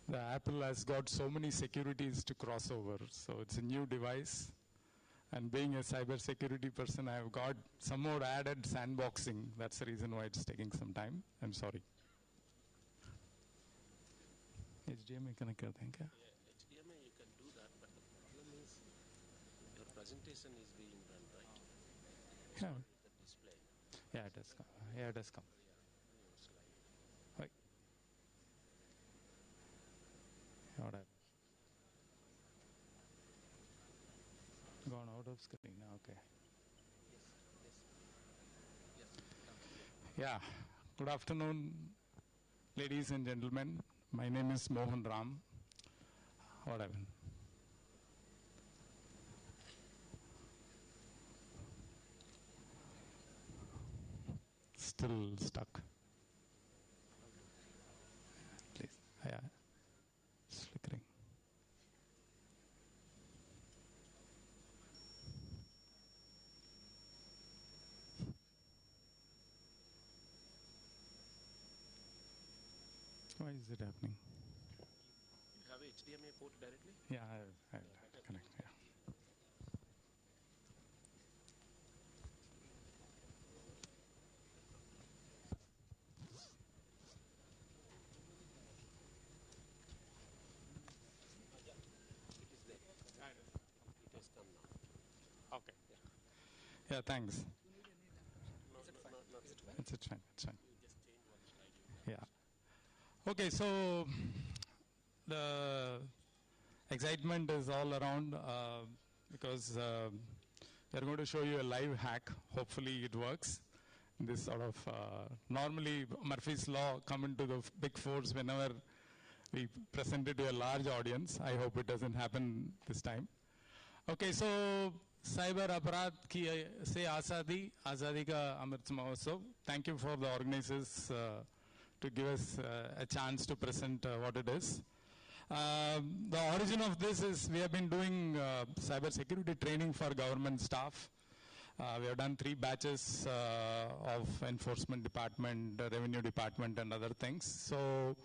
The Apple has got so many securities to cross over, so it's a new device. And being a cybersecurity person, I have got some more added sandboxing. That's the reason why it's taking some time. I'm sorry. HDMI connect kar dein kya? HDMI you can do that, but the problem is your presentation is being done right. Yeah. The display. Yeah, it has come. Yeah, it has come. Right. What happened? Gone out of screen. Okay. Yeah. Good afternoon, ladies and gentlemen. My name is Mohan Ram. What happened? Still stuck. Please. Yeah. It's flickering. Why is it happening? You have a HDMI port directly? Yeah, I'll connect. Yeah. It has come now. Okay. Yeah, thanks. No, it's fine. It's fine. It's fine. You just change one slide. Yeah. Okay, so the excitement is all around because we're going to show you a live hack. Hopefully it works. This sort of, normally Murphy's Law come into the big force whenever we present it to a large audience. I hope it doesn't happen this time. Okay, so Cyber Aparadh ki se Azadi ka Amrit Mahotsav. Thank you for the organizers to give us a chance to present what it is. The origin of this is we have been doing cyber security training for government staff. We have done 3 batches of enforcement department, revenue department, and other things. So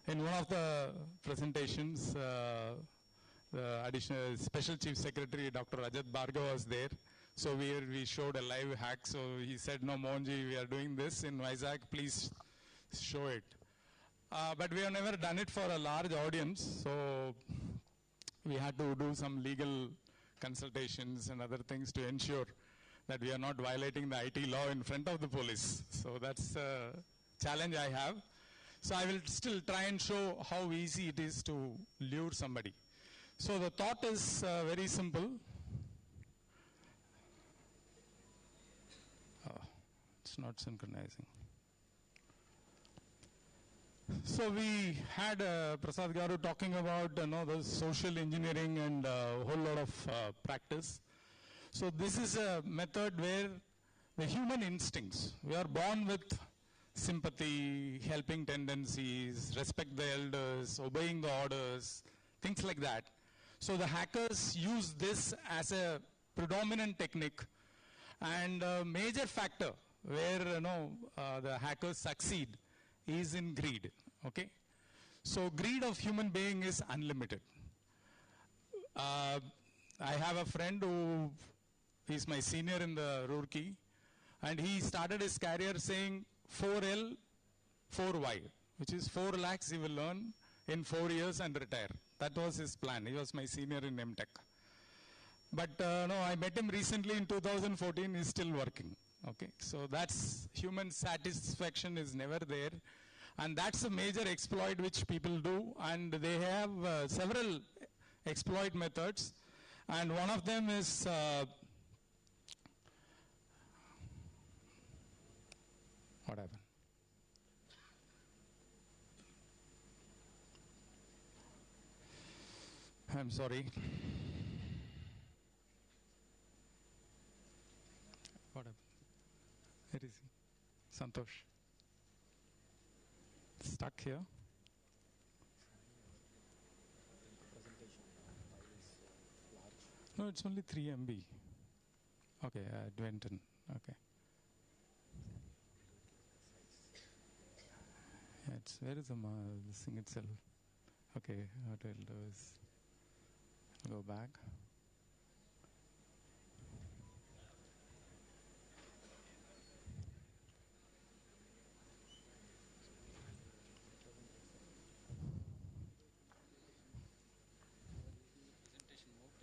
in one of the presentations, the additional special chief secretary, Dr. Rajat Bhargava, was there. So we showed a live hack. So he said, no, Mohanji, we are doing this in Vizag, please show it. But we have never done it for a large audience. So we had to do some legal consultations and other things to ensure that we are not violating the IT law in front of the police. So that's a challenge I have. So I will still try and show how easy it is to lure somebody. So the thought is very simple. Oh, it's not synchronizing. So we had Prasad Garu talking about the social engineering and a whole lot of practice. So this is a method where the human instincts, we are born with sympathy, helping tendencies, respect the elders, obeying the orders, things like that. So the hackers use this as a predominant technique, and a major factor where the hackers succeed is in greed. Okay, so greed of human being is unlimited. I have a friend who is my senior in the Roorkee, and he started his career saying 4L, 4Y, which is 4 lakhs he will earn in 4 years and retire. That was his plan. He was my senior in MTech. But no, I met him recently in 2014. He's still working. Okay, so that's human satisfaction is never there, and that's a major exploit which people do, and they have several exploit methods, and one of them is what happened? I'm sorry. What happened? Where is he? Santosh. Stuck here. No, it's only 3 MB. Okay, it went in. Okay. Yeah, it's, where is the this thing itself? Okay, what I'll do is go back.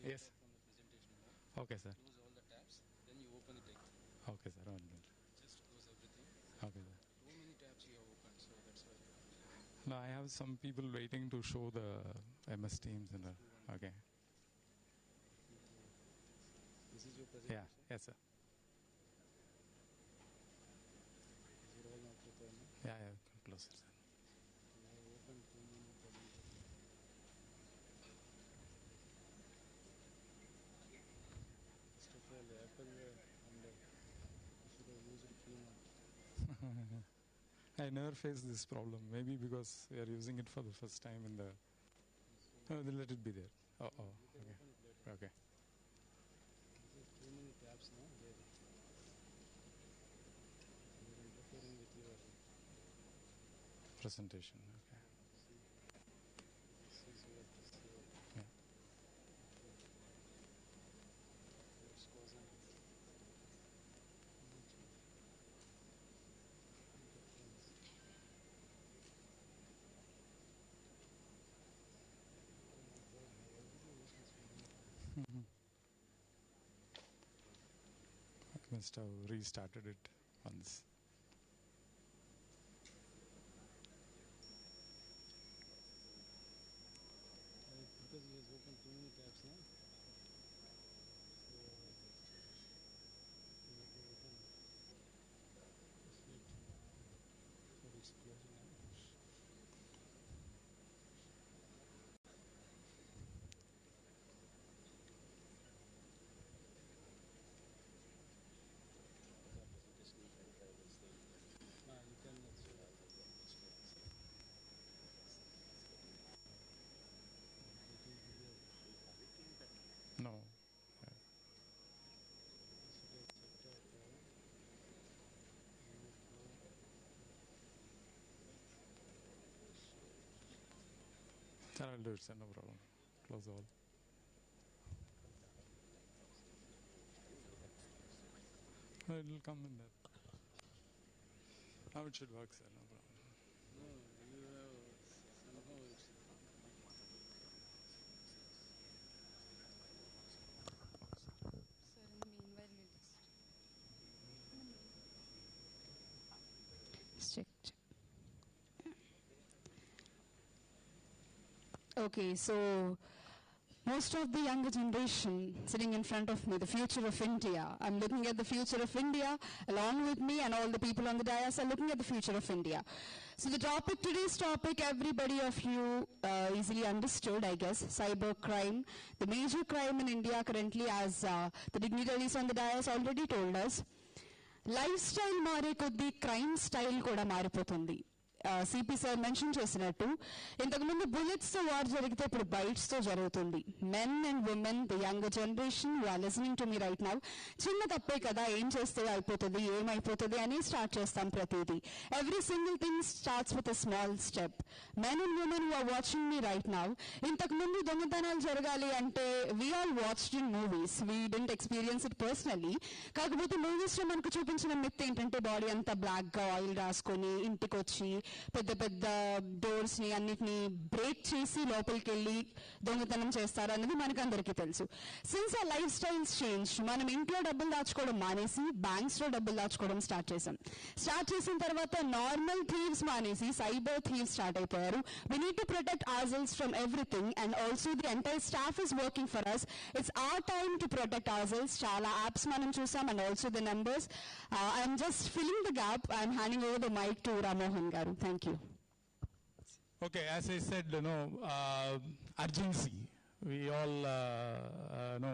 Yes. Okay, sir. Close all the tabs, then you open the text. Okay, sir. Just close everything. Okay, sir. Too many tabs you have opened, so that's why. No, I have some people waiting to show the MS Teams and the. Okay. This is your presentation? Yeah. Yes, sir. Is it all not prepared? Yeah, yeah. Close it, sir. You have opened too many presentations. First of all, the Apple and you should have used it cleaner. I never faced this problem. Maybe because we are using it for the first time in the. Oh, then let it be there. Oh, oh. Okay. Okay. Too many tabs now. You're interfering with your. Presentation. Okay. This is what this. Yeah. What's causing it? I must have restarted it once. Because he has opened too many tabs now. So you have to open this bit. So it's closing now. You can Sir, I'll do it, sir, no problem. Close all. No, it will come in there. Now it should work, sir, no problem. Check. Okay, so most of the younger generation sitting in front of me, the future of India. I'm looking at the future of India along with me, and all the people on the dais are looking at the future of India. So today's topic, everybody of you easily understood, I guess, cyber crime. The major crime in India currently, as the dignitaries on the dais already told us, lifestyle మారే కొద్దీ crime style కూడా మారిపోతుంది. CP sir mention చేసినట్టు ఇంతకుముందు బుల్లెట్స్తో war జరిగితే ఇప్పుడు బైట్స్తో జరుగుతుంది. Men and women, the younger generation who are listening to me right now, చిన్న తప్పే కదా, ఏం చేస్తే అయిపోతుంది, ఏమైపోతుంది అని స్టార్ట్ చేస్తాం ప్రతిదీ. Every single thing starts with a small step. Men and women who are watching me right now, ఇంతకుముందు దొంగతనాలు జరగాలి అంటే we all watched in movies, we didn't experience it personally. కాకపోతే మూవీస్లో మనకు చూపించిన మిత్ ఏంటంటే బాడీ అంతా బ్లాక్గా ఆయిల్ రాసుకొని ఇంటికి వచ్చి పెద్ద పెద్ద డోర్స్ ని అన్నిటిని బ్రేక్ చేసి లోపలికి వెళ్ళి దొంగతనం చేస్తారు అన్నది మనకు అందరికీ తెలుసు. సిన్స్ ఆ లైఫ్ స్టైల్స్ చేంజ్, మనం ఇంట్లో డబ్బులు దాచుకోవడం మానేసి బ్యాంక్స్ లో డబ్బులు దాచుకోవడం స్టార్ట్ చేసిన తర్వాత నార్మల్ థీవ్స్ మానేసి సైబర్ థీవ్స్ స్టార్ట్ అయిపోయారు. We need to protect ourselves from everything, and also the entire staff is working for us. It's our time to protect ourselves. చాలా యాప్స్ మనం చూసాం, and also the numbers. I'm just filling the gap. I'm handing over the mic to Ramohan garu. Thank you. Okay, as I said, urgency. We all know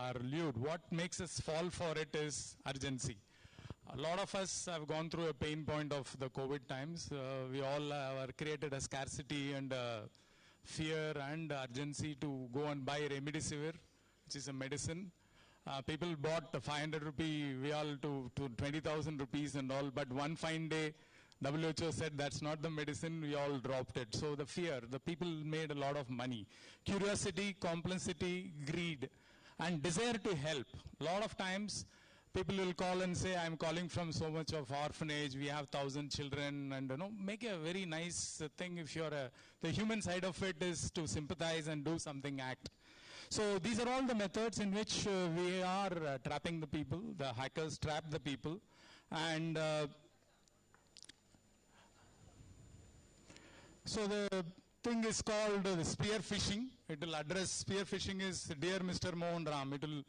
are lewd. What makes us fall for it is urgency. A lot of us have gone through a pain point of the COVID times. We all are created a scarcity and fear and urgency to go and buy remdesivir, which is a medicine. People bought 500 rupee vial to 20,000 rupees and all, but one fine day, WHO said that's not the medicine, we all dropped it. So the fear, the people made a lot of money. Curiosity, complicity, greed, and desire to help. A lot of times, people will call and say, I'm calling from so much of orphanage, we have 1,000 children, and make a very nice thing if you're the human side of it is to sympathize and do something, act. So these are all the methods in which we are trapping the people. The hackers trap the people, and so the thing is called spear phishing. It will address, spear phishing is, dear Mr. Mohan Ram, it will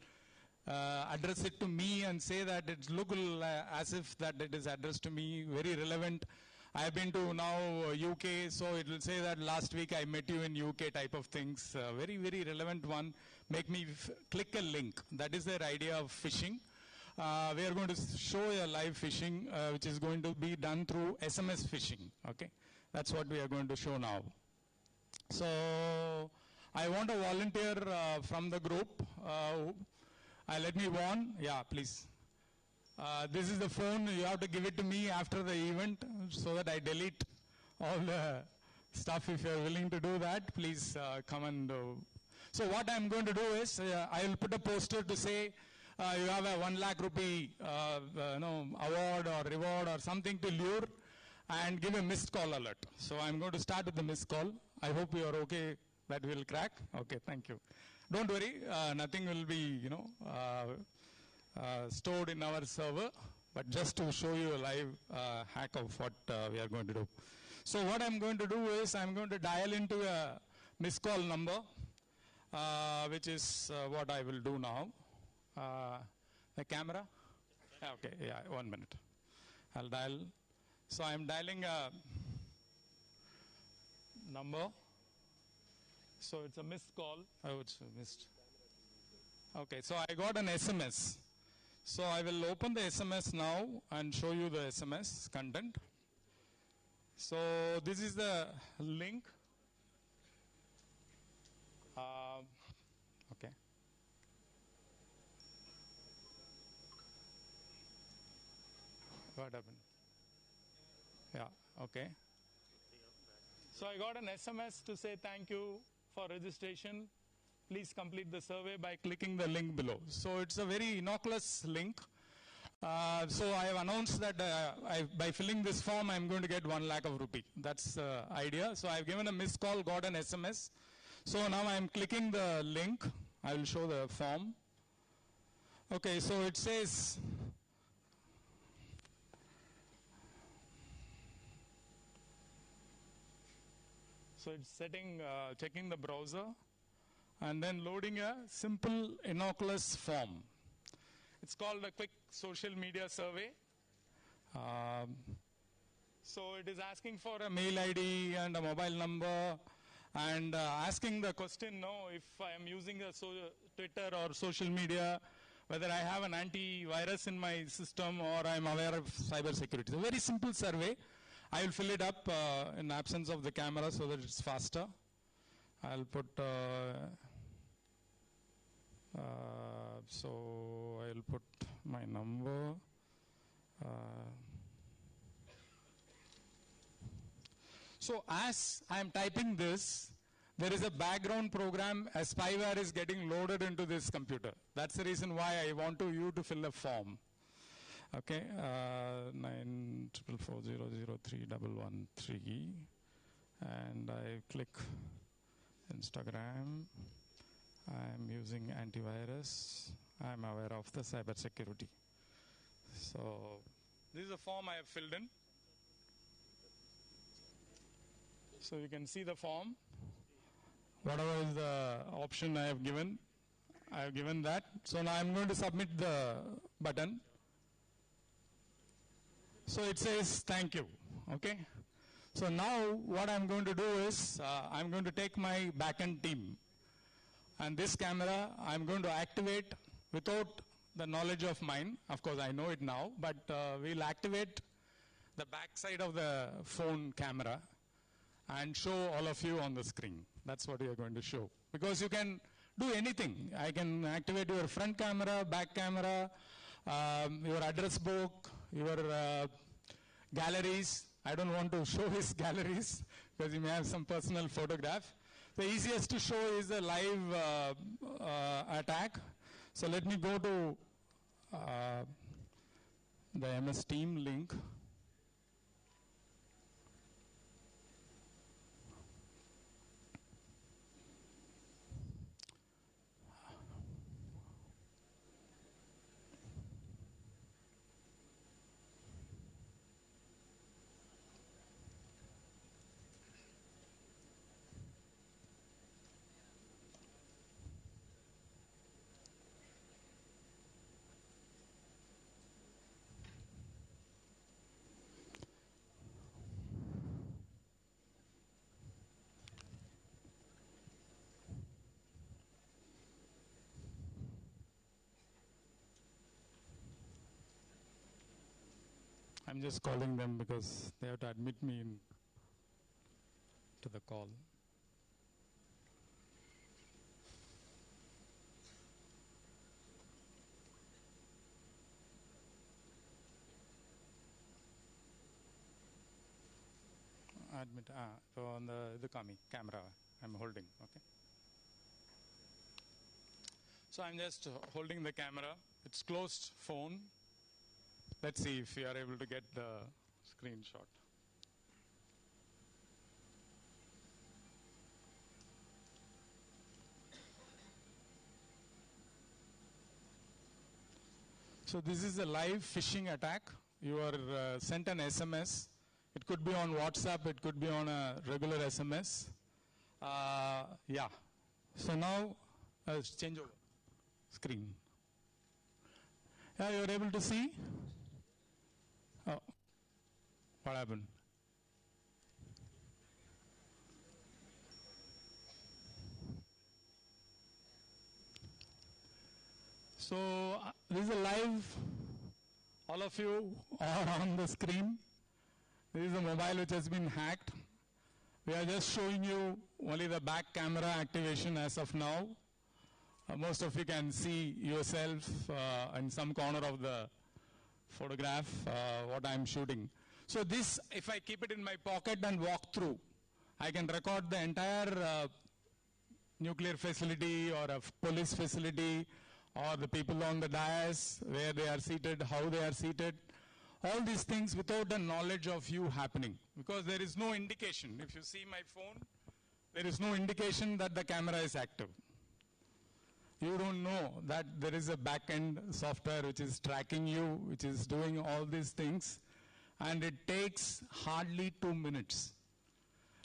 address it to me and say that it look as if that it is addressed to me, very relevant. I have been to now UK, so it will say that last week I met you in UK type of things. Very, very relevant one. Make me click a link. That is their idea of phishing. We are going to show a live phishing, which is going to be done through SMS phishing. Okay, that's what we are going to show now. So I want a volunteer from the group. Let me warn. Yeah, please. This is the phone. You have to give it to me after the event so that I delete all the stuff. If you are willing to do that, please come and do. So what I am going to do is I will put a poster to say you have a 1 lakh rupee award or reward or something to lure, and give a missed call alert. So I am going to start with the missed call. I hope you are okay. That will crack. Okay, thank you. Don't worry. Nothing will be stored in our server, but just to show you a live hack of what we are going to do. So what I'm going to do is I'm going to dial into a missed call number, which is what I will do now. The camera? Okay, yeah, 1 minute. I'll dial. So I'm dialing a number. So it's a missed call. Oh, it's missed. Okay, so I got an SMS. So I will open the SMS now and show you the SMS content. So this is the link. Okay. What happened? Yeah, okay. So I got an SMS to say thank you for registration. Please complete the survey by clicking the link below. So it's a very innocuous link. So I have announced that by filling this form, I'm going to get 1 lakh of rupee. That's the idea. So I've given a missed call, got an SMS. So now I'm clicking the link. I will show the form. Okay, so it says, so it's checking the browser and then loading a simple innocuous form. It's called a quick social media survey. So it is asking for a mail ID and a mobile number and asking the question, no, if I am using a Twitter or social media, whether I have an antivirus in my system or I am aware of cyber security. It's a very simple survey. I will fill it up in absence of the camera so that it's faster. I'll put, so I'll put my number. So as I'm typing this, there is a background program, a spyware is getting loaded into this computer. That's the reason why I want you to fill a form. Okay, 94440031113, and I click Instagram. I'm using antivirus. I'm aware of the cyber security. So this is a form I have filled in. So you can see the form. Whatever is the option I have given that. So now I'm going to submit the button. So it says thank you. Okay. So now what I'm going to do is I'm going to take my backend team. And this camera I'm going to activate without the knowledge of mine. Of course I know it now, but we'll activate the back side of the phone camera and show all of you on the screen. That's what we are going to show. Because you can do anything. I can activate your front camera, back camera, your address book, your galleries. I don't want to show his galleries because you may have some personal photograph. The easiest to show is the live attack. So let me go to the MS Team link. I'm just calling them because they have to admit me in to the call. Admit, so on the camera I'm holding, okay. So I'm just holding the camera. It's closed phone. Let's see if we are able to get the screenshot. So this is a live phishing attack. You are sent an SMS. It could be on WhatsApp, it could be on a regular SMS. Yeah. So now, change over screen. Yeah, you are able to see? Oh, what happened? So this is a live, all of you are on the screen. This is a mobile which has been hacked. We are just showing you only the back camera activation as of now. Most of you can see yourself in some corner of the photograph what I am shooting. So this, if I keep it in my pocket and walk through, I can record the entire nuclear facility or a police facility or the people on the dais, where they are seated, how they are seated, all these things without the knowledge of you happening, because there is no indication. If you see my phone, there is no indication that the camera is active. You don't know that there is a back-end software which is tracking you, which is doing all these things, and it takes hardly 2 minutes.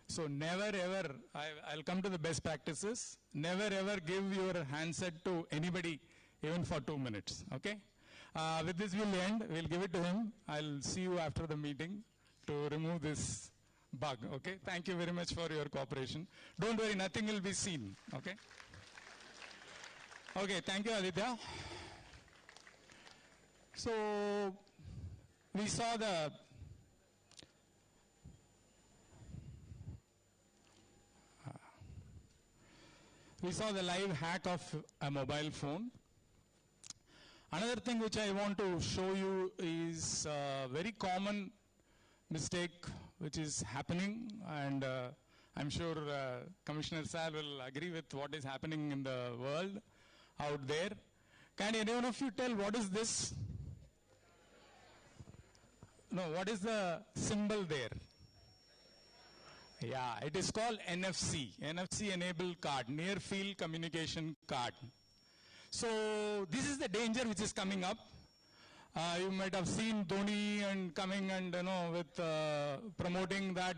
So never ever, I'll come to the best practices, never ever give your handset to anybody even for 2 minutes, okay? With this we'll end, we'll give it to him. I'll see you after the meeting to remove this bug, okay? Thank you very much for your cooperation. Don't worry, nothing will be seen, okay? Okay, thank you, Aditya. So, we saw the live hack of a mobile phone. Another thing which I want to show you is a very common mistake which is happening, and I'm sure Commissioner Sal will agree with what is happening in the world out there. Can anyone of you tell what is this? No, what is the symbol there? Yeah, it is called NFC, NFC enabled card, near field communication card. So this is the danger which is coming up. You might have seen Dhoni and coming and with promoting that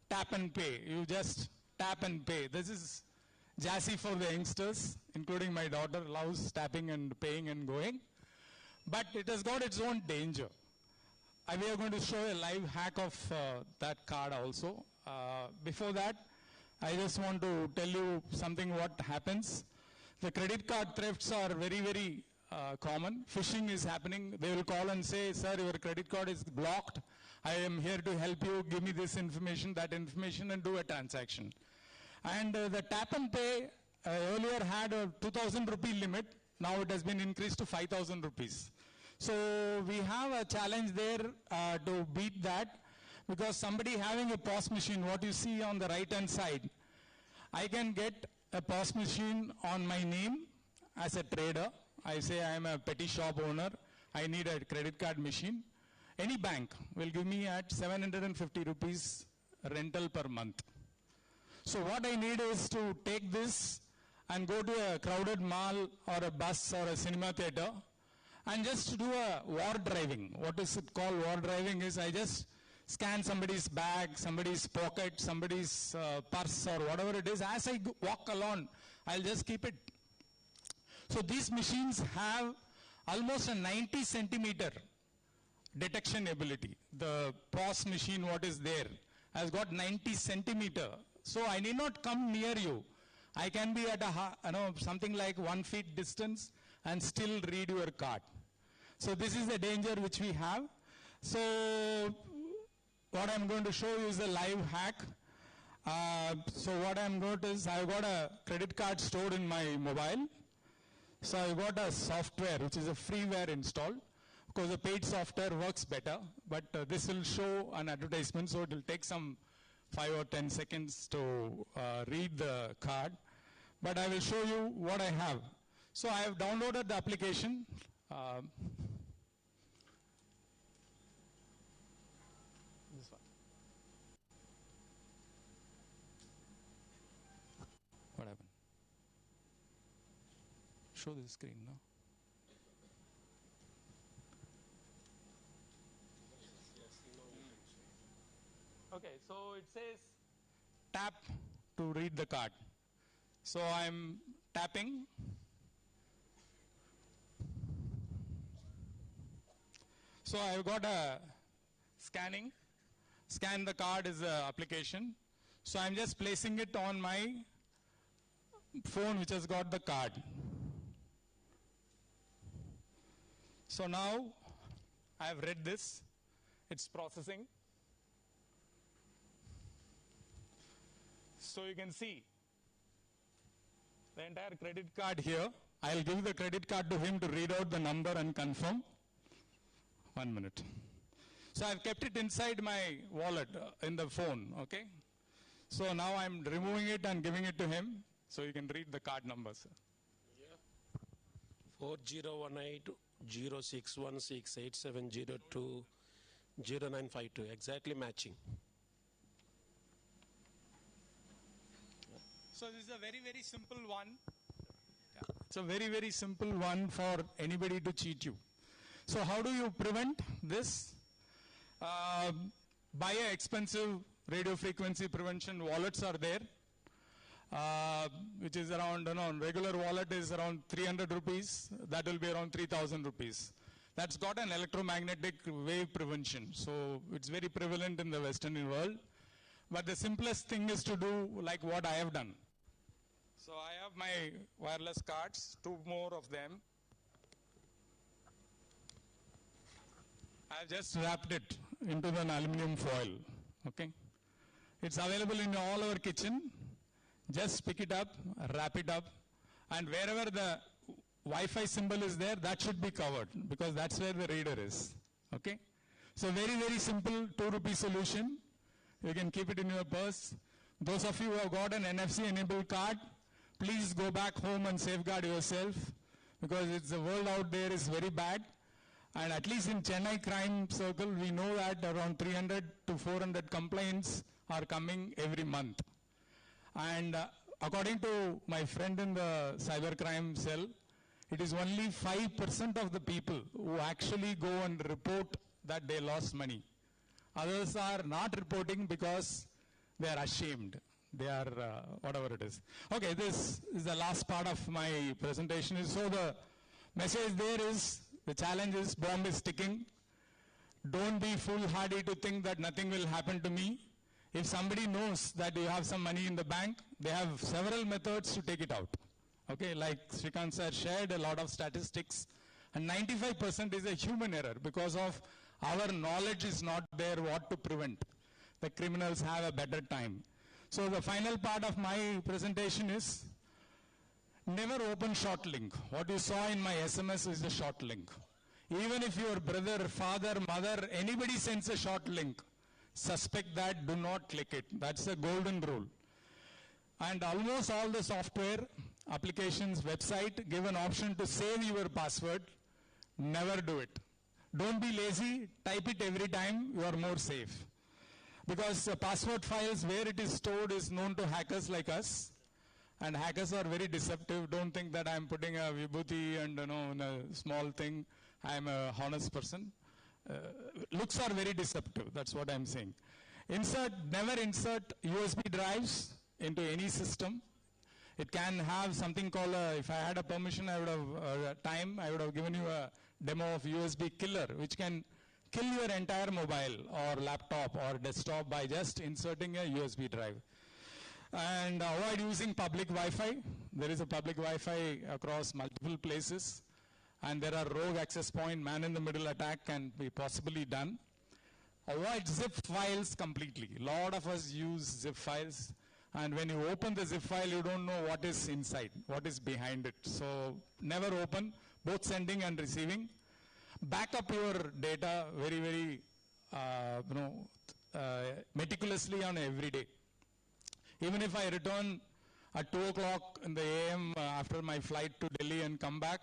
tap and pay. You just tap and pay. This is jazzy for the youngsters, including my daughter, loves tapping and paying and going. But it has got its own danger. We are going to show a live hack of that card also. Before that, I just want to tell you something what happens. The credit card thefts are very, very common. Phishing is happening. They will call and say, sir, your credit card is blocked. I am here to help you. Give me this information, that information, and do a transaction. And the tap and pay earlier had a 2,000 rupee limit. Now it has been increased to 5,000 rupees. So we have a challenge there to beat that, because somebody having a POS machine, what you see on the right-hand side, I can get a POS machine on my name as a trader. I say I am a petty shop owner. I need a credit card machine. Any bank will give me at 750 rupees rental per month. So what I need is to take this and go to a crowded mall or a bus or a cinema theater and just do a war driving. What is it called? War driving is I just scan somebody's bag, somebody's pocket, somebody's purse or whatever it is. As I walk along, I'll just keep it. So these machines have almost a 90 centimeter detection ability. The POS machine, what is there, has got 90 centimeter. So I need not come near you. I can be at something like 1 feet distance and still read your card. So this is the danger which we have. So what I'm going to show you is a live hack. So what I'm going to is, I've got a credit card stored in my mobile. So I've got a software which is a freeware installed. Of course, the paid software works better, but this will show an advertisement, so it will take some 5 or 10 seconds to read the card. But I will show you what I have. So I have downloaded the application. This one. What happened? Show the screen now. Okay, so it says tap to read the card. So I'm tapping. So I've got a scanning. Scan the card is the application. So I'm just placing it on my phone which has got the card. So now I've read this. It's processing. So you can see the entire credit card here. I'll give the credit card to him to read out the number and confirm. 1 minute. So I've kept it inside my wallet in the phone, okay? So now I'm removing it and giving it to him, so you can read the card number, sir. 4018-0616-8702-0952, exactly matching. So this is a very, very simple one. It's a very, very simple one for anybody to cheat you. So how do you prevent this? Buy an expensive radio frequency prevention wallets are there, which is around, regular wallet is around 300 rupees. That will be around 3,000 rupees. That's got an electromagnetic wave prevention. So it's very prevalent in the Western world. But the simplest thing is to do like what I have done. So I have my wireless cards, 2 more of them. I've just wrapped it into an aluminum foil, okay? It's available in all our kitchen. Just pick it up, wrap it up, and wherever the Wi-Fi symbol is there, that should be covered, because that's where the reader is, okay? So very, very simple 2 rupee solution. You can keep it in your purse. Those of you who have got an NFC enabled card, please go back home and safeguard yourself, because the world out there is very bad. And at least in Chennai crime circle, we know that around 300 to 400 complaints are coming every month. And according to my friend in the cybercrime cell, it is only 5% of the people who actually go and report that they lost money. Others are not reporting because they are ashamed. They are whatever it is. Okay, this is the last part of my presentation. So the message there is, the challenge is, bomb is ticking. Don't be foolhardy to think that nothing will happen to me. If somebody knows that you have some money in the bank, they have several methods to take it out. Okay, like Srikant sir shared a lot of statistics, and 95% is a human error because of our knowledge is not there what to prevent. The criminals have a better time. So the final part of my presentation is, never open short link. What you saw in my SMS is a short link. Even if your brother, father, mother, anybody sends a short link, suspect that, do not click it. That's a golden rule. And almost all the software, applications, website give an option to save your password. Never do it. Don't be lazy. Type it every time. You are more safe. Because password files, where it is stored, is known to hackers like us. And hackers are very deceptive. Don't think that I'm putting a vibhuti and in a small thing. I'm a honest person. Looks are very deceptive. That's what I'm saying. Never insert USB drives into any system. It can have something called if I had a permission, I would have I would have given you a demo of USB killer, which can kill your entire mobile or laptop or desktop by just inserting a USB drive. And avoid using public Wi-Fi. There is a public Wi-Fi across multiple places, and there are rogue access point, man-in-the-middle attack can be possibly done. Avoid zip files completely. A lot of us use zip files, and when you open the zip file, you don't know what is inside, what is behind it. So never open, both sending and receiving. Back up your data very, very meticulously on every day. Even if I return at 2 o'clock in the AM after my flight to Delhi and come back,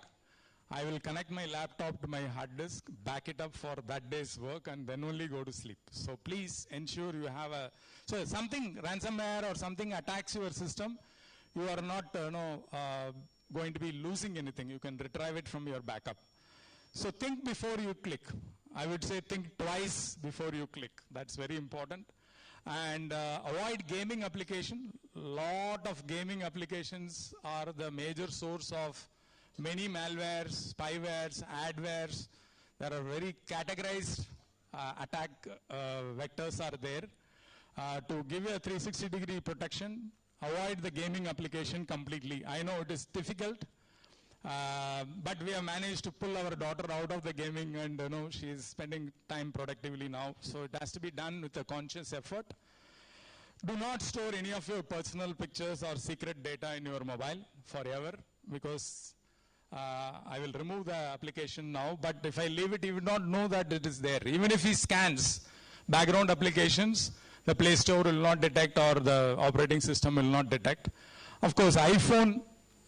I will connect my laptop to my hard disk, back it up for that day's work, and then only go to sleep. So please ensure you have so something, ransomware or something attacks your system, you are not going to be losing anything. You can retrieve it from your backup. So think before you click. I would say think twice before you click. That's very important. And avoid gaming application. Lot of gaming applications are the major source of many malwares, spywares, adwares. There are very categorized attack vectors are there. To give you a 360-degree protection, avoid the gaming application completely. I know it is difficult, but we have managed to pull our daughter out of the gaming, and she is spending time productively now. So it has to be done with a conscious effort. Do not store any of your personal pictures or secret data in your mobile forever, because I will remove the application now, but if I leave it, you will not know that it is there. Even if he scans background applications, the Play Store will not detect or the operating system will not detect. Of course, iPhone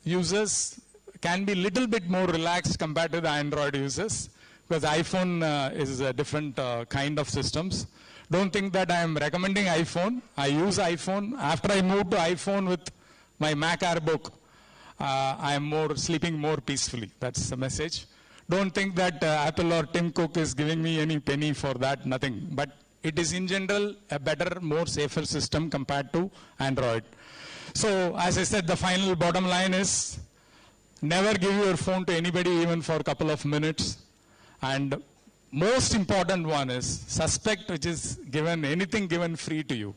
users can be little bit more relaxed compared to the Android users, because iPhone is a different kind of systems. Don't think that I am recommending iPhone. I use iPhone. After I moved to iPhone with my Mac Airbook, I am sleeping more peacefully. That's the message. Don't think that Apple or Tim Cook is giving me any penny for that, nothing. But it is in general a better, more safer system compared to Android. So as I said, the final bottom line is never give your phone to anybody even for a couple of minutes. And most important one is suspect which is given, anything given free to you.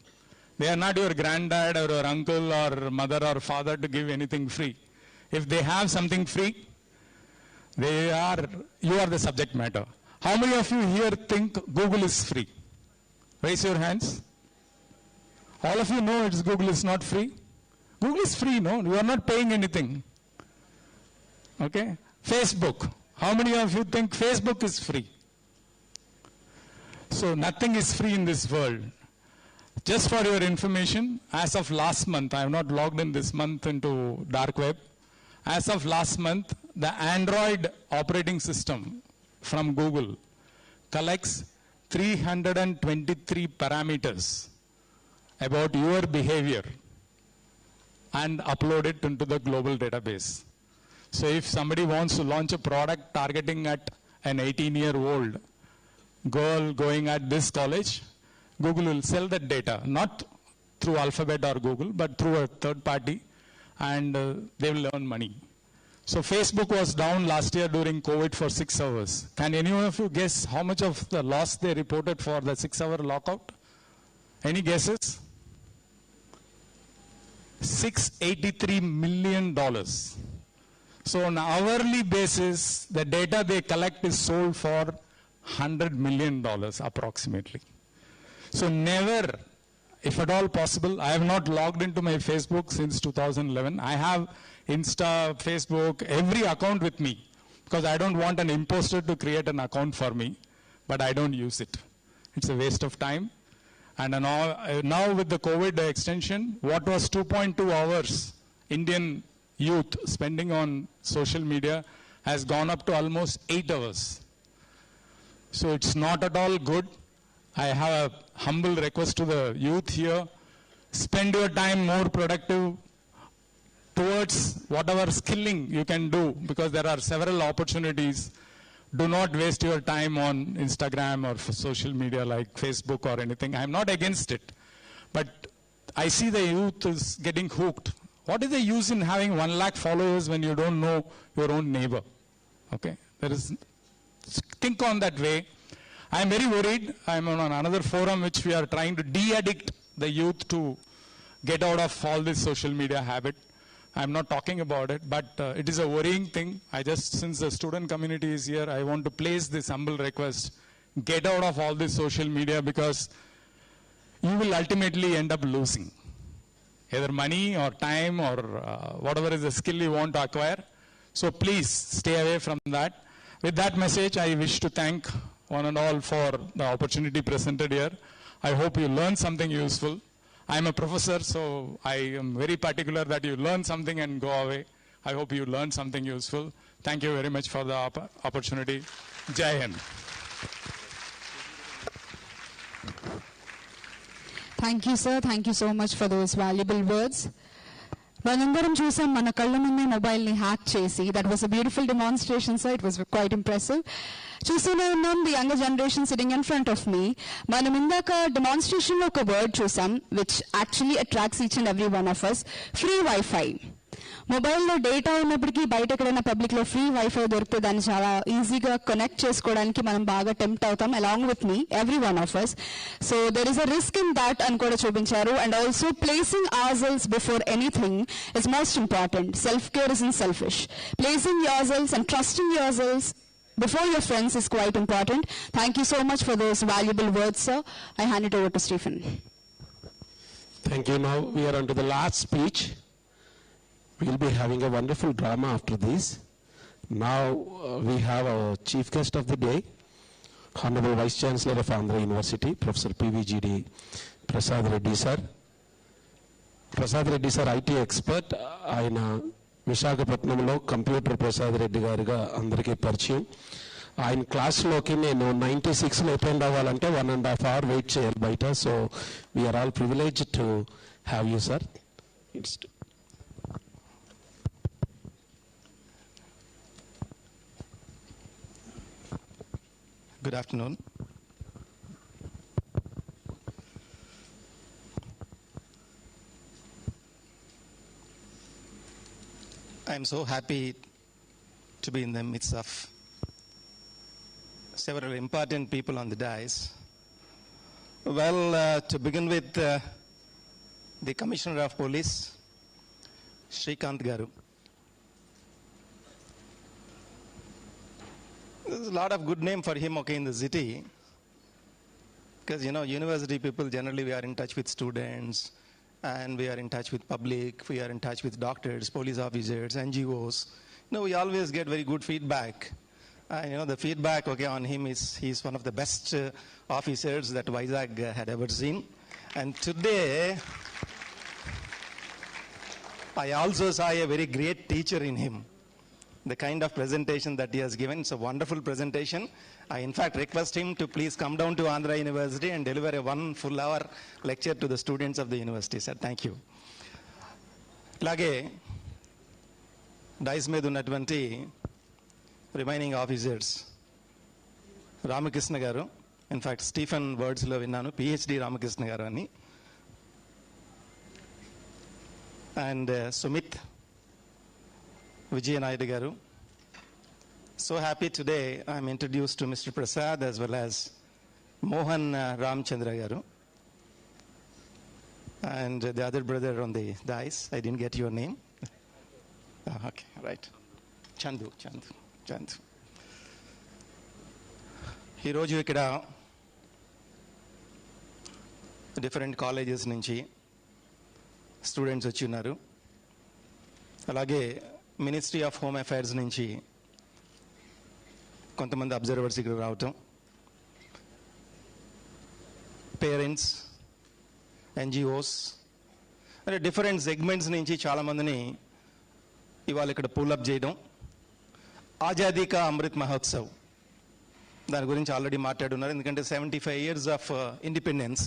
They are not your granddad or your uncle or mother or father to give anything free. If they have something free, you are the subject matter. How many of you here think Google is free? Raise your hands. All of you know Google is not free. Google is free, no? You are not paying anything. Okay? Facebook. How many of you think Facebook is free? So nothing is free in this world. Just for your information, as of last month, I have not logged in this month into dark web. As of last month, the Android operating system from Google collects 323 parameters about your behavior and upload it into the global database. So if somebody wants to launch a product targeting at an 18-year-old girl going at this college, Google will sell that data, not through Alphabet or Google, but through a third party, and they will earn money. So Facebook was down last year during COVID for 6 hours. Can anyone of you guess how much of the loss they reported for the 6-hour lockout? Any guesses? $683 million. So on an hourly basis, the data they collect is sold for $100 million approximately. So never, if at all possible, I have not logged into my Facebook since 2011. I have Insta, Facebook, every account with me, because I don't want an imposter to create an account for me, but I don't use it. It's a waste of time. And now with the COVID extension, what was 2.2 hours Indian youth spending on social media has gone up to almost 8 hours. So it's not at all good. I have a humble request to the youth here. Spend your time more productive towards whatever skilling you can do, because there are several opportunities. Do not waste your time on Instagram or social media like Facebook or anything. I'm not against it. But I see the youth is getting hooked. What is the use in having 1 lakh followers when you don't know your own neighbor? Okay? Think on that way. I'm very worried. I'm on another forum which we are trying to de-addict the youth to get out of all this social media habit. I'm not talking about it, but it is a worrying thing. Since the student community is here, I want to place this humble request. Get out of all this social media, because you will ultimately end up losing either money or time or whatever is the skill you want to acquire. So please stay away from that. With that message, I wish to thank one and all for the opportunity presented here. I hope you learned something useful. I'm a professor, so I am very particular that you learn something and go away. I hope you learned something useful. Thank you very much for the opportunity. Jai Hind. Thank you, sir. Thank you so much for those valuable words. మనందరం చూసాం మన కళ్ళ ముందే మొబైల్ని hack చేసి. That was a beautiful demonstration, sir. It was quite impressive. చూస్తూనే ఉన్నాం the younger generation sitting in front of me. మనం ఇందాక డెమాన్స్ట్రేషన్ లో ఒక వర్డ్ చూసాం which actually attracts each and every one of us. Free wifi. మొబైల్లో data ఉన్నప్పటికీ బయట ఎక్కడైనా పబ్లిక్ లో ఫ్రీ వైఫై దొరికితే దాన్ని చాలా ఈజీగా కనెక్ట్ చేసుకోవడానికి మనం బాగా టెంప్ట్ అవుతాం, along with me, every one of us. So there is a risk in that అని కూడా చూపించారు. And also placing ourselves before anything is most important. Self care isn't selfish. Placing yourselves and trusting yourselves before your friends is quite important. Thank you so much for those valuable words, sir. I hand it over to Stephen. Thank you. Now we are on to the last speech. We will be having a wonderful drama after this. Now we have our chief guest of the day, Honorable Vice Chancellor of Andhra University, Professor P.V.G.D. Prasad Reddy sir. Prasad Reddy sir IT expert. ఆయన విశాఖపట్నంలో computer Prasad Reddy గారుగా అందరికీ పరిచయం. ఆయన క్లాస్లోకి నేను 96లో attend అవ్వాలంటే 1.5 hours wait చేయాలి బయట. So we are all privilege to have you sir. It's Good afternoon. I am so happy to be in the midst of several important people on the dais. Well, to begin with, the Commissioner of Police, Srikanth Garu. There's a lot of good name for him, okay, in the city. Because, you know, university people, generally we are in touch with students, and we are in touch with public, we are in touch with doctors, police officers, NGOs. You know, we always get very good feedback. And, you know, the feedback, okay, on him is he's one of the best officers that Vizag had ever seen. And today, I also saw a very great teacher in him. The kind of presentation that he has given, it's a wonderful presentation. I in fact request him to please come down to Andhra University and deliver a 1 full hour lecture to the students of the university, sir. Thank you. Lage, dice మీద ఉన్నటువంటి remaining officers, Ramakrishna గారు, in fact Stephen వర్డ్స్లో విన్నాను PhD Ramakrishna గారు అని, and Sumit Vijayanayadu garu. So happy today I'm introduced to Mr. Prasad as well as Mohan Ramchandra garu. And the other brother on the dais, I didn't get your name. Okay, right. Chandu. Ee roju ikkada different colleges nunchi students vachi unnaru. Alage ministry of home affairs నుంచి కొంతమంది observers ఇక్కడ రావటం, parents, NGOs, అంటే different segments నుంచి చాలామందిని ఇవాళ ఇక్కడ pull up చేయడం. ఆజాదీ కా అమృత్ మహోత్సవ్ దాని గురించి ఆల్రెడీ మాట్లాడున్నారు. ఎందుకంటే 75 years of independence.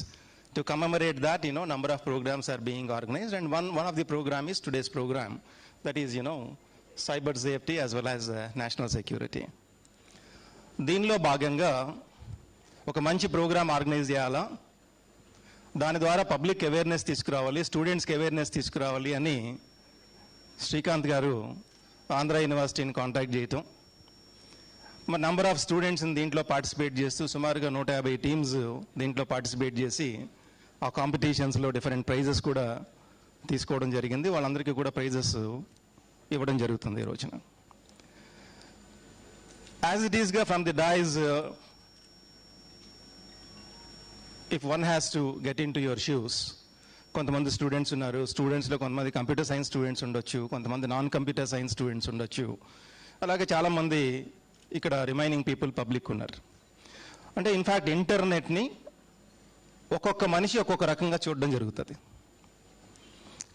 To commemorate that, you know, number of programs are being organized, and one of the program is today's program. That is, you know, cyber safety as well as national security. దీనిలో భాగంగా ఒక మంచి programme organise చేయాలా, దాని ద్వారా public awareness తీసుకురావాలి, స్టూడెంట్స్కి awareness తీసుకురావాలి అని శ్రీకాంత్ గారు ఆంధ్ర యూనివర్సిటీని కాంటాక్ట్ చేయటం, మరి నంబర్ ఆఫ్ స్టూడెంట్స్ దీంట్లో పార్టిసిపేట్ చేస్తూ సుమారుగా 150 టీమ్స్ దీంట్లో పార్టిసిపేట్ చేసి ఆ కాంపిటీషన్స్లో డిఫరెంట్ ప్రైజెస్ కూడా తీసుకోవడం జరిగింది. వాళ్ళందరికీ కూడా ప్రైజెస్ ఇవ్వడం జరుగుతుంది ఈ రోజున. యాజ్ ఇట్ ఈస్గా from the dais, if one has to get in to your shoes, కొంతమంది స్టూడెంట్స్ ఉన్నారు. స్టూడెంట్స్లో కొంతమంది కంప్యూటర్ సైన్స్ స్టూడెంట్స్ ఉండొచ్చు, కొంతమంది నాన్ కంప్యూటర్ సైన్స్ స్టూడెంట్స్ ఉండొచ్చు, అలాగే చాలామంది ఇక్కడ రిమైనింగ్ పీపుల్ పబ్లిక్ ఉన్నారు. అంటే ఇన్ఫ్యాక్ట్ ఇంటర్నెట్ని ఒక్కొక్క మనిషి ఒక్కొక్క రకంగా చూడడం జరుగుతుంది.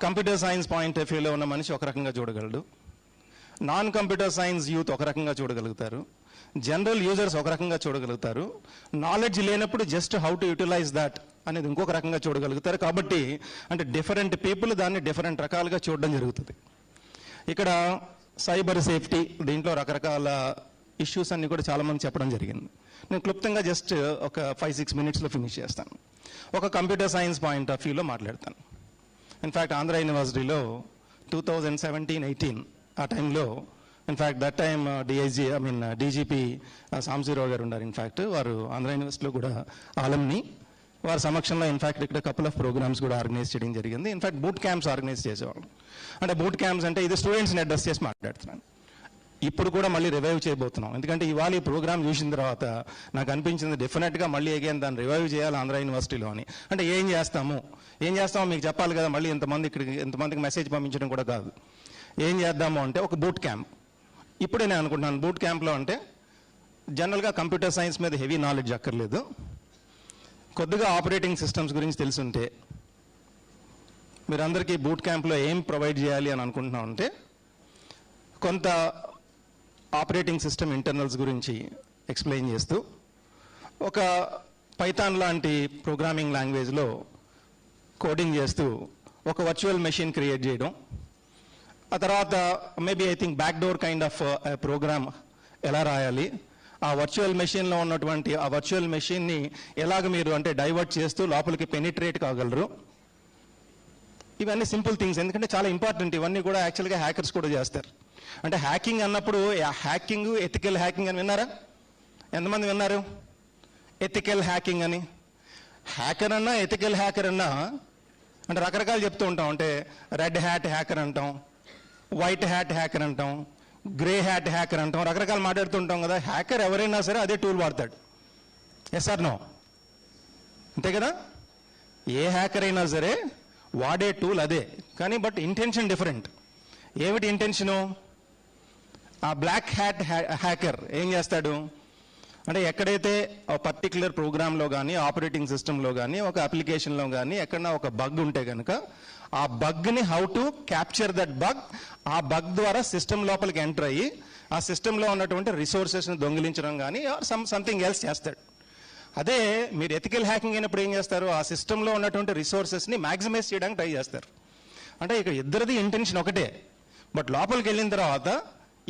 కంప్యూటర్ సైన్స్ పాయింట్ ఆఫ్ వ్యూలో ఉన్న మనిషి ఒక రకంగా చూడగలడు, నాన్ కంప్యూటర్ సైన్స్ యూత్ ఒక రకంగా చూడగలుగుతారు, జనరల్ యూజర్స్ ఒక రకంగా చూడగలుగుతారు, నాలెడ్జ్ లేనప్పుడు just how to utilize that అనేది ఇంకొక రకంగా చూడగలుగుతారు. కాబట్టి అంటే డిఫరెంట్ పీపుల్ దాన్ని డిఫరెంట్ రకాలుగా చూడడం జరుగుతుంది. ఇక్కడ సైబర్ సేఫ్టీ దీంట్లో రకరకాల ఇష్యూస్ అన్ని కూడా చాలామంది చెప్పడం జరిగింది. నేను క్లుప్తంగా జస్ట్ ఒక 5-6 minutesలో ఫినిష్ చేస్తాను. ఒక కంప్యూటర్ సైన్స్ పాయింట్ ఆఫ్ వ్యూలో మాట్లాడతాను. ఇన్ఫ్యాక్ట్ ఆంధ్ర యూనివర్సిటీలో 2017-18 ఆ టైంలో, in fact that time DGP Samsi Rao గారు ఉన్నారు. ఇన్ఫ్యాక్ట్ వారు ఆంధ్ర యూనివర్సిటీలో కూడా ఆలంని, వారి సమక్షంలో ఇన్ఫ్యాక్ట్ ఇక్కడ కపుల్ ఆఫ్ ప్రోగ్రామ్స్ కూడా ఆర్గనైజ్ చేయడం జరిగింది. ఇన్ఫ్యాక్ట్ బూట్ క్యాంప్స్ ఆర్గనైజ్ చేసేవాళ్ళు. అంటే బూట్ క్యాంప్స్ అంటే ఇది స్టూడెంట్స్ని అడ్రస్ చేసి మాట్లాడుతున్నాను. ఇప్పుడు కూడా మళ్ళీ రివైవ్ చేయబోతున్నాం. ఎందుకంటే ఇవాళ ఈ ప్రోగ్రామ్ చూసిన తర్వాత నాకు అనిపించింది డెఫినెట్గా మళ్ళీ అగైన్ దాన్ని రివైవ్ చేయాలి ఆంధ్ర యూనివర్సిటీలో అని. అంటే ఏం చేస్తామో మీకు చెప్పాలి కదా, మళ్ళీ ఎంతమందికి మెసేజ్ పంపించడం కూడా కాదు. ఏం చేద్దాము అంటే ఒక బూట్ క్యాంప్. ఇప్పుడే నేను అనుకుంటున్నాను బూట్ క్యాంప్లో అంటే జనరల్గా కంప్యూటర్ సైన్స్ మీద హెవీ నాలెడ్జ్ అక్కర్లేదు, కొద్దిగా ఆపరేటింగ్ సిస్టమ్స్ గురించి తెలుసుంటే, మీరందరికీ బూట్ క్యాంప్లో ఏం ప్రొవైడ్ చేయాలి అని అనుకుంటున్నామంటే కొంత ఆపరేటింగ్ సిస్టమ్ ఇంటర్నల్స్ గురించి ఎక్స్ప్లెయిన్ చేస్తూ, ఒక పైథాన్ లాంటి ప్రోగ్రామింగ్ లాంగ్వేజ్లో కోడింగ్ చేస్తూ ఒక వర్చువల్ మెషిన్ క్రియేట్ చేయడం, ఆ తర్వాత maybe I think back door kind of program ఎలా రాయాలి, ఆ వర్చువల్ మెషిన్లో ఉన్నటువంటి ఆ వర్చువల్ మెషిన్ని ఎలాగ మీరు అంటే డైవర్ట్ చేస్తూ లోపలికి పెనిట్రేట్ కాగలరు. ఇవన్నీ సింపుల్ థింగ్స్, ఎందుకంటే చాలా ఇంపార్టెంట్. ఇవన్నీ కూడా యాక్చువల్గా హ్యాకర్స్ కూడా చేస్తారు. అంటే హ్యాకింగ్ అన్నప్పుడు హ్యాకింగ్, ఎథికల్ హ్యాకింగ్ అని విన్నారా? ఎంతమంది విన్నారు ఎథికల్ హ్యాకింగ్ అని? హ్యాకర్ అన్నా ఎథికల్ హ్యాకర్ అన్నా అంటే రకరకాలు చెప్తూ ఉంటాం. అంటే రెడ్ హ్యాట్ హ్యాకర్ అంటాం, వైట్ హ్యాట్ హ్యాకర్ అంటాం, గ్రే హ్యాట్ హ్యాకర్ అంటాం, రకరకాలు మాట్లాడుతుంటాం కదా. హ్యాకర్ ఎవరైనా సరే అదే టూల్ వాడతాడు. Yes or no? అంతే కదా. ఏ హ్యాకర్ అయినా సరే వాడే టూల్ అదే, కానీ బట్ ఇంటెన్షన్ డిఫరెంట్. ఏమిటి ఇంటెన్షను? ఆ బ్లాక్ హ్యాట్ హ్యాకర్ ఏం చేస్తాడు అంటే ఎక్కడైతే పర్టికులర్ ప్రోగ్రాంలో కానీ ఆపరేటింగ్ సిస్టంలో కానీ ఒక అప్లికేషన్లో కానీ ఎక్కడన్నా ఒక బగ్ ఉంటే కనుక ఆ బగ్ని how to capture that bug, ఆ బగ్ ద్వారా సిస్టమ్ లోపలికి ఎంటర్ అయ్యి ఆ సిస్టంలో ఉన్నటువంటి రిసోర్సెస్ని దొంగిలించడం కానీ సంథింగ్ ఎల్స్ చేస్తాడు. అదే మీరు ఎథికల్ హ్యాకింగ్ అయినప్పుడు ఏం చేస్తారు? ఆ సిస్టంలో ఉన్నటువంటి రిసోర్సెస్ని మ్యాక్సిమైజ్ చేయడానికి ట్రై చేస్తారు. అంటే ఇక ఇద్దరిది ఇంటెన్షన్ ఒకటే, బట్ లోపలికి వెళ్ళిన తర్వాత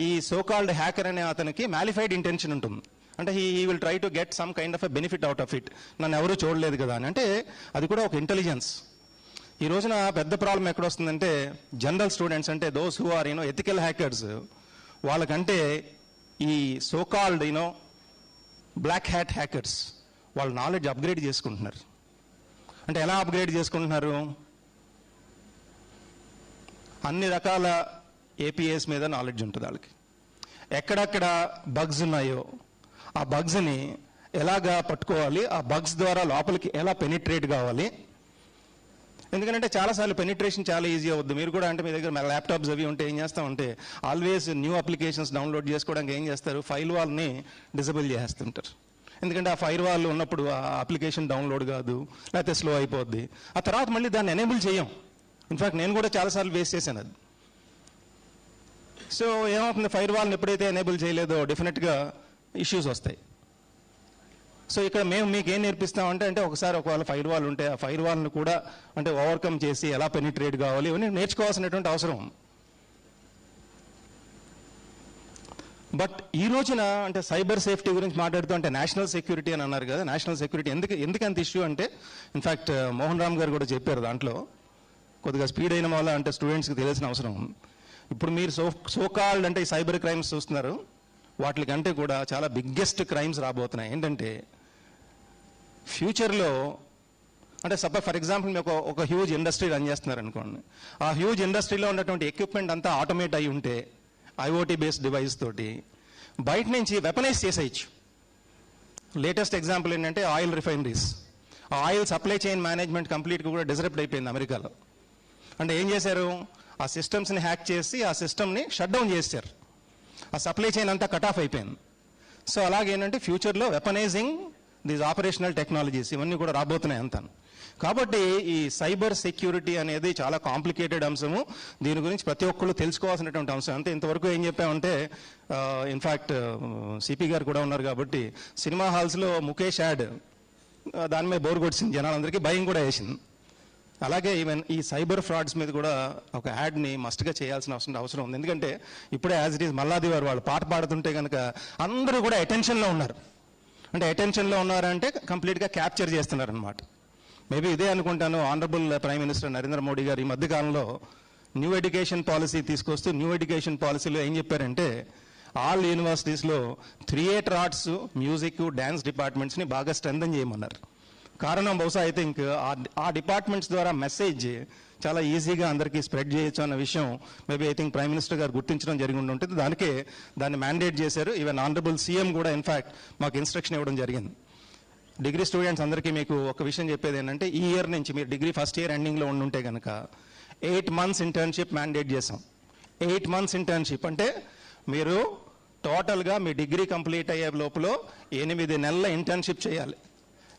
ఈ సోకాల్డ్ హ్యాకర్ అనే అతనికి మ్యాలిఫైడ్ ఇంటెన్షన్ ఉంటుంది. అంటే he will try to get some kind of a benefit out of it. నన్ను ఎవరూ చూడలేదు కదా అని. అంటే అది కూడా ఒక ఇంటెలిజెన్స్. ఈ రోజున పెద్ద ప్రాబ్లం ఎక్కడ వస్తుందంటే జనరల్ స్టూడెంట్స్, అంటే those who are ethical hackers, వాళ్ళకంటే ఈ సోకాల్డ్ బ్లాక్ హ్యాట్ హ్యాకర్స్ వాళ్ళ నాలెడ్జ్ అప్గ్రేడ్ చేసుకుంటున్నారు. అంటే ఎలా అప్గ్రేడ్ చేసుకుంటున్నారు? అన్ని రకాల ఏపీఎస్ మీద నాలెడ్జ్ ఉంటుంది వాళ్ళకి. ఎక్కడెక్కడ బగ్స్ ఉన్నాయో ఆ బగ్స్ని ఎలాగా పట్టుకోవాలి, ఆ బగ్స్ ద్వారా లోపలికి ఎలా పెనిట్రేట్ కావాలి. ఎందుకంటే చాలాసార్లు పెనిట్రేషన్ చాలా ఈజీ అవుద్ది. మీరు కూడా అంటే మీ దగ్గర ల్యాప్టాప్స్ అవి ఉంటే ఏం చేస్తామంటే ఆల్వేస్ న్యూ అప్లికేషన్స్ డౌన్లోడ్ చేసుకోవడానికి ఏం చేస్తారు? ఫైల్ వాల్ని డిజబుల్ చేస్తుంటారు. ఎందుకంటే ఆ ఫైర్ వాల్ ఉన్నప్పుడు ఆ అప్లికేషన్ డౌన్లోడ్ కాదు, లేకపోతే స్లో అయిపోద్ది. ఆ తర్వాత మళ్ళీ దాన్ని ఎనేబుల్ చేయం. ఇన్ఫాక్ట్ నేను కూడా చాలాసార్లు వేస్ట్ చేశాను అది. సో ఏమవుతుంది? ఫైర్ వాల్ని ఎప్పుడైతే ఎనేబుల్ చేయలేదో డెఫినెట్గా ఇష్యూస్ వస్తాయి. సో ఇక్కడ మేము మీకు ఏం నేర్పిస్తామంటే అంటే ఒకసారి ఒకవేళ ఫైర్ వాల్ ఉంటే ఆ ఫైర్ వాల్ని కూడా అంటే ఓవర్కమ్ చేసి ఎలా పెనిట్రేట్ కావాలి ఇవన్నీ నేర్చుకోవాల్సినటువంటి అవసరం. బట్ ఈ రోజున అంటే సైబర్ సేఫ్టీ గురించి మాట్లాడుతూ అంటే నేషనల్ సెక్యూరిటీ అని అన్నారు కదా. నేషనల్ సెక్యూరిటీ ఎందుకు అంత ఇష్యూ అంటే ఇన్ఫ్యాక్ట్ మోహన్ రామ్ గారు కూడా చెప్పారు దాంట్లో. కొద్దిగా స్పీడ్ అయిన వల్ల అంటే స్టూడెంట్స్కి తెలియాల్సిన అవసరం. ఇప్పుడు మీరు సోకాల్డ్ అంటే ఈ సైబర్ క్రైమ్స్ చూస్తున్నారు, వాటికంటే కూడా చాలా బిగ్గెస్ట్ క్రైమ్స్ రాబోతున్నాయి. ఏంటంటే ఫ్యూచర్లో అంటే సపోజ్ ఫర్ ఎగ్జాంపుల్ మీకు ఒక హ్యూజ్ ఇండస్ట్రీ రన్ చేస్తున్నారు అనుకోండి. ఆ హ్యూజ్ ఇండస్ట్రీలో ఉన్నటువంటి ఎక్విప్మెంట్ అంతా ఆటోమేట్ అయి ఉంటే ఐఓటీ బేస్డ్ డివైస్ తోటి బయట నుంచి వెపనైజ్ చేసేయచ్చు. లేటెస్ట్ ఎగ్జాంపుల్ ఏంటంటే ఆయిల్ రిఫైనరీస్. ఆ ఆయిల్ సప్లై చైన్ మేనేజ్మెంట్ కంప్లీట్గా కూడా డిస్రప్ట్ అయిపోయింది అమెరికాలో. అంటే ఏం చేశారు? ఆ సిస్టమ్స్ని హ్యాక్ చేసి ఆ సిస్టమ్ని షట్ డౌన్ చేశారు. ఆ సప్లై చైన్ అంతా కట్ ఆఫ్ అయిపోయింది. సో అలాగేంటంటే ఫ్యూచర్లో వెపనైజింగ్ దీస్ ఆపరేషనల్ టెక్నాలజీస్ ఇవన్నీ కూడా రాబోతున్నాయి అంతా. కాబట్టి ఈ సైబర్ సెక్యూరిటీ అనేది చాలా కాంప్లికేటెడ్ అంశము. దీని గురించి ప్రతి ఒక్కళ్ళు తెలుసుకోవాల్సినటువంటి అంశం. అంతే ఇంతవరకు ఏం చెప్పామంటే ఇన్ఫ్యాక్ట్ సిపి గారు కూడా ఉన్నారు కాబట్టి సినిమా హాల్స్లో ముఖేష్ యాడ్ దాని మీద బోర్ కొట్టింది, జనాలందరికీ భయం కూడా వేసింది. అలాగే ఈవెన్ ఈ సైబర్ ఫ్రాడ్స్ మీద కూడా ఒక యాడ్ని మస్ట్గా చేయాల్సిన అవసరం ఉంది. ఎందుకంటే ఇప్పుడే యాజ్ ఇట్ ఈస్ మల్లాది వారు వాళ్ళు పాట పాడుతుంటే కనుక అందరూ కూడా అటెన్షన్లో ఉన్నారు. అంటే అటెన్షన్లో ఉన్నారంటే కంప్లీట్గా క్యాప్చర్ చేస్తున్నారు అనమాట. మేబీ ఇదే అనుకుంటాను honourable prime minister Narendra Modi garu ఈ మధ్యకాలంలో న్యూ ఎడ్యుకేషన్ పాలసీ తీసుకొస్తూ న్యూ ఎడ్యుకేషన్ పాలసీలో ఏం చెప్పారంటే ఆల్ యూనివర్సిటీస్లో థియేటర్ ఆర్ట్స్, మ్యూజిక్, డ్యాన్స్ డిపార్ట్మెంట్స్ని బాగా స్ట్రెంథన్ చేయమన్నారు. కారణం బహుశా ఐ థింక్ ఆ డిపార్ట్మెంట్స్ ద్వారా మెసేజ్ చాలా ఈజీగా అందరికీ స్ప్రెడ్ చేయొచ్చు అన్న విషయం maybe I think prime minister garu గుర్తించడం జరిగి ఉంటుంది. దానికే దాన్ని మ్యాండేట్ చేశారు. ఈవెన్ ఆనరబుల్ సీఎం కూడా ఇన్ఫ్యాక్ట్ మాకు ఇన్స్ట్రక్షన్ ఇవ్వడం జరిగింది. డిగ్రీ స్టూడెంట్స్ అందరికీ మీకు ఒక విషయం చెప్పేది ఏంటంటే ఈ ఇయర్ నుంచి మీరు డిగ్రీ ఫస్ట్ ఇయర్ ఎండింగ్లో ఉండుంటే కనుక 8 months ఇంటర్న్షిప్ మ్యాండేట్ చేసాం. 8 months ఇంటర్న్షిప్ అంటే మీరు టోటల్గా మీ డిగ్రీ కంప్లీట్ అయ్యే లోపల 8 నెలల ఇంటర్న్షిప్ చేయాలి.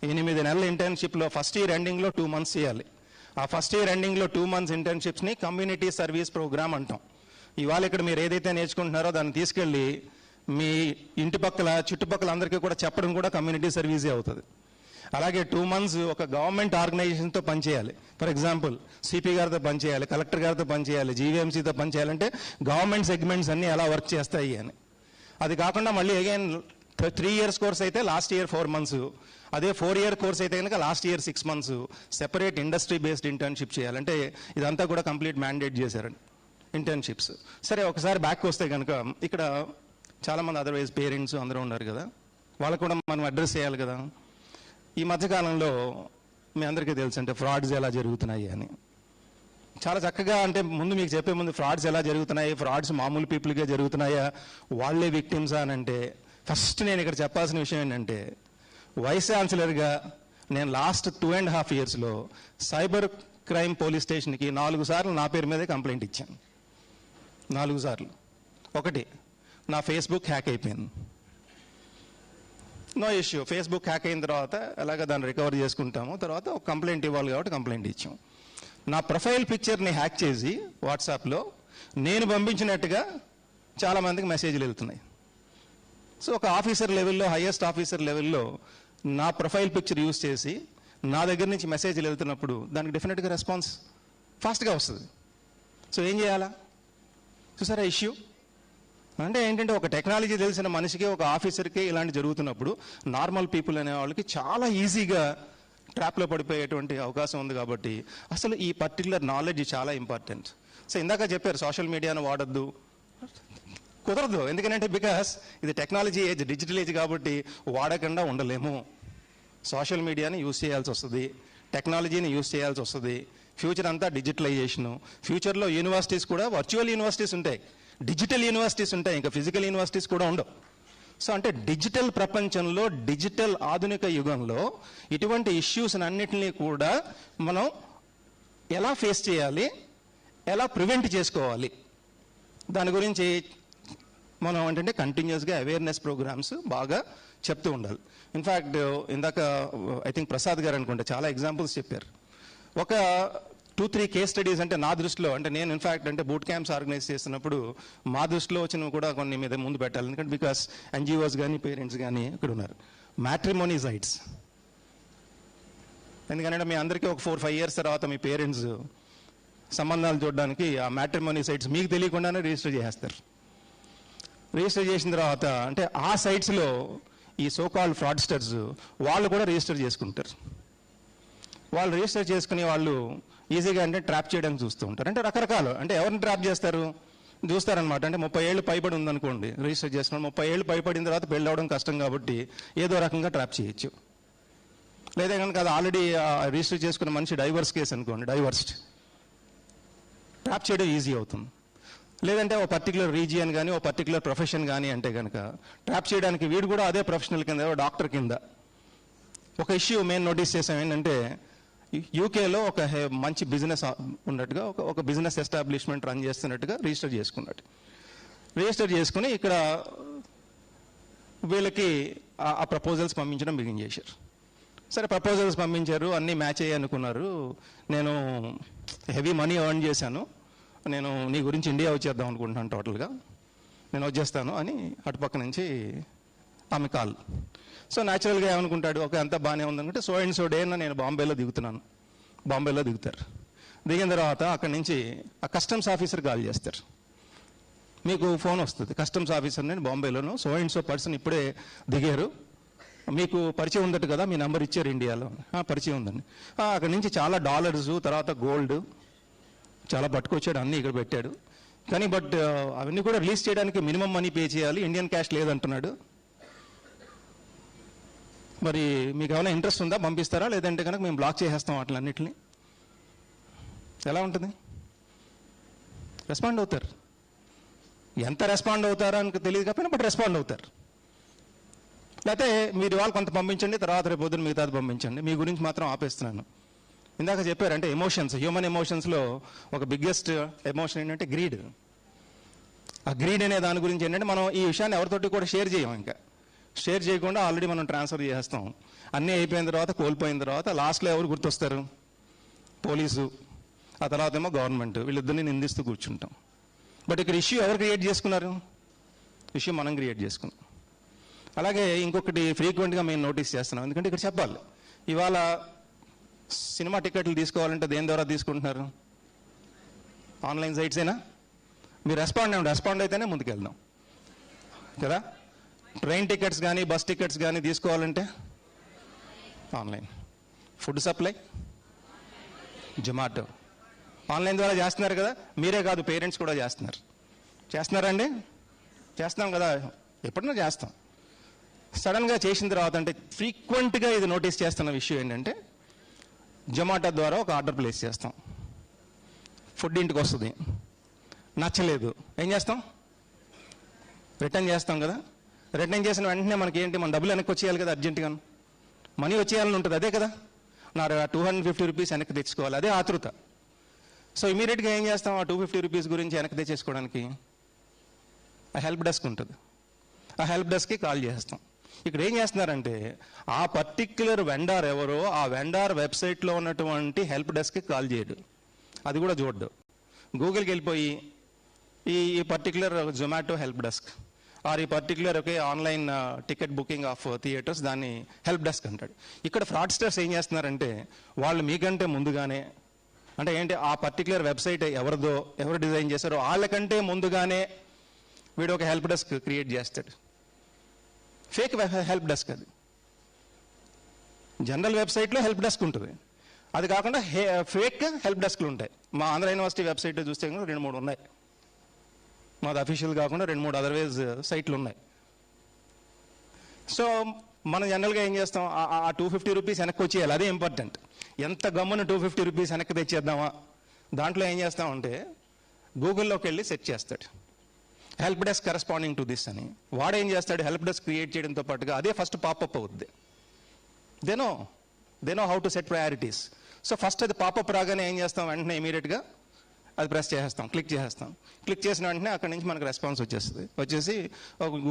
8 నెలల ఇంటర్న్షిప్లో ఫస్ట్ ఇయర్ ఎండింగ్లో 2 months చేయాలి. ఆ ఫస్ట్ ఇయర్ ఎండింగ్లో 2 months ఇంటర్న్షిప్స్ని కమ్యూనిటీ సర్వీస్ ప్రోగ్రామ్ అంటాం. ఇవాళ ఇక్కడ మీరు ఏదైతే నేర్చుకుంటున్నారో దాన్ని తీసుకెళ్ళి మీ ఇంటి పక్కల చుట్టుపక్కల అందరికీ కూడా చెప్పడం కూడా కమ్యూనిటీ సర్వీసే అవుతుంది. అలాగే 2 months ఒక గవర్నమెంట్ ఆర్గనైజేషన్తో పనిచేయాలి. ఫర్ ఎగ్జాంపుల్ సిపి గారితో పనిచేయాలి, కలెక్టర్ గారితో పనిచేయాలి, జీవీఎంసీతో పనిచేయాలంటే గవర్నమెంట్ సెగ్మెంట్స్ అన్నీ ఎలా వర్క్ చేస్తాయి అని. అది కాకుండా మళ్ళీ అగైన్ 3 years కోర్స్ అయితే లాస్ట్ ఇయర్ 4 months, అదే 4 year కోర్స్ అయితే కనుక last year 6 months separate industry based internship చేయాలంటే ఇదంతా కూడా కంప్లీట్ మ్యాండేట్ చేశారండి ఇంటర్న్షిప్స్. సరే ఒకసారి బ్యాక్ వస్తే కనుక ఇక్కడ చాలామంది అదర్వైజ్ పేరెంట్స్ అందరూ ఉన్నారు కదా, వాళ్ళకు కూడా మనం అడ్రస్ చేయాలి కదా. ఈ మధ్యకాలంలో మీ అందరికీ తెలుసు అంటే ఫ్రాడ్స్ ఎలా జరుగుతున్నాయి అని. చాలా చక్కగా అంటే ముందు మీకు చెప్పే ముందు ఫ్రాడ్స్ ఎలా జరుగుతున్నాయి, ఫ్రాడ్స్ మామూలు పీపుల్గా జరుగుతున్నాయా, వాళ్ళే విక్టిమ్సా అని అంటే ఫస్ట్ నేను ఇక్కడ చెప్పాల్సిన విషయం ఏంటంటే వైస్ ఛాన్సలర్గా నేను లాస్ట్ 2.5 yearsలో సైబర్ క్రైమ్ పోలీస్ స్టేషన్కి 4 సార్లు నా పేరు మీదే కంప్లైంట్ ఇచ్చాను. 4 సార్లు. ఒకటి, నా ఫేస్బుక్ హ్యాక్ అయిపోయింది. నో ఇష్యూ, ఫేస్బుక్ హ్యాక్ అయిన తర్వాత ఎలాగ దాన్ని రికవర్ చేసుకుంటాము, తర్వాత ఒక కంప్లైంట్ ఇవ్వాలి కాబట్టి కంప్లైంట్ ఇచ్చాం. నా ప్రొఫైల్ పిక్చర్ని హ్యాక్ చేసి వాట్సాప్లో నేను పంపించినట్టుగా చాలామందికి మెసేజ్లు వెళ్తున్నాయి. సో ఒక ఆఫీసర్ లెవెల్లో, హైయెస్ట్ ఆఫీసర్ లెవెల్లో నా ప్రొఫైల్ పిక్చర్ యూజ్ చేసి నా దగ్గర నుంచి మెసేజ్లు వెళ్తున్నప్పుడు దానికి డెఫినెట్గా రెస్పాన్స్ ఫాస్ట్గా వస్తుంది. సో ఏం చేయాలా చూసారా ఇష్యూ అంటే ఏంటంటే ఒక టెక్నాలజీ తెలిసిన మనిషికి, ఒక ఆఫీసర్కి ఇలాంటి జరుగుతున్నప్పుడు నార్మల్ పీపుల్ అనే వాళ్ళకి చాలా ఈజీగా ట్రాప్లో పడిపోయేటువంటి అవకాశం ఉంది. కాబట్టి అసలు ఈ పర్టికులర్ నాలెడ్జ్ చాలా ఇంపార్టెంట్. సో ఇందాక చెప్పారు సోషల్ మీడియాను వాడద్దు, కుదరదు. ఎందుకంటే బికాస్ ఇది టెక్నాలజీ ఏజ్, డిజిటల్ ఏజ్ కాబట్టి వాడకుండా ఉండలేము. సోషల్ మీడియాని యూజ్ చేయాల్సి వస్తుంది, టెక్నాలజీని యూజ్ చేయాల్సి వస్తుంది. ఫ్యూచర్ అంతా డిజిటలైజేషను. ఫ్యూచర్లో యూనివర్సిటీస్ కూడా వర్చువల్ యూనివర్సిటీస్ ఉంటాయి, డిజిటల్ యూనివర్సిటీస్ ఉంటాయి, ఇంకా ఫిజికల్ యూనివర్సిటీస్ కూడా ఉండవు. సో అంటే డిజిటల్ ప్రపంచంలో, డిజిటల్ ఆధునిక యుగంలో ఇటువంటి ఇష్యూస్ అన్నిటినీ కూడా మనం ఎలా ఫేస్ చేయాలి, ఎలా ప్రివెంట్ చేసుకోవాలి, దాని గురించి మనం ఏంటంటే కంటిన్యూస్గా అవేర్నెస్ ప్రోగ్రామ్స్ బాగా చెప్తూ ఉండాలి. ఇన్ఫ్యాక్ట్ ఇందాక ఐ థింక్ ప్రసాద్ గారు అనుకుంటే చాలా ఎగ్జాంపుల్స్ చెప్పారు. ఒక 2-3 కేస్ స్టడీస్ అంటే నా దృష్టిలో, అంటే నేను ఇన్ఫ్యాక్ట్ అంటే బూట్ క్యాంప్స్ ఆర్గనైజ్ చేస్తున్నప్పుడు మా దృష్టిలో వచ్చినవి కూడా కొన్ని మీద ముందు పెట్టాలి. ఎందుకంటే బికాస్ ఎన్జిఓస్ కానీ పేరెంట్స్ కానీ ఇక్కడ ఉన్నారు. మ్యాట్రిమోనీ సైట్స్, ఎందుకంటే మీ అందరికీ ఒక 4-5 years తర్వాత మీ పేరెంట్స్ సంబంధాలు చూడడానికి ఆ మ్యాట్రిమోనీ సైట్స్ మీకు తెలియకుండానే రిజిస్టర్ చేసేస్తారు. రిజిస్టర్ చేసిన తర్వాత అంటే ఆ సైట్స్లో ఈ సోకాల్డ్ ఫ్రాడ్స్టర్స్ వాళ్ళు కూడా రిజిస్టర్ చేసుకుంటారు. వాళ్ళు రిజిస్టర్ చేసుకుని వాళ్ళు ఈజీగా అంటే ట్రాప్ చేయడానికి చూస్తూ ఉంటారు. అంటే రకరకాలు, అంటే ఎవరిని ట్రాప్ చేస్తారు చూస్తారనమాట. అంటే 30 ఏళ్ళు పైబడి ఉందనుకోండి రిజిస్టర్ చేసుకుని, 30 ఏళ్ళు పైబడిన తర్వాత పెళ్ళి అవడం కష్టం కాబట్టి ఏదో రకంగా ట్రాప్ చేయొచ్చు. లేదా కనుక అది ఆల్రెడీ రిజిస్టర్ చేసుకున్న మనిషి డైవర్స్ కేసు అనుకోండి, డైవర్స్డ్, ట్రాప్ చేయడం ఈజీ అవుతుంది. లేదంటే ఒక పర్టికులర్ రీజియన్ కానీ, ఒక పర్టికులర్ ప్రొఫెషన్ కానీ అంటే కనుక ట్రాప్ చేయడానికి వీడు కూడా అదే ప్రొఫెషనల్ కింద, డాక్టర్ కింద. ఒక ఇష్యూ మేము నోటీస్ చేసాం ఏంటంటే యూకేలో ఒక మంచి బిజినెస్ ఉన్నట్టుగా ఒక బిజినెస్ ఎస్టాబ్లిష్మెంట్ రన్ చేస్తున్నట్టుగా రిజిస్టర్ చేసుకున్నాడు. రిజిస్టర్ చేసుకుని ఇక్కడ వీళ్ళకి ఆ ప్రపోజల్స్ పంపించడం బిగిన్ చేశారు. సరే ప్రపోజల్స్ పంపించారు, అన్నీ మ్యాచ్ అయ్యి అనుకున్నారు. నేను హెవీ మనీ ఎర్న్ చేశాను, నేను నీ గురించి ఇండియా వచ్చేద్దాం అనుకుంటున్నాను, టోటల్గా నేను వచ్చేస్తాను అని అటుపక్క నుంచి ఆమె కాల్. సో న్యాచురల్గా ఏమనుకుంటాడు, ఓకే అంతా బాగానే ఉందనుకుంటే సో అండ్ సో డే నేను బాంబేలో దిగుతున్నాను. బాంబేలో దిగుతారు. దిగిన తర్వాత అక్కడి నుంచి ఆ కస్టమ్స్ ఆఫీసర్ కాల్ చేస్తారు. మీకు ఫోన్ వస్తుంది, కస్టమ్స్ ఆఫీసర్ నేను బాంబేలోను సో అండ్ సో పర్సన్ ఇప్పుడే దిగారు, మీకు పరిచయం ఉందట కదా, మీ నెంబర్ ఇచ్చారు ఇండియాలో. పరిచయం ఉందండి. అక్కడి నుంచి చాలా డాలర్స్, తర్వాత గోల్డ్ చాలా పట్టుకొచ్చాడు, అన్నీ ఇక్కడ పెట్టాడు. కానీ బట్ అవన్నీ కూడా రిలీజ్ చేయడానికి మినిమం మనీ పే చేయాలి, ఇండియన్ క్యాష్ లేదంటున్నాడు. మరి మీకు ఏమైనా ఇంట్రెస్ట్ ఉందా, పంపిస్తారా, లేదంటే కనుక మేము బ్లాక్ చేసేస్తాం వాటిలన్నింటినీ. ఎలా ఉంటుంది? రెస్పాండ్ అవుతారు. ఎంత రెస్పాండ్ అవుతారో అని తెలియదు కాబట్టి బట్ రెస్పాండ్ అవుతారు. లేకపోతే మీరు వాళ్ళు కొంత పంపించండి, తర్వాత రేపు పొద్దున్న మిగతాది పంపించండి, మీ గురించి మాత్రం ఆపేస్తున్నాను. ఇందాక చెప్పారంటే ఎమోషన్స్, హ్యూమన్ ఎమోషన్స్లో ఒక బిగ్గెస్ట్ ఎమోషన్ ఏంటంటే గ్రీడ్. ఆ గ్రీడ్ అనే దాని గురించి ఏంటంటే మనం ఈ విషయాన్ని ఎవరితోటి కూడా షేర్ చేయం. ఇంకా షేర్ చేయకుండా ఆల్రెడీ మనం ట్రాన్స్ఫర్ చేస్తాం. అన్నీ అయిపోయిన తర్వాత, కోల్పోయిన తర్వాత లాస్ట్లో ఎవరు గుర్తొస్తారు? పోలీసు, ఆ తర్వాత ఏమో గవర్నమెంట్. వీళ్ళిద్దరిని నిందిస్తూ కూర్చుంటాం. బట్ ఇక్కడ ఇష్యూ ఎవరు క్రియేట్ చేసుకున్నారు? ఇష్యూ మనం క్రియేట్ చేసుకున్నాం. అలాగే ఇంకొకటి ఫ్రీక్వెంట్గా మేము నోటీస్ చేస్తున్నాం, ఎందుకంటే ఇక్కడ చెప్పాలి. ఇవాళ సినిమా టికెట్లు తీసుకోవాలంటే దేని ద్వారా తీసుకుంటున్నారు? ఆన్లైన్ సైట్సేనా? మీరు రెస్పాండ్ అయితేనే ముందుకెళ్దాం కదా. ట్రైన్ టికెట్స్ కానీ బస్ టికెట్స్ కానీ తీసుకోవాలంటే online. Food supply Zomato online ద్వారా చేస్తున్నారు కదా. మీరే కాదు, పేరెంట్స్ కూడా చేస్తున్నారండి? చేస్తున్నాం కదా, ఎప్పుడన్నా చేస్తాం. సడన్గా చేసిన తర్వాత అంటే ఫ్రీక్వెంట్గా ఇది నోటీస్ చేస్తున్న విషయం ఏంటంటే, జొమాటో ద్వారా ఒక ఆర్డర్ ప్లేస్ చేస్తాం, ఫుడ్ ఇంటికి వస్తుంది, నచ్చలేదు, ఏం చేస్తాం? రిటర్న్ చేస్తాం కదా. రిటర్న్ చేసిన వెంటనే మనకి ఏంటి, మన డబ్బులు వెనక్కి వచ్చేయాలి కదా, అర్జెంటుగా మనీ వచ్చేయాలని ఉంటుంది, అదే కదా. నా 250 రూపీస్ వెనక్కి తెచ్చుకోవాలి, అదే ఆతృత. సో ఇమీడియట్గా ఏం చేస్తాం? ఆ 250 రూపీస్ గురించి వెనక్కి తెచ్చేసుకోవడానికి ఆ హెల్ప్ డెస్క్ ఉంటుంది, ఆ హెల్ప్ డెస్క్కి కాల్ చేస్తాం. ఇక్కడ ఏం చేస్తున్నారంటే, ఆ పర్టిక్యులర్ వెండార్ ఎవరో ఆ వెండార్ వెబ్సైట్లో ఉన్నటువంటి హెల్ప్ డెస్క్కి కాల్ చేయడు, అది కూడా చూడ్డు. గూగుల్కి వెళ్ళిపోయి ఈ particular Zomato help desk or ఈ particular online ticket booking of theatres, దాన్ని హెల్ప్ డెస్క్ అంటాడు. ఇక్కడ ఫ్రాడ్స్టర్స్ ఏం చేస్తున్నారంటే, వాళ్ళు మీకంటే ముందుగానే, అంటే ఏంటి, ఆ పర్టిక్యులర్ వెబ్సైట్ ఎవరిదో, ఎవరు డిజైన్ చేశారో వాళ్ళకంటే ముందుగానే వీడు ఒక హెల్ప్ డెస్క్ క్రియేట్ చేస్తాడు. ఫేక్ హెల్ప్ డెస్క్ అది. జనరల్ వెబ్సైట్లో హెల్ప్ డెస్క్ ఉంటుంది, అది కాకుండా ఫేక్ హెల్ప్ డెస్క్లు ఉంటాయి. మా ఆంధ్ర యూనివర్సిటీ వెబ్సైట్ చూస్తే 2-3 ఉన్నాయి, మాది అఫీషియల్ కాకుండా 2-3 అదర్వైజ్ సైట్లు ఉన్నాయి. సో మనం జనరల్గా ఏం చేస్తాం, ఆ 250 రూపీస్ వెనక్కి వచ్చేయాలి, అదే ఇంపార్టెంట్. ఎంత గమ్మున 250 రూపీస్ వెనక్కి తెచ్చేద్దామా, దాంట్లో ఏం చేస్తామంటే గూగుల్లోకి వెళ్ళి సెర్చ్ చేస్తాడు help desk corresponding to this అని. వాడేం చేస్తాడు, హెల్ప్ డెస్క్ క్రియేట్ చేయడంతో పాటుగా అదే ఫస్ట్ పాపప్ అవుద్ది. They know how to set priorities. So first అది పాపప్ రాగానే ఏం చేస్తాం, వెంటనే ఇమీడియట్గా అది ప్రెస్ చేసేస్తాం, క్లిక్ చేసేస్తాం. క్లిక్ చేసిన వెంటనే అక్కడి నుంచి మనకు రెస్పాన్స్ వచ్చేసి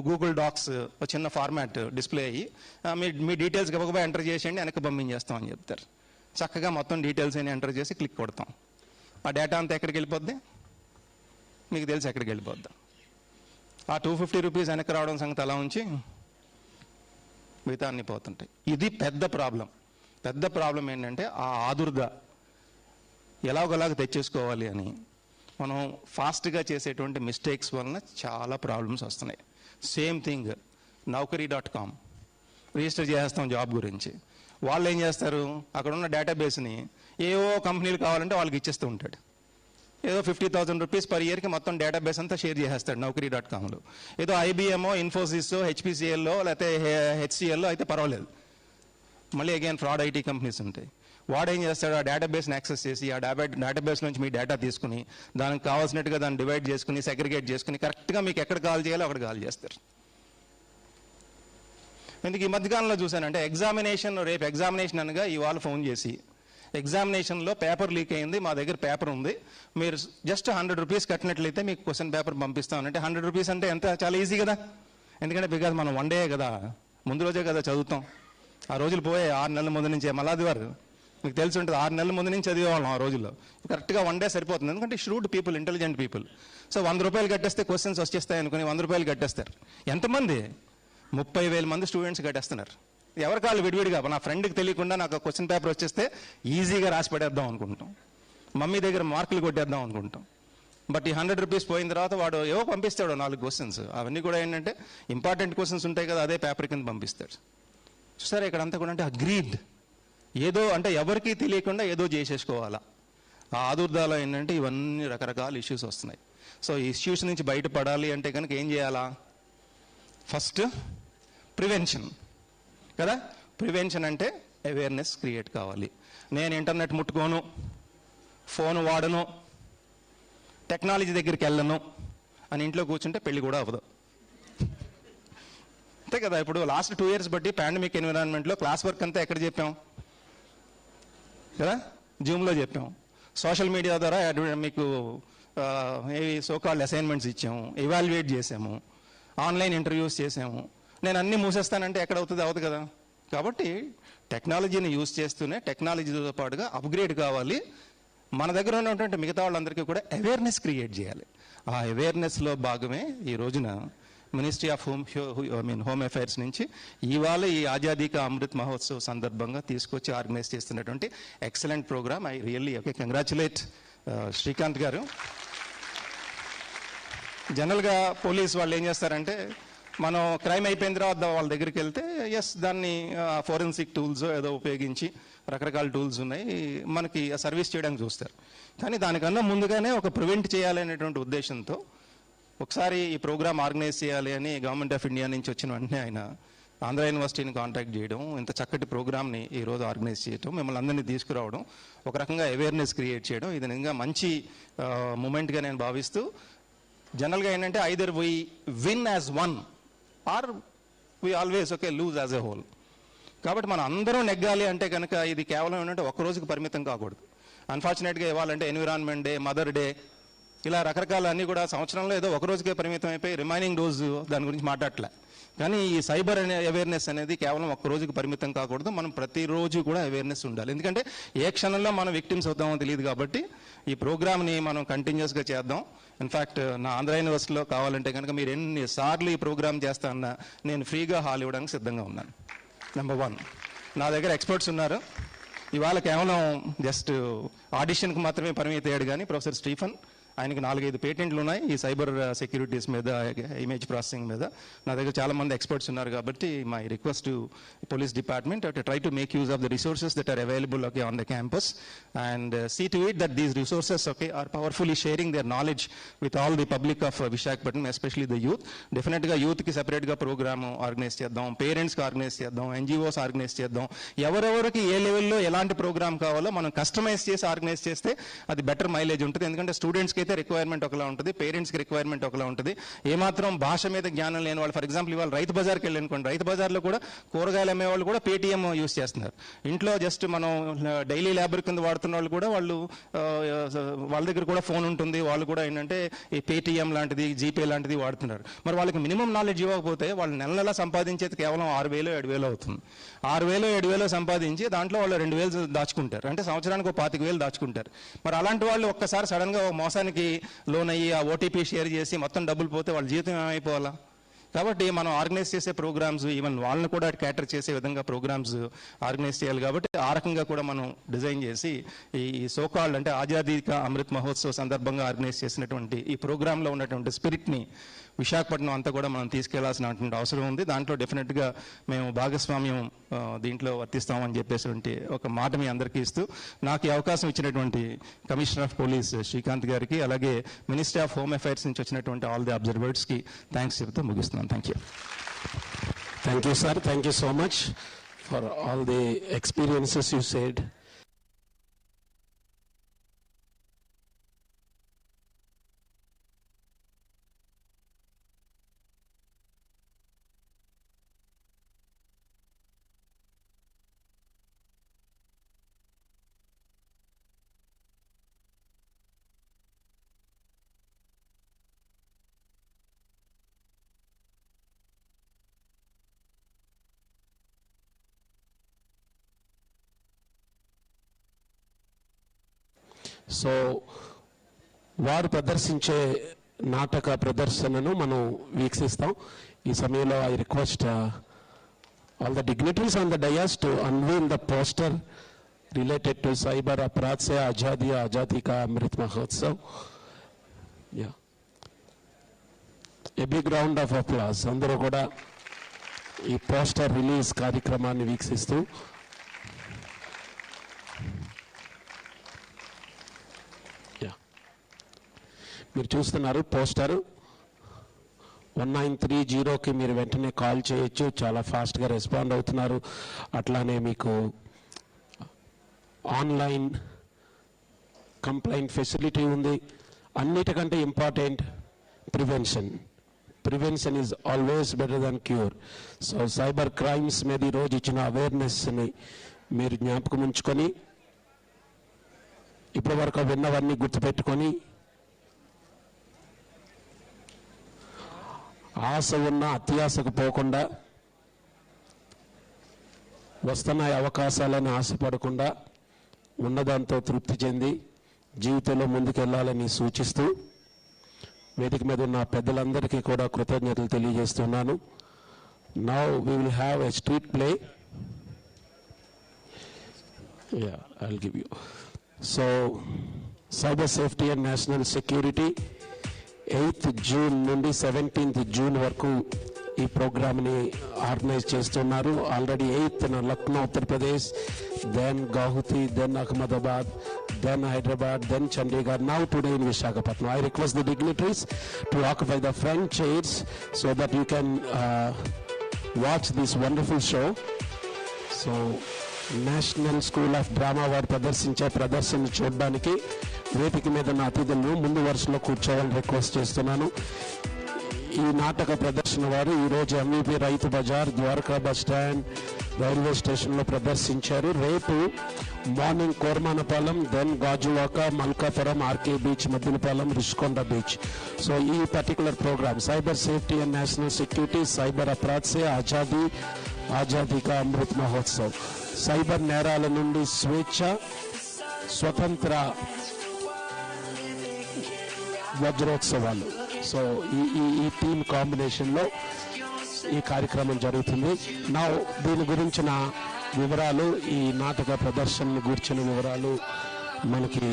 గూగుల్ డాక్స్ ఒక చిన్న ఫార్మాట్ డిస్ప్లే అయ్యి మీ డీటెయిల్స్ గబగబా ఎంటర్ చేసేయండి, వెనక్కి పంపించేస్తాం అని చెప్తారు. చక్కగా మొత్తం డీటెయిల్స్ అని ఎంటర్ చేసి క్లిక్ కొడతాం. ఆ డేటా అంతా ఎక్కడికి వెళ్ళిపోద్ది, మీకు తెలిసి ఎక్కడికి వెళ్ళిపోద్ది. ఆ 250 రూపీస్ వెనక్కి రావడం సంగతి అలా ఉంచి మిగతా అన్ని పోతుంటాయి. ఇది పెద్ద ప్రాబ్లం ఏంటంటే, ఆ ఆదుర్ద ఎలాగోలాగా తెచ్చేసుకోవాలి అని మనం ఫాస్ట్గా చేసేటువంటి మిస్టేక్స్ వలన చాలా ప్రాబ్లమ్స్ వస్తున్నాయి. సేమ్ థింగ్ Naukri.com రిజిస్టర్ చేస్తాం జాబ్ గురించి. వాళ్ళు ఏం చేస్తారు, అక్కడ ఉన్న డేటాబేస్ని ఏవో కంపెనీలు కావాలంటే వాళ్ళకి ఇచ్చేస్తూ ఉంటాడు. ఏదో 50,000 రూపీస్ పర్ ఇయర్కి మొత్తం డేటాబేస్ అంతా షేర్ చేసేస్తాడు Naukri.comలో. ఏదో IBM, ఇన్ఫోసిస్, HPCLలో లేకపోతే HCLలో అయితే పర్వాలేదు, మళ్ళీ అగైన్ ఫ్రాడ్ IT కంపెనీస్ ఉంటాయి. వాడు ఏం చేస్తాడు, ఆ డేటాబేస్ని యాక్సెస్ చేసి ఆ డేటాబేస్ నుంచి మీ డేటా తీసుకుని దానికి కావాల్సినట్టుగా దాన్ని డివైడ్ చేసుకుని సెగ్రిగేట్ చేసుకుని కరెక్ట్గా మీకు ఎక్కడ కాల్ చేయాలో అక్కడ కాల్ చేస్తారు. ఎందుకు ఈ మధ్యకాలంలో చూశానంటే, రేపు ఎగ్జామినేషన్ అనగా ఇవాళ ఫోన్ చేసి, ఎగ్జామినేషన్లో పేపర్ లీక్ అయింది, మా దగ్గర పేపర్ ఉంది, మీరు జస్ట్ 100 రూపీస్ కట్టినట్లయితే మీకు క్వశ్చన్ పేపర్ పంపిస్తామంటే 100 రూపీస్ అంటే ఎంత, చాలా ఈజీ కదా. ఎందుకంటే బికాజ్ మనం 1 డే కదా, ముందు రోజే కదా చదువుతాం. ఆ రోజులు పోయే 6 నెలల ముందు నుంచే. మల్లాదివారు మీకు తెలిసి ఉంటుంది, 6 నెలల ముందు నుంచి చదివేవాళ్ళం ఆ రోజుల్లో. కరెక్ట్గా 1 డే సరిపోతుంది, ఎందుకంటే shrewd people, intelligent people. So 100 రూపాయలు కట్టేస్తే క్వశ్చన్స్ వచ్చేస్తాయి అనుకుని 100 రూపాయలు కట్టేస్తారు. ఎంతమంది? 30,000 మంది స్టూడెంట్స్ కట్టేస్తున్నారు. ఎవరి కాళ్ళు విడివిడిగా. నా ఫ్రెండ్కి తెలియకుండా నాకు క్వశ్చన్ పేపర్ వచ్చేస్తే ఈజీగా రాసి పడేద్దాం అనుకుంటాం, మమ్మీ దగ్గర మార్కులు కొట్టేద్దాం అనుకుంటాం. బట్ ఈ 100 రూపీస్ పోయిన తర్వాత వాడు ఏవో పంపిస్తాడు 4 క్వశ్చన్స్. అవన్నీ కూడా ఏంటంటే ఇంపార్టెంట్ క్వశ్చన్స్ ఉంటాయి కదా, అదే పేపర్ కింద పంపిస్తాడు. చూసారా ఇక్కడ అంతా కూడా అంటే అగ్రీడ్, ఏదో అంటే ఎవరికి తెలియకుండా ఏదో చేసేసుకోవాలా. ఆ ఆదుర్దాలో ఏంటంటే ఇవన్నీ రకరకాల ఇష్యూస్ వస్తున్నాయి. సో ఈ ఇష్యూస్ నుంచి బయటపడాలి అంటే కనుక ఏం చేయాలా? ఫస్ట్ ప్రివెన్షన్ కదా. ప్రివెన్షన్ అంటే అవేర్నెస్ క్రియేట్ కావాలి. నేను ఇంటర్నెట్ ముట్టుకోను, ఫోన్ వాడను, టెక్నాలజీ దగ్గరికి వెళ్ళను అని ఇంట్లో కూర్చుంటే పెళ్ళి కూడా అవ్వదు, అంతే కదా. ఇప్పుడు లాస్ట్ 2 years బట్టి పాండమిక్ ఎన్విరాన్మెంట్లో క్లాస్ వర్క్ అంతా ఎక్కడ చెప్పాం కదా, జూమ్లో చెప్పాం. సోషల్ మీడియా ద్వారా మీకు ఏవి సోకాల్డ్ అసైన్మెంట్స్ ఇచ్చాము, ఎవాల్యుయేట్ చేసాము, ఆన్లైన్ ఇంటర్వ్యూస్ చేసాము. నేను అన్నీ మూసేస్తానంటే ఎక్కడ అవుతుంది? అవదు కదా. కాబట్టి టెక్నాలజీని యూజ్ చేస్తూనే టెక్నాలజీతో పాటుగా అప్గ్రేడ్ కావాలి. మన దగ్గర ఉన్నటువంటి మిగతా వాళ్ళందరికీ కూడా అవేర్నెస్ క్రియేట్ చేయాలి. ఆ అవేర్నెస్లో భాగమే ఈ రోజున మినిస్ట్రీ ఆఫ్ హోమ్ అఫైర్స్ నుంచి ఇవాళ ఈ ఆజాదీ కా అమృత్ మహోత్సవ్ సందర్భంగా తీసుకొచ్చి ఆర్గనైజ్ చేస్తున్నటువంటి excellent program. I really congratulate Srikanth garu. జనరల్గా పోలీస్ వాళ్ళు ఏం చేస్తారంటే, మనం క్రైమ్ అయిపోయిన తర్వాత వాళ్ళ దగ్గరికి వెళ్తే దాన్ని ఫోరెన్సిక్ టూల్స్ ఏదో ఉపయోగించి రకరకాల టూల్స్ ఉన్నాయి, మనకి సర్వీస్ చేయడానికి చూస్తారు. కానీ దానికన్నా ముందుగానే ఒక ప్రివెంట్ చేయాలనేటువంటి ఉద్దేశంతో ఒకసారి ఈ ప్రోగ్రామ్ ఆర్గనైజ్ చేయాలి అని గవర్నమెంట్ ఆఫ్ ఇండియా నుంచి వచ్చిన వెంటనే ఆయన ఆంధ్ర యూనివర్సిటీని కాంటాక్ట్ చేయడం, ఇంత చక్కటి ప్రోగ్రామ్ని ఈరోజు ఆర్గనైజ్ చేయడం, మిమ్మల్ని అందరినీ తీసుకురావడం, ఒక రకంగా అవేర్నెస్ క్రియేట్ చేయడం, ఇది నిజంగా మంచి మూమెంట్గా నేను భావిస్తూ, జనరల్గా ఏంటంటే either we win as one or we always lose as a whole. కాబట్టి మనం అందరం నెగ్గాలి అంటే కనుక ఇది కేవలం ఏంటంటే ఒక్క రోజుకి పరిమితం కాకూడదు. అన్ఫార్చునేట్గా ఇవ్వాలంటే ఎన్విరాన్మెంట్ డే, మదర్ డే, ఇలా రకరకాల అన్నీ కూడా సంవత్సరంలో ఏదో ఒక రోజుకే పరిమితం అయిపోయి రిమైనింగ్ రోజు దాని గురించి మాట్లాడలే. కానీ ఈ సైబర్ అవేర్నెస్ అనేది కేవలం ఒక్క రోజుకి పరిమితం కాకూడదు, మనం ప్రతిరోజు కూడా అవేర్నెస్ ఉండాలి. ఎందుకంటే ఏ క్షణంలో మనం విక్టిమ్స్ అవుతామో తెలియదు. కాబట్టి ఈ ప్రోగ్రామ్ని మనం కంటిన్యూస్గా చేద్దాం. ఇన్ఫ్యాక్ట్ నా ఆంధ్ర యూనివర్సిటీలో కావాలంటే కనుక మీరు ఎన్నిసార్లు ఈ ప్రోగ్రామ్ చేస్తానన్నా నేను ఫ్రీగా హాల్ ఇవ్వడానికి సిద్ధంగా ఉన్నాను. నెంబర్ 1, నా దగ్గర ఎక్స్పర్ట్స్ ఉన్నారు. ఇవాళ కేవలం జస్ట్ ఆడిషన్కి మాత్రమే పరిమితి అయ్యాడు. కానీ ప్రొఫెసర్ స్టీఫన్, ఆయనకి 4-5 పేటెంట్లు ఉన్నాయి ఈ సైబర్ సెక్యూరిటీస్ మీద, ఇమేజ్ ప్రాసెసింగ్ మీద. నా దగ్గర చాలా మంది ఎక్స్పర్ట్స్ ఉన్నారు. కాబట్టి my request to police department to try to make use of the resources that are available on the campus and see to it that these resources are powerfully sharing their knowledge with all the public of Visakhapatnam, especially the youth. డెఫినెట్గా యూత్కి సెపరేట్గా programme organise చేద్దాం, పేరెంట్స్కి organise చేద్దాం, NGOs organise చేద్దాం. ఎవరెవరికి ఏ లెవెల్లో ఎలాంటి ప్రోగ్రామ్ కావాలో మనం కస్టమైజ్ చేసి ఆర్గనైజ్ చేస్తే అది బెటర్ మైలేజ్ ఉంటుంది. ఎందుకంటే స్టూడెంట్స్కి అయితే రిక్వైర్మెంట్ ఒకలా ఉంటుంది, పేరెంట్స్కి రిక్వైర్మెంట్ ఒకలా ఉంటుంది. ఏమాత్రం భాష మీద జ్ఞానం లేని వాళ్ళు, ఫర్ ఎగ్జాంపుల్ ఇవాళ రైతు బజార్కి వెళ్ళి అనుకోండి, రైతు బజార్లో కూడా కూరగాయలు అమ్మేవాళ్ళు కూడా పేటీఎం యూస్ చేస్తున్నారు. ఇంట్లో జస్ట్ మనం డైలీ లేబర్ కింద వాడుతున్న వాళ్ళు కూడా వాళ్ళ దగ్గర కూడా ఫోన్ ఉంటుంది, వాళ్ళు కూడా ఏంటంటే ఈ పేటీఎం లాంటిది, జీపే లాంటిది వాడుతున్నారు. మరి వాళ్ళకి మినిమం నాలెడ్జ్ ఇవ్వకపోతే వాళ్ళు నెల సంపాదించేది కేవలం 6,000-7,000 అవుతుంది. 6,000-7,000 సంపాదించి దాంట్లో వాళ్ళు 2,000 దాచుకుంటారు, అంటే సంవత్సరానికి 25,000 దాచుకుంటారు. మరి అలాంటి వాళ్ళు ఒక్కసారి సడన్గా మోసానికి లోన్ అయ్యి ఆ ఓటీపీ షేర్ చేసి మొత్తం డబ్బులు పోతే వాళ్ళ జీవితం ఏమైపోవాలా? కాబట్టి మనం ఆర్గనైజ్ చేసే ప్రోగ్రామ్స్ ఈవెన్ వాళ్ళని కూడా క్యాటర్ చేసే విధంగా ప్రోగ్రామ్స్ ఆర్గనైజ్ చేయాలి. కాబట్టి ఆ రకంగా కూడా మనం డిజైన్ చేసి ఈ సోకాల్డ్ అంటే ఆజాదీ కా అమృత్ మహోత్సవ్ సందర్భంగా ఆర్గనైజ్ చేసినటువంటి ఈ ప్రోగ్రాంలో ఉన్నటువంటి స్పిరిట్ని విశాఖపట్నం అంతా కూడా మనం తీసుకెళ్లాల్సినటువంటి అవసరం ఉంది. దాంట్లో డెఫినెట్గా మేము భాగస్వామ్యం దీంట్లో వర్తిస్తామని చెప్పేసి ఒక మాట మీ అందరికీ ఇస్తూ, నాకు ఈ అవకాశం ఇచ్చినటువంటి కమిషనర్ ఆఫ్ పోలీస్ శ్రీకాంత్ గారికి, అలాగే మినిస్ట్రీ ఆఫ్ హోమ్ అఫైర్స్ నుంచి వచ్చినటువంటి ఆల్ ది అబ్జర్వర్స్కి థ్యాంక్స్ చెప్తూ ముగిస్తున్నాను. Thank you. Thank you, sir. Thank you so much for all the experiences you said. So వారు ప్రదర్శించే నాటక ప్రదర్శనను మనం వీక్షిస్తాం. ఈ సమయంలో I request all the dignitaries on the dais to unveil the poster related to cyber Apradh Se Azadi Azadi Ka Amrit Mahotsav. A big round of applause. అందరూ కూడా ఈ పోస్టర్ రిలీజ్ కార్యక్రమాన్ని వీక్షిస్తూ మీరు చూస్తున్నారు పోస్టర్ 1930కి మీరు వెంటనే కాల్ చేయొచ్చు, చాలా ఫాస్ట్గా రెస్పాండ్ అవుతున్నారు. అట్లానే మీకు ఆన్లైన్ కంప్లైంట్ ఫెసిలిటీ ఉంది. అన్నిటికంటే important prevention is always better than cure. So cyber crimes మీద ఈరోజు ఇచ్చిన అవేర్నెస్ని మీరు జ్ఞాపకం ఉంచుకొని ఇప్పటి వరకు విన్నవన్నీ గుర్తుపెట్టుకొని ఆశ ఉన్న అత్యాశకు పోకుండా వస్తున్న అవకాశాలను ఆశపడకుండా ఉన్నదాంతో తృప్తి చెంది జీవితంలో ముందుకెళ్లాలని సూచిస్తూ వేదిక మీద ఉన్న పెద్దలందరికీ కూడా కృతజ్ఞతలు తెలియజేస్తున్నాను. Now we will have a street play. Yeah, I'll give you. So, cyber safety and national security 8th June నుండి 17th June వరకు ఈ ప్రోగ్రామ్ని ఆర్గనైజ్ చేస్తున్నారు. Already 8th Lucknow Uttar Pradesh, then Guwahati, then Ahmedabad, then Hyderabad, then Chandigarh, now today in Visakhapatnam. I request the dignitaries to occupy the front chairs so that you can watch this wonderful show. So, National School of Drama వారు ప్రదర్శించే ప్రదర్శన చూడడానికి వేదిక మీద నా అతిథులను ముందు వరుసలో కూర్చోవాలని రిక్వెస్ట్ చేస్తున్నాను. ఈ నాటక ప్రదర్శన వారు ఈరోజు MVP Rythu Bazar, Dwaraka bus stand, railway స్టేషన్లో ప్రదర్శించారు. రేపు morning Koramanapalem, then Gajuwaka, Malkapuram, RK beach, Maddilapalem, Rushikonda beach. So ఈ particular program cyber safety and national security, cyber Apradh Se Azadi Ka Amrit Mahotsav, cyber నేరాల నుండి స్వేచ్ఛ, స్వతంత్ర వజ్రోత్సవాలు. సో ఈ టీమ్ కాంబినేషన్లో ఈ కార్యక్రమం జరుగుతుంది. నా దీని గురించిన వివరాలు, ఈ నాటక ప్రదర్శనను గురించిన వివరాలు మనకి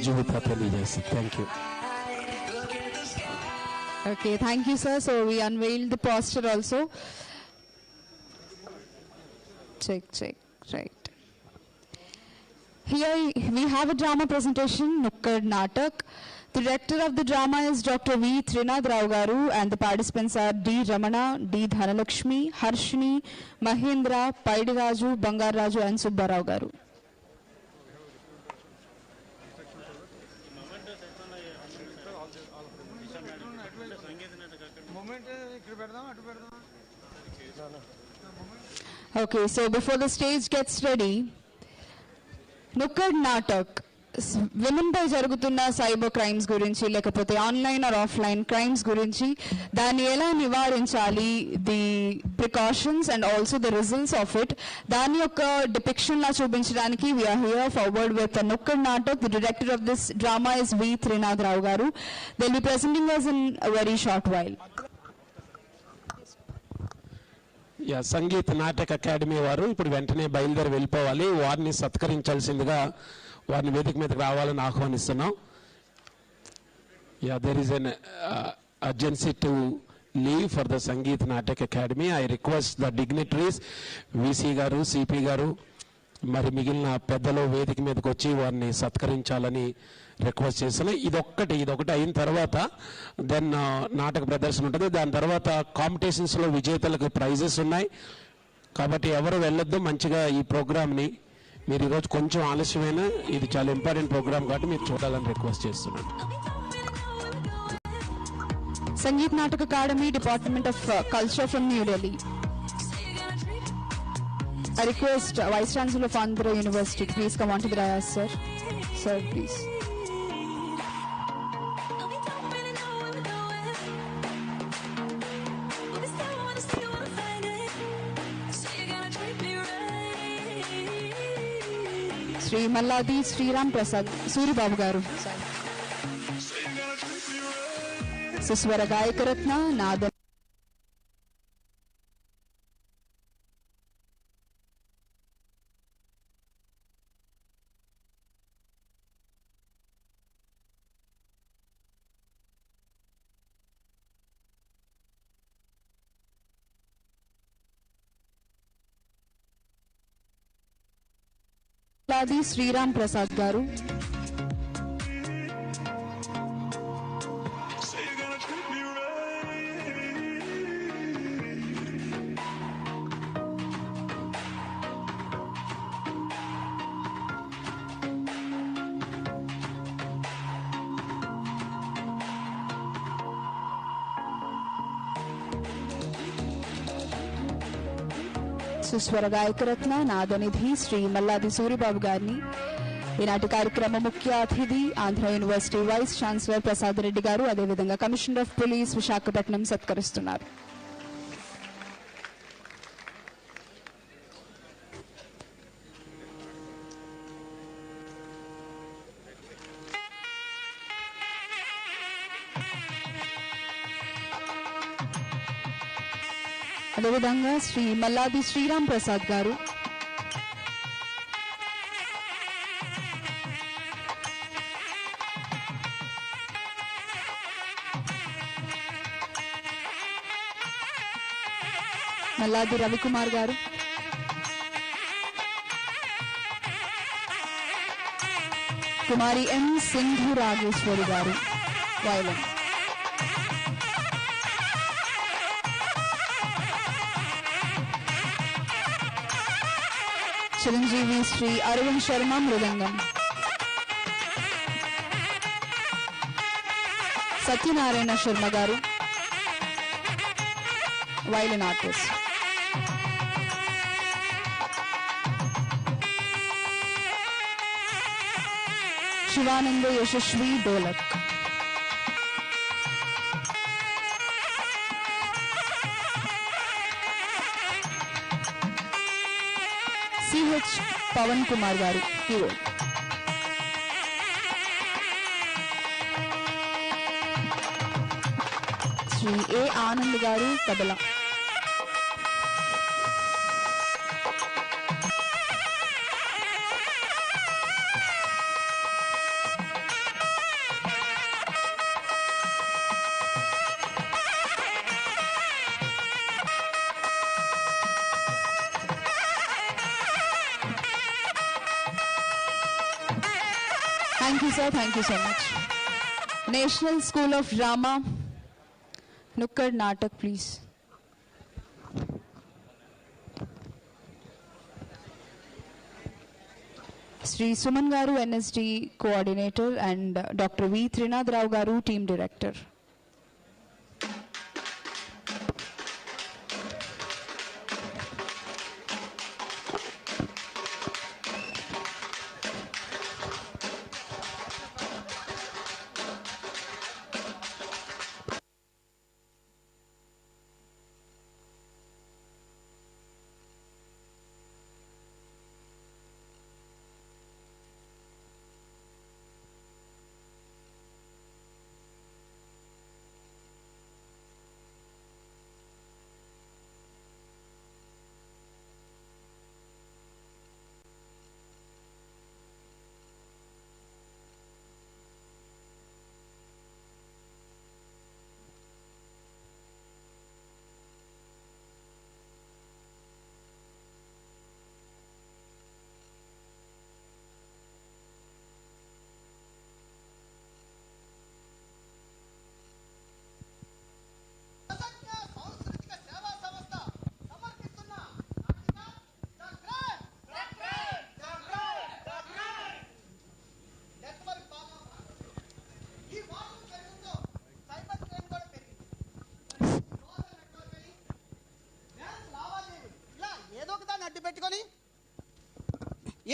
జీవిత తెలియజేస్తుంది. Thank you. Okay, thank you, sir. So we unveiled the poster also. Check, right. Here we have a drama presentation, Nukkad Natak. The director of the drama is Dr. V. Trinad Rao Garu, and the participants are D. Ramana, D. Dhanalakshmi, Harshini, Mahendra, Paidi Raju, Bangar Raju, and Subbarao Garu. Okay, so before the stage gets ready, Nukkad Natak, women పై జరుగుతున్న cyber crimes గురించి, లేకపోతే online or offline crimes గురించి, దాన్ని ఎలా నివారించాలి, the precautions and also the results of it, దాని యొక్క డిపిక్షన్ లా చూపించడానికి we are here forward with Nukkad Natak. The director of this drama is V Trinath Rao garu. They will be presenting us in a very short while. Sangeet Natak Akademi వారు ఇప్పుడు వెంటనే బయలుదేరి వెళ్ళిపోవాలి. వారిని సత్కరించాల్సిందిగా వారిని వేదిక మీదకి రావాలని ఆహ్వానిస్తున్నాం. There is an urgency to leave for the Sangeet Natak Akademi. I request the dignitaries, VC garu, CP garu, మరి మిగిలిన పెద్దలు వేదిక మీదకి వచ్చి వారిని సత్కరించాలని రిక్వెస్ట్ చేస్తున్నాం. ఇదొకటి అయిన తర్వాత దెన్ నాటక ప్రదర్శన ఉంటుంది. దాని తర్వాత కాంపిటీషన్స్లో విజేతలకు ప్రైజెస్ ఉన్నాయి. కాబట్టి ఎవరు వెళ్ళొద్దు. మంచిగా ఈ ప్రోగ్రామ్ని మీరు ఈరోజు కొంచెం ఆలస్యమైన, ఇది చాలా ఇంపార్టెంట్ ప్రోగ్రామ్ కాబట్టి మీరు చూడాలని రిక్వెస్ట్ చేస్తున్నాను. సంగీత్ నాటక academy, department of culture from new Delhi. I request Vice Chancellor of Andhra University to please come on to the dais, sir. Sir, please. Sri Malladi Sriram Prasad Suri Babu Garu. Suswara Gayakaratna Nada Sriram Prasad Garu. సుస్వర గాయకరత్న నాదనిధి శ్రీ మల్లాది సూరిబాబు గారిని ఈనాటి కార్యక్రమ ముఖ్య అతిథి Andhra university vice chancellor Prasad Reddy garu, అదేవిధంగా commissioner of police Visakhapatnam సత్కరిస్తున్నారు. అదేవిధంగా శ్రీ మల్లాది శ్రీరామ్ ప్రసాద్ గారు, మల్లాది రవికుమార్ గారు, కుమారి ఎం Sindhu Rageswari garu violin, Chiranjeevi Shri Arvind Sharma mridangam, Satyanarayana Sharma garu violin artist, Shivananda Yashaswi dholak, CH Pavan Kumar garu hero, Shri ఏ ఆనంద్ గారు tabla, Thank you, sir. Thank you so much. National School of Drama, Nukkad Natak, please. Sri Suman Garu, NSD Coordinator, and Dr. V. Trinad Rao Garu, Team Director.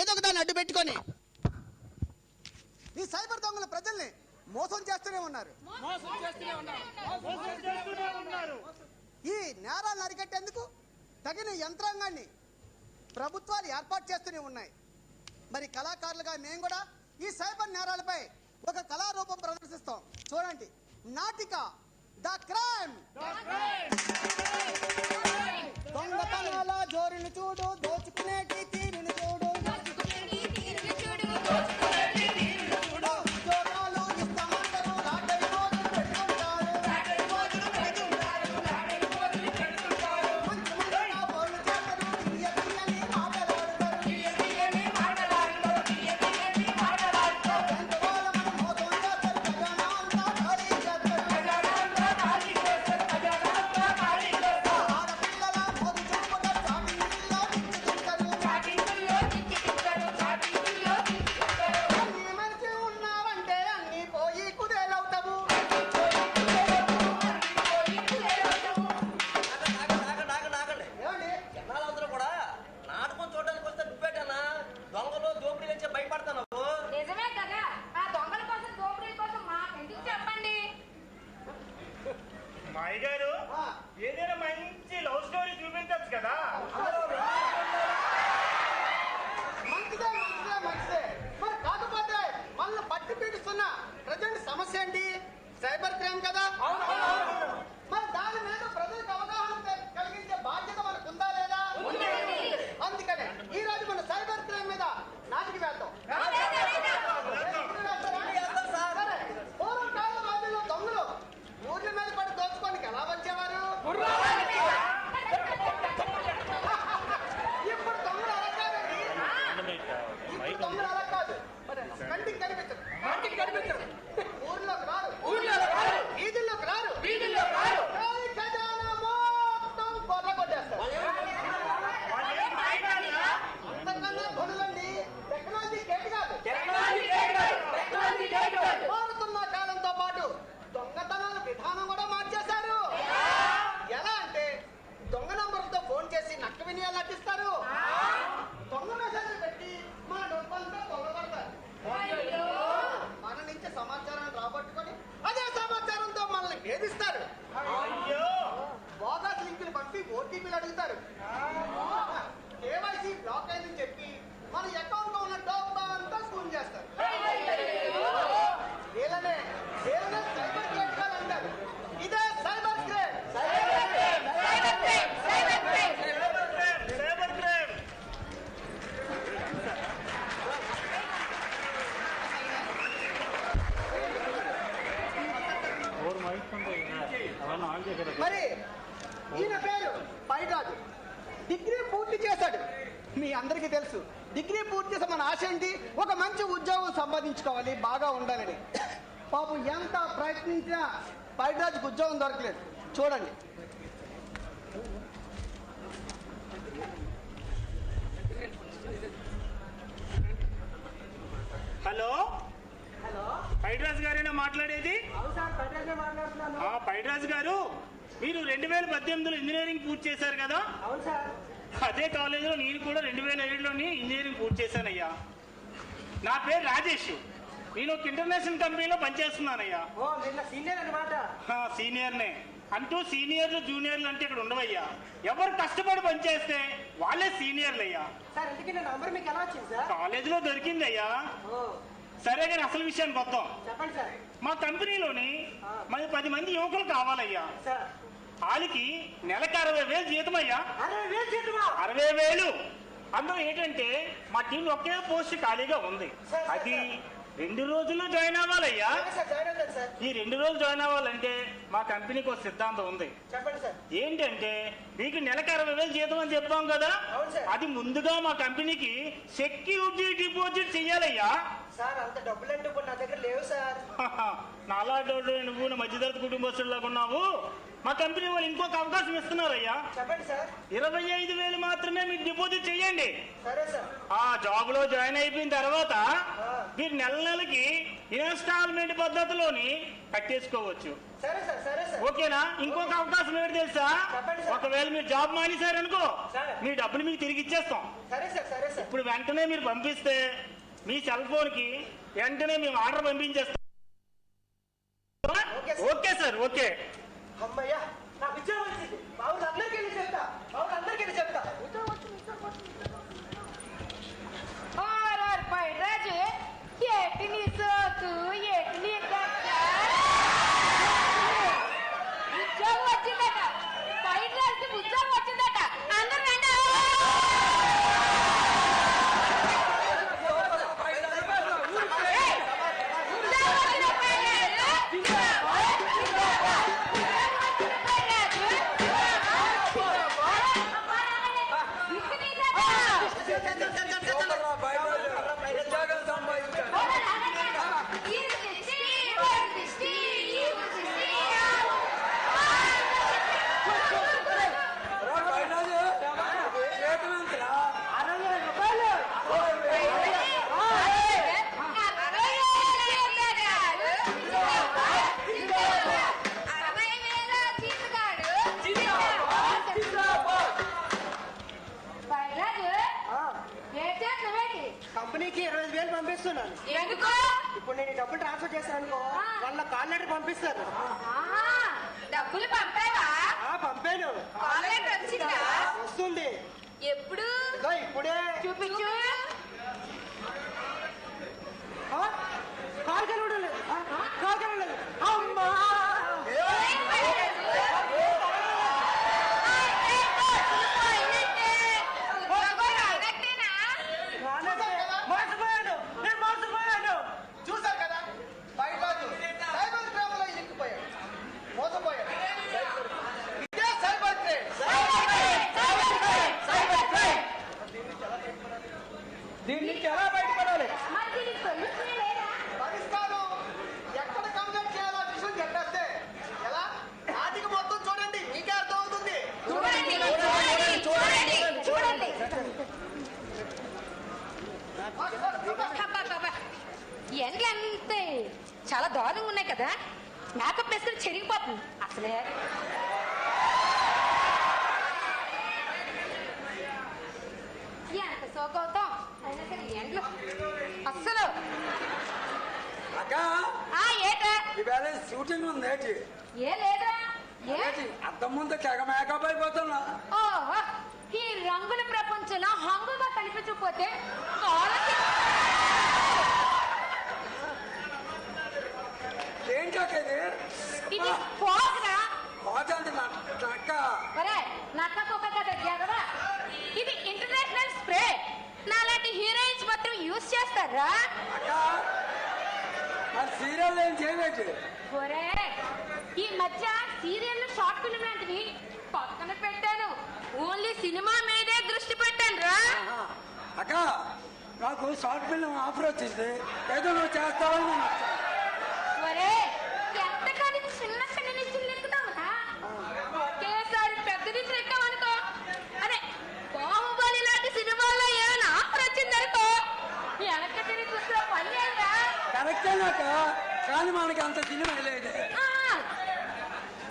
ఏదో ఒక దాన్ని అడ్డు పెట్టుకొని ఈ cyber దొంగలు ప్రజల్ని మోసం చేస్తూనే ఉన్నారు. ఈ నేరాలను అరికట్టేందుకు తగిన యంత్రాంగాన్ని ప్రభుత్వాలు ఏర్పాటు చేస్తూనే ఉన్నాయి. మరి కళాకారులుగా మేము కూడా ఈ సైబర్ నేరాలపై ఒక కళారూపం ప్రదర్శిస్తాం. చూడండి, నాటిక ద క్రైమ్. దొంగతనాల జోరును చూడు, దోచుకునేటి తీరును చూడు, సైబర్ క్రైమ్ కదా. మరి దాని మీద ప్రజలకు అవగాహన కలిగించే బాధ్యత కనిపించరు. ఊర్లోకి రారు. వీధుల్లోకి రారు. కానీ ఖజానా మొత్తం కొర్ర కొట్టేస్తారు. అంతకన్నా పనులండి టెక్నాలజీ గేట్ కాదు. మారుతున్న కాలంతో పాటు దొంగతనాల విధానం కూడా మార్చేశారు. ఎలా అంటే దొంగ నంబర్లతో ఫోన్ చేసి నక్క వినియాలు నటిస్తారు. దొంగ మెసేజ్లు పెట్టి మన డబ్బంతా దొంగపడతారు. మన నుంచి సమాచారాన్ని రాబట్టుకొని అదే సమాచారంతో మనల్ని వేధిస్తారు. బోగస్ లింకులు పంపి ఓటీపీలు అడుగుతారు. కేవైసీ బ్లాక్ అయిందని చెప్పి మన అకౌంట్ లో ఉన్న డబ్బు అంతా స్కూన్ చేస్తారు. వీళ్ళనే సైబర్ క్రైమ్ అంటారు. ఇదే సైబర్ క్రైమ్. మరి ఈయన పేరు పైరాజు. డిగ్రీ పూర్తి చేశాడు. మీ అందరికీ తెలుసు డిగ్రీ పూర్తి చేసే మన ఆశ ఏంటి? ఒక మంచి ఉద్యోగం సంపాదించుకోవాలి, బాగా ఉండాలని. పాపం ఎంత ప్రయత్నించినా పైరాజుకు ఉద్యోగం దొరకలేదు. చూడండి. హలో పైడ్రాజ్ గారేనా మాట్లాడేది? పైడ్రాజ్ గారు, మీరు 2018లో ఇంజనీరింగ్ పూర్తి చేశారు కదా? అవును సార్. అదే కాలేజీలో నేను కూడా 2007లోని ఇంజనీరింగ్ పూర్తి చేశానయ్యా. నా పేరు రాజేష్. నేను ఒక ఇంటర్నేషనల్ కంపెనీలో పనిచేస్తున్నానయ్యా. సీనియర్ అన్నమాట. సీనియర్నే అంటూ సీనియర్లు జూనియర్లు అంటే ఇక్కడ ఉండవయ్యా. ఎవరు కష్టపడి పనిచేస్తే వాళ్ళే సీనియర్లు అయ్యా. కాలేజీలో దొరికిందయ్యా. సరే కానీ అసలు విషయానికి వద్దాం. మా కంపెనీలోని మరి 10 మంది యువకులు కావాలయ్యా. వాళ్ళకి నెలకు 60,000 జీతం అయ్యా. 60,000. అందులో ఏంటంటే మా టీం ఒకే పోస్ట్ ఖాళీగా ఉంది. అది 2 రోజుల్లో జాయిన్ అవ్వాలయ్యా. ఈ 2 రోజులు జాయిన్ అవ్వాలంటే మా కంపెనీకి ఒక సిద్ధాంతం ఉంది. ఏంటంటే మీకు నెలకు 60,000 జీతం అని చెప్తాం కదా, అది ముందుగా మా కంపెనీకి సెక్యూరిటీ డిపాజిట్ చెయ్యాలయ్యా. సార్ అంత డబ్బులంటూ నా దగ్గర లేవు సార్. నాలా నువ్వు మధ్యతరగతి కుటుంబస్తులాగా ఉన్నావు. మా కంపెనీ వాళ్ళు ఇంకొక అవకాశం ఇస్తున్నారయ్యా. చెప్పండి సార్. 25,000 మాత్రమే మీరు డిపాజిట్ చెయ్యండి. సరే సార్. ఆ జాబ్ లో జాయిన్ అయిపోయిన తర్వాత మీరు నెలకి ఇన్స్టాల్మెంట్ పద్ధతిలోని కట్టేసుకోవచ్చు. సరే సార్. సరే సార్. ఓకేనా? ఇంకొక అవకాశం ఏంటి తెలుసా? ఒకవేళ మీరు జాబ్ మానేశారనుకో మీ డబ్బులు మీకు తిరిగి ఇచ్చేస్తాం. సరే సార్. సరే సార్. ఇప్పుడు వెంటనే మీరు పంపిస్తే మీ సెల్ ఫోన్ కి వెంటనే మేము ఆర్డర్ పంపించేస్తాం. Okay sir. ఓకే. అమ్మయ్యా, నాకు ఉద్యోగం వచ్చింది. బావులందరికీ చెప్తా. పైరాజు ఎట్టి నీ సోకు ఎట్టి నీ ఉద్యోగం వచ్చిందట. పైరాజుకి ఉద్యోగం వచ్చిందట. అందరూ రండి. కంపెనీకి 25,000 పంపిస్తున్నాను. ఎందుకు? ఇప్పుడు నేను డబ్బులు ట్రాన్స్ఫర్ చేశాను అనుకో, వాళ్ళ కాల్ లెటర్ పంపిస్తాను. డబ్బులు పంపావా? పంపాను. కాల్ లెటర్ వచ్చిందా? వస్తుంది. ఎప్పుడు? ఇప్పుడే. చూపించు. కాల్ కలవడం. అమ్మా చూసారు కదా, పైరాజు సైబర్ క్రైమ్ లో ఇరుక్కుపోయాడు, మోసపోయాడు. ఇదే సైబర్ క్రైమ్. ఎండ్లు అంతే చాలా దారుణంగా ఉన్నాయి కదా, మేకప్ వేసుకుని చెరిగిపోతుంది అసలే. ఎంత సోకవుతాం అయినా సరే ఎండ్లు అస్సలు. ఏటా షూటింగ్ ఉంది ఏ లేదా అంత ముందు తెగ మేకప్ అయిపోతున్నా. ఓహో, ఈ రంగుల ప్రపంచంలో హంగుగా కనిపించకపోతే ఏంటది? ఇది పోకరా పోతండి నక్క. ఒరే నక్కకు ఒక కథ ఎదవా, ఇది ఇంటర్నేషనల్ స్ప్రే. నాలాంటి హీరోయిన్స్ మాత్రం యూజ్ చేస్తారా? సీరియల్ ఏం చేయలేదు. ఒరే ఈ మధ్య సీరియల్ షార్ట్ ఫిల్మ్ లాంటివి పక్కన పెట్టాను, ఓన్లీ సినిమా మీదే దృష్టి పెట్టాను రా. అక్క నాకు షార్ట్ ఫిల్మ్ ఆఫర్ వచ్చింది, ఏదో నువ్వు చేస్తావని. ఒరే ఎంతకాని చిన్న చిన్న నిచ్చులు ఎక్కుతావురా, ఒకేసారి పెద్ద నిచ్చులు ఎక్కామనుకో, అదే బాహుబలి లాంటి సినిమాల్లో ఏమైనా ఆఫర్ వచ్చిందనుకో వెనక తిరిగి చూస్తే పని లేదురా. కరెక్టే అక్క, కానీ మనకి అంత సినిమా లేదు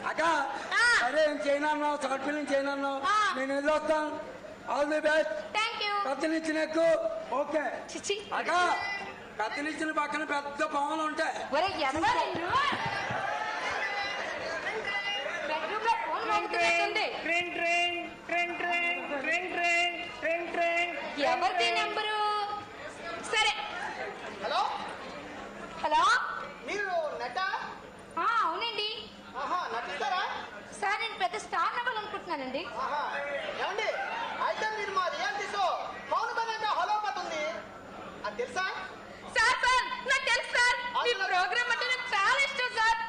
అక్క. సరే ఏం చేయనన్నావు, షార్ట్ ఫిల్మ్ చేయనన్నావు, నేను వెళ్ళొస్తాను. All the best. కత్తినిచ్చిన ఎక్కువ ఓకే అక్క. కత్తినిచ్చిన పక్కన పెద్ద పాములు ఉంటాయి. ఎవరిది నెంబరు? సరే హలో హలో, మీరు నట? అవునండి. నటిస్తారా సార్? నేను పెద్ద స్టార్ అవ్వాలనుకుంటున్నానండి. ఏమండి, అయితే మీరు మా రియాలిటీ షో పౌన్ బనంగా హలో పడుతుంది అది తెలుసా? సార్ సార్ నాకు తెలుసు సార్, మీ ప్రోగ్రామ్ అంటే నాకు చాలా ఇష్టం సార్.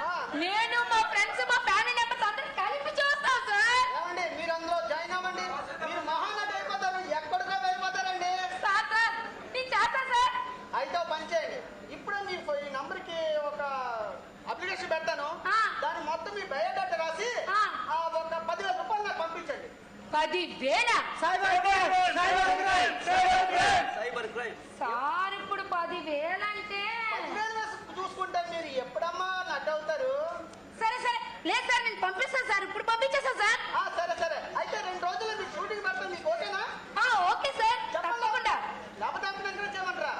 నేను మా ఫ్రెండ్స్ మా ఫ్యామిలీ మెంబర్స్ అందరూ కలిపి చూస్తాం సార్. ఏమండి మీరు అందులో జాయిన్ అవ్వండి, మీరు మహానటి అయిపోతారు, ఎక్కడికో వెళ్ళిపోతారండి. సార్ సార్ నేను చేస్తాను సార్. అయితే పని చేయండి, ఇప్పుడు మీ ఈ నంబర్కి ఒక అప్లికేషన్ పెడతాను, దాని మొత్తం మీ బయోడేటా రాసి ఒక 10,000 రూపాయలు నాకు పంపించండి. 10,000? సైబర్ క్రైమ్ సార్ ఇప్పుడు 10,000 అంటే చూసుకుంటారు, మీరు ఎప్పుడమ్మా నట్ అవుతారు. సరే సరే లేదు సార్, నేను పంపిస్తాను సార్, ఇప్పుడు పంపించేస్తాను సార్. సరే సరే, అయితే 2 రోజుల్లో మీకు షూటింగ్ పెడతాను, మీకు ఓకేనా? ఓకే సార్, తప్పకుండా. లేకపోతే అక్కడ చేయమంటారా?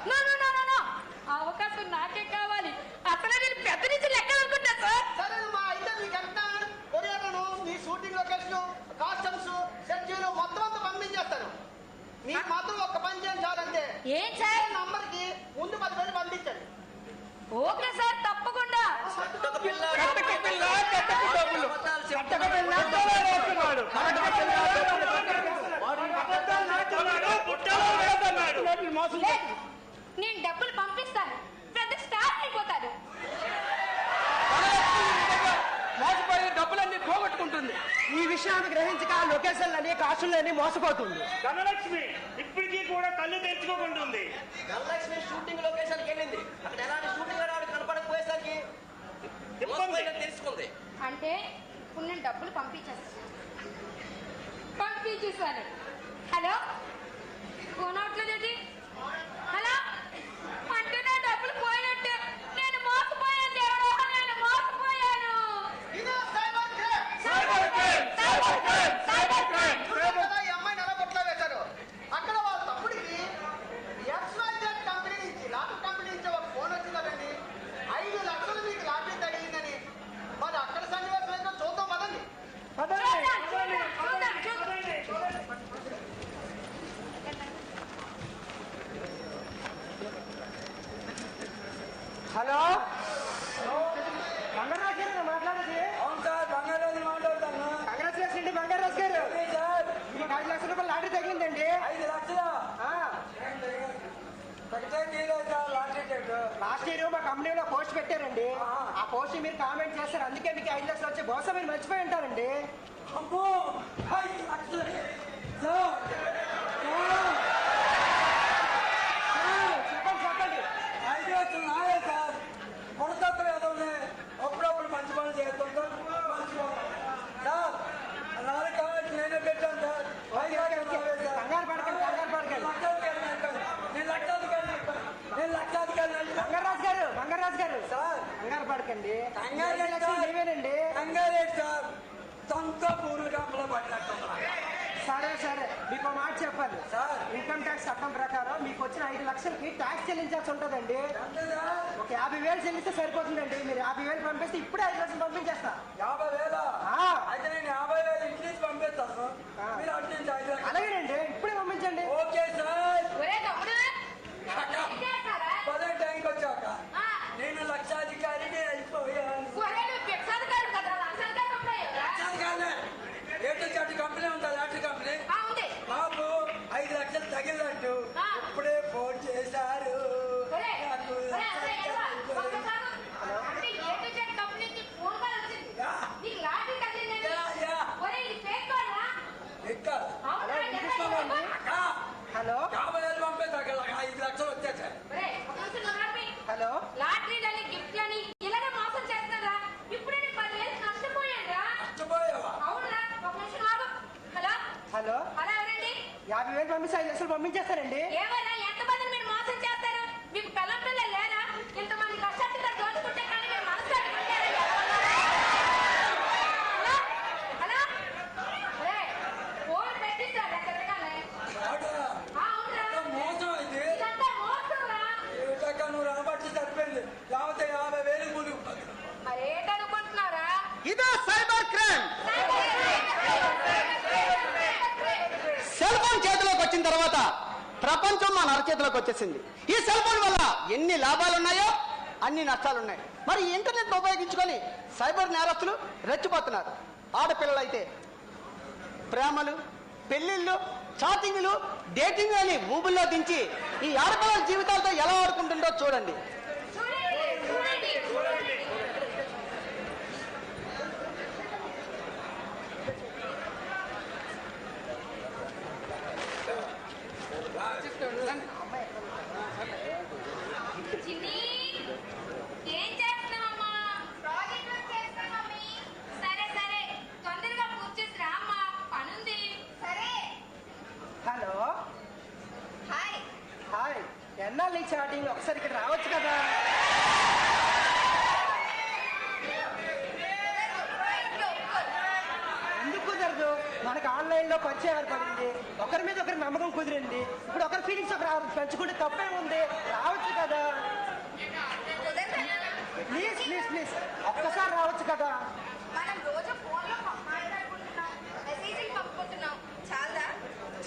అవకాశం నాకే కావాలి, అసలు నేను పెద్ద నుంచి లెక్క అనుకుంటా సార్. సరేనమ్మా, అయితే మీకు ఎంత కొరియాను, మీ షూటింగ్ లొకేషన్, కాస్ట్యూమ్స్, షెడ్యూల్ మొత్తం అంతా పంపించేస్తాను. మీకు మాత్రం ఒక్క పని చేయండి చాలంటే. ఏం సార్? నంబర్కి ముందు 10,000 పంపించండి. ఓకే సార్, తప్పకుండా. నేను డబ్బులు పంపిస్తాను, పెద్ద స్టార్ అయిపోతాను. మోసపోయి డబ్బులన్నీ పోగొట్టుకుంటుంది. ఈ విషయాన్ని గ్రహించక లొకేషన్లని కాస్టులని మోసపోతుంది. ధనలక్ష్మి ఇప్పటికీ కూడా కళ్ళు తెరుచుకోకుంటుంది. ధనలక్ష్మి షూటింగ్ లొకేషన్కి వెళ్ళింది, అక్కడ ఎలాంటి షూటింగ్ కనపడకపోయేసరికి తెలుసుకుంది. అంటే ఇప్పుడు నేను డబ్బులు పంపించేసాను. హలో, ఫోన్ అవట్లేదేంటి? హలో, అంటే నా డబ్బులు పోయినట్టే. నేను మోసపోయాను దేవుడా, నేను మోసపోయాను. ఈ అమ్మాయిని ఎలా కొట్లా వేశారు? అక్కడ వాళ్ళ తమ్ముడికి XYZ కంపెనీ నుంచి, లాటరీ కంపెనీ నుంచి ఒక ఫోన్ వచ్చింది కదండి, 5 లక్షలు మీకు లాటరీ తగిలిందని. మరి అక్కడ సన్నివేశం ఏంటో చూద్దాం పదండి. హలో, బంగారాజు గారు మాట్లాడేది? అవును సార్, బంగారాజు మాట్లాడతాను. కంగ్రాచులేషన్ అండి బంగారాజు గారు. మీకు 5 లక్షల రూపాయలు లాటరీ తగిలిందండి. 5 లక్షలు? లాస్ట్ ఇయర్ మా కంపెనీలో పోస్ట్ పెట్టారండి, ఆ పోస్ట్ మీరు కామెంట్ చేస్తారు, అందుకే మీకు 5 లక్షలు వచ్చి బహుశా మీరు మర్చిపోయి ఉంటారండి. అమ్మో 5 లక్షలు చెప్పండి. 5 లక్షలు నాయే సార్, కొడతత్వం ఏదో అప్పుడప్పుడు మంచి పనులు చేస్తుంటాం. సార్ నాలుగు కావాలి, నేనే పెట్టాను సార్. కంగారు పడకండి, నేను లక్షాధికారి. బంగారాజు గారు పడకండి. నీవేనండి కంగారేట్ సార్ సొంత పూర్వ కంపలో పడినట్టు. సరే సరే మీకు మాట చెప్పాలి సార్. ఇన్కమ్ ట్యాక్స్ చట్టం ప్రకారం మీకు వచ్చిన 5 లక్షలకి ట్యాక్స్ చెల్లించాల్సి ఉంటుందండి. ఒక 50,000 చెల్లిస్తే సరిపోతుందండి. మీరు 50,000 పంపిస్తే ఇప్పుడే 5 లక్షలు పంపించేస్తా. 50,000 అయితే నేను 50,000 ఇంటి నుంచి పంపిస్తాను. మీరు అటు నుంచి 5 లక్షలు. అలాగేనండి, ఇప్పుడే పంపించండి. Okay sir. పదే టైంకి వచ్చాక నేను లక్షాధికారిని అయిపోయాను. ఏటు కంపెనీ ఉందా? లాటరీ కంపెనీ మాకు 5 లక్షలు తగిలినట్టు ఇప్పుడే ఫోన్ చేశారు. హలో 50,000 పంపిస్తా. 5 లక్షలు వచ్చేసాయి. హలో లాటరీలని గిఫ్ట్లని ఇలాగే మోసం చేస్తున్నారా? ఇప్పుడే 10,000 నష్టపోయారా? నష్టపోయావా? అవునా? ఒక నిమిషం ఆగు. హలో హలో హలో ఎవరండి? 50,000 పంపిస్తే 5 లక్షలు పంపించేస్తారండి. ఏమైనా ఎంతమందిని మీరు మోసం చేస్తారు? మీకు పిల్లం పిల్లలు లేరా? ఇంతమంది కష్టాలు దోచుకుంటే కానీ మీరు మనసు కట్టుకుంటారా? హలో హలో ఫోన్ పెట్టిస్తారు ఎక్కడికనే. మోసం అయితే ఇదంతా మోసంరా. నువ్వు రాబట్టి సరిపోయింది. లేకపోతే 50,000 మునిగిపోతుంది. మరి ఏంటనుకుంటున్నారా? ఇదే సైబర్ క్రైమ్. సెల్ ఫోన్ చేతిలోకి వచ్చిన తర్వాత ప్రపంచం మన అరచేతిలోకి వచ్చేసింది. ఈ సెల్ ఫోన్ వల్ల ఎన్ని లాభాలు ఉన్నాయో అన్ని నష్టాలు ఉన్నాయి. మరి ఇంటర్నెట్ ఉపయోగించుకొని సైబర్ నేరస్తులు రెచ్చిపోతున్నారు. ఆడపిల్లలు అయితే ప్రేమలు, పెళ్లిళ్ళు, చాటింగ్లు, డేటింగ్ అని ఊబుల్లో దించి ఈ ఆడపిల్లల జీవితాలతో ఎలా ఆడుకుంటుందో చూడండి. ఏం చేస్తున్నావమ్మా? ప్రాజెక్ట్ వర్క్ చేస్తాను మమ్మీ. సరే సరే తొందరగా పూర్తి చేసి రామ్మా, పనుంది. సరే. Hello hi. హాయ్, ఎన్నాళ్ళు ఈ చాటింగ్? ఒకసారి ఇక్కడ రావచ్చు కదా. ఎందుకు కుదరదు? మనకు ఆన్లైన్ లో పరిచయం ఏర్పడింది, ఒకరి మీద ఒకరి నమ్మకం కుదిరింది. ఇప్పుడు ఒకరి ఫీలింగ్స్ ఒకరు పెంచుకుంటే తప్పే ఉంది. రావచ్చు కదా. ప్లీజ్ ప్లీజ్ ప్లీజ్ ఒక్కసారి రావచ్చు కదా. మనం రోజు ఫోన్లో మాట్లాడుకుంటున్నాం, మెసేజ్లు పంపుకుంటున్నాం.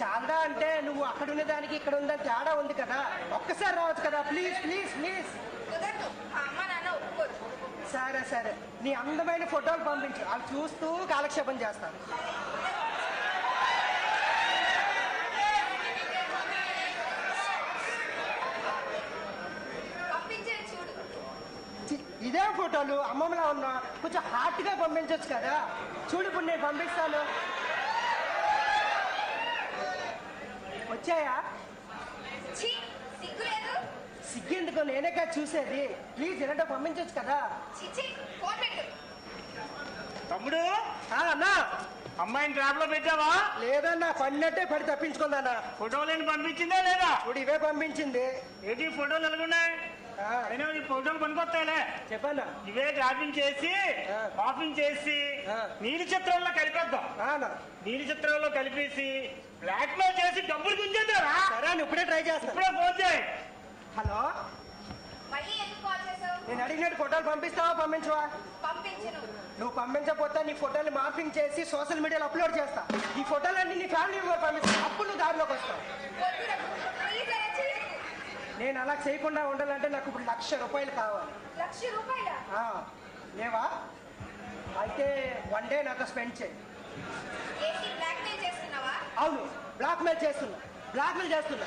చాలదా అంటే నువ్వు అక్కడ ఉన్నదానికి ఇక్కడ ఉందని తేడా ఉంది కదా. ఒక్కసారి రావచ్చు కదా. Please please please. కుదరదు, అమ్మ నాన్న ఒప్పుకోరు. సరే సరే, నీ అందమైన ఫోటోలు పంపించు, అవి చూస్తూ కాలక్షేపం చేస్తాను. పంపించాను చూడు. ఇదే ఫోటోలు అమ్మమ్మలా ఉన్నా, కొంచెం హార్ట్ గా పంపించవచ్చు కదా. చూడు ఇప్పుడు నేను పంపిస్తాను. వచ్చాయా? సిగ్గు లేదు. సిగ్గెందుకు, నేనే కదా చూసేది. ప్లీజ్ ఎలాంటో పంపించవచ్చు కదా. ఫోన్ పెట్టు. తమ్ముడు అన్నా, అమ్మాయిని ట్రాప్ లో పెట్టావా? లేదన్నా, పడినట్టే పడి తప్పించుకుందన్నా. ఫోటోలు పంపించిందా లేదా? ఇప్పుడు ఇవే పంపించింది. ఏంటి ఫోటోలు ఎలాగున్నాయి? అయినా ఈ ఫోటోలు పనికొస్తాయిలే. చెప్పన్నా. ఇవే డ్రాపింగ్ చేసి ఆఫింగ్ చేసి నీలి చిత్రంలో కలిపేద్దాం. నీలి చిత్రంలో కలిపేసి బ్లాక్ మెయిల్ చేసి డబ్బులు గుంజేద్దారా? సరే, ఇప్పుడే ట్రై చేస్తా. ఇప్పుడే ఫోన్ చేయి. హలో, మళ్ళీ ఎందుకు కాల్ చేసావు? నేను అడిగినట్టు ఫోటోలు పంపిస్తావా పంపించవా? పంపించను. నువ్వు పంపించకపోతే నీ ఫోటోలు మార్పింగ్ చేసి సోషల్ మీడియాలో అప్లోడ్ చేస్తా. ఈ ఫోటోలన్నీ నీ ఫ్యామిలీ మెంబర్ పంపిస్తా. అప్పుడు నువ్వు దారిలోకి వస్తావు. నేను అలా చేయకుండా ఉండాలంటే నాకు ఇప్పుడు ₹1,00,000 కావాలి. ₹1,00,000? లేవా? అయితే 1 డే నాతో స్పెండ్ చేయి. బ్లాక్మెయిల్ చేస్తున్నావా? అవును, బ్లాక్మెయిల్ చేస్తున్నా. బ్లాక్మెయిల్ చేస్తున్నా.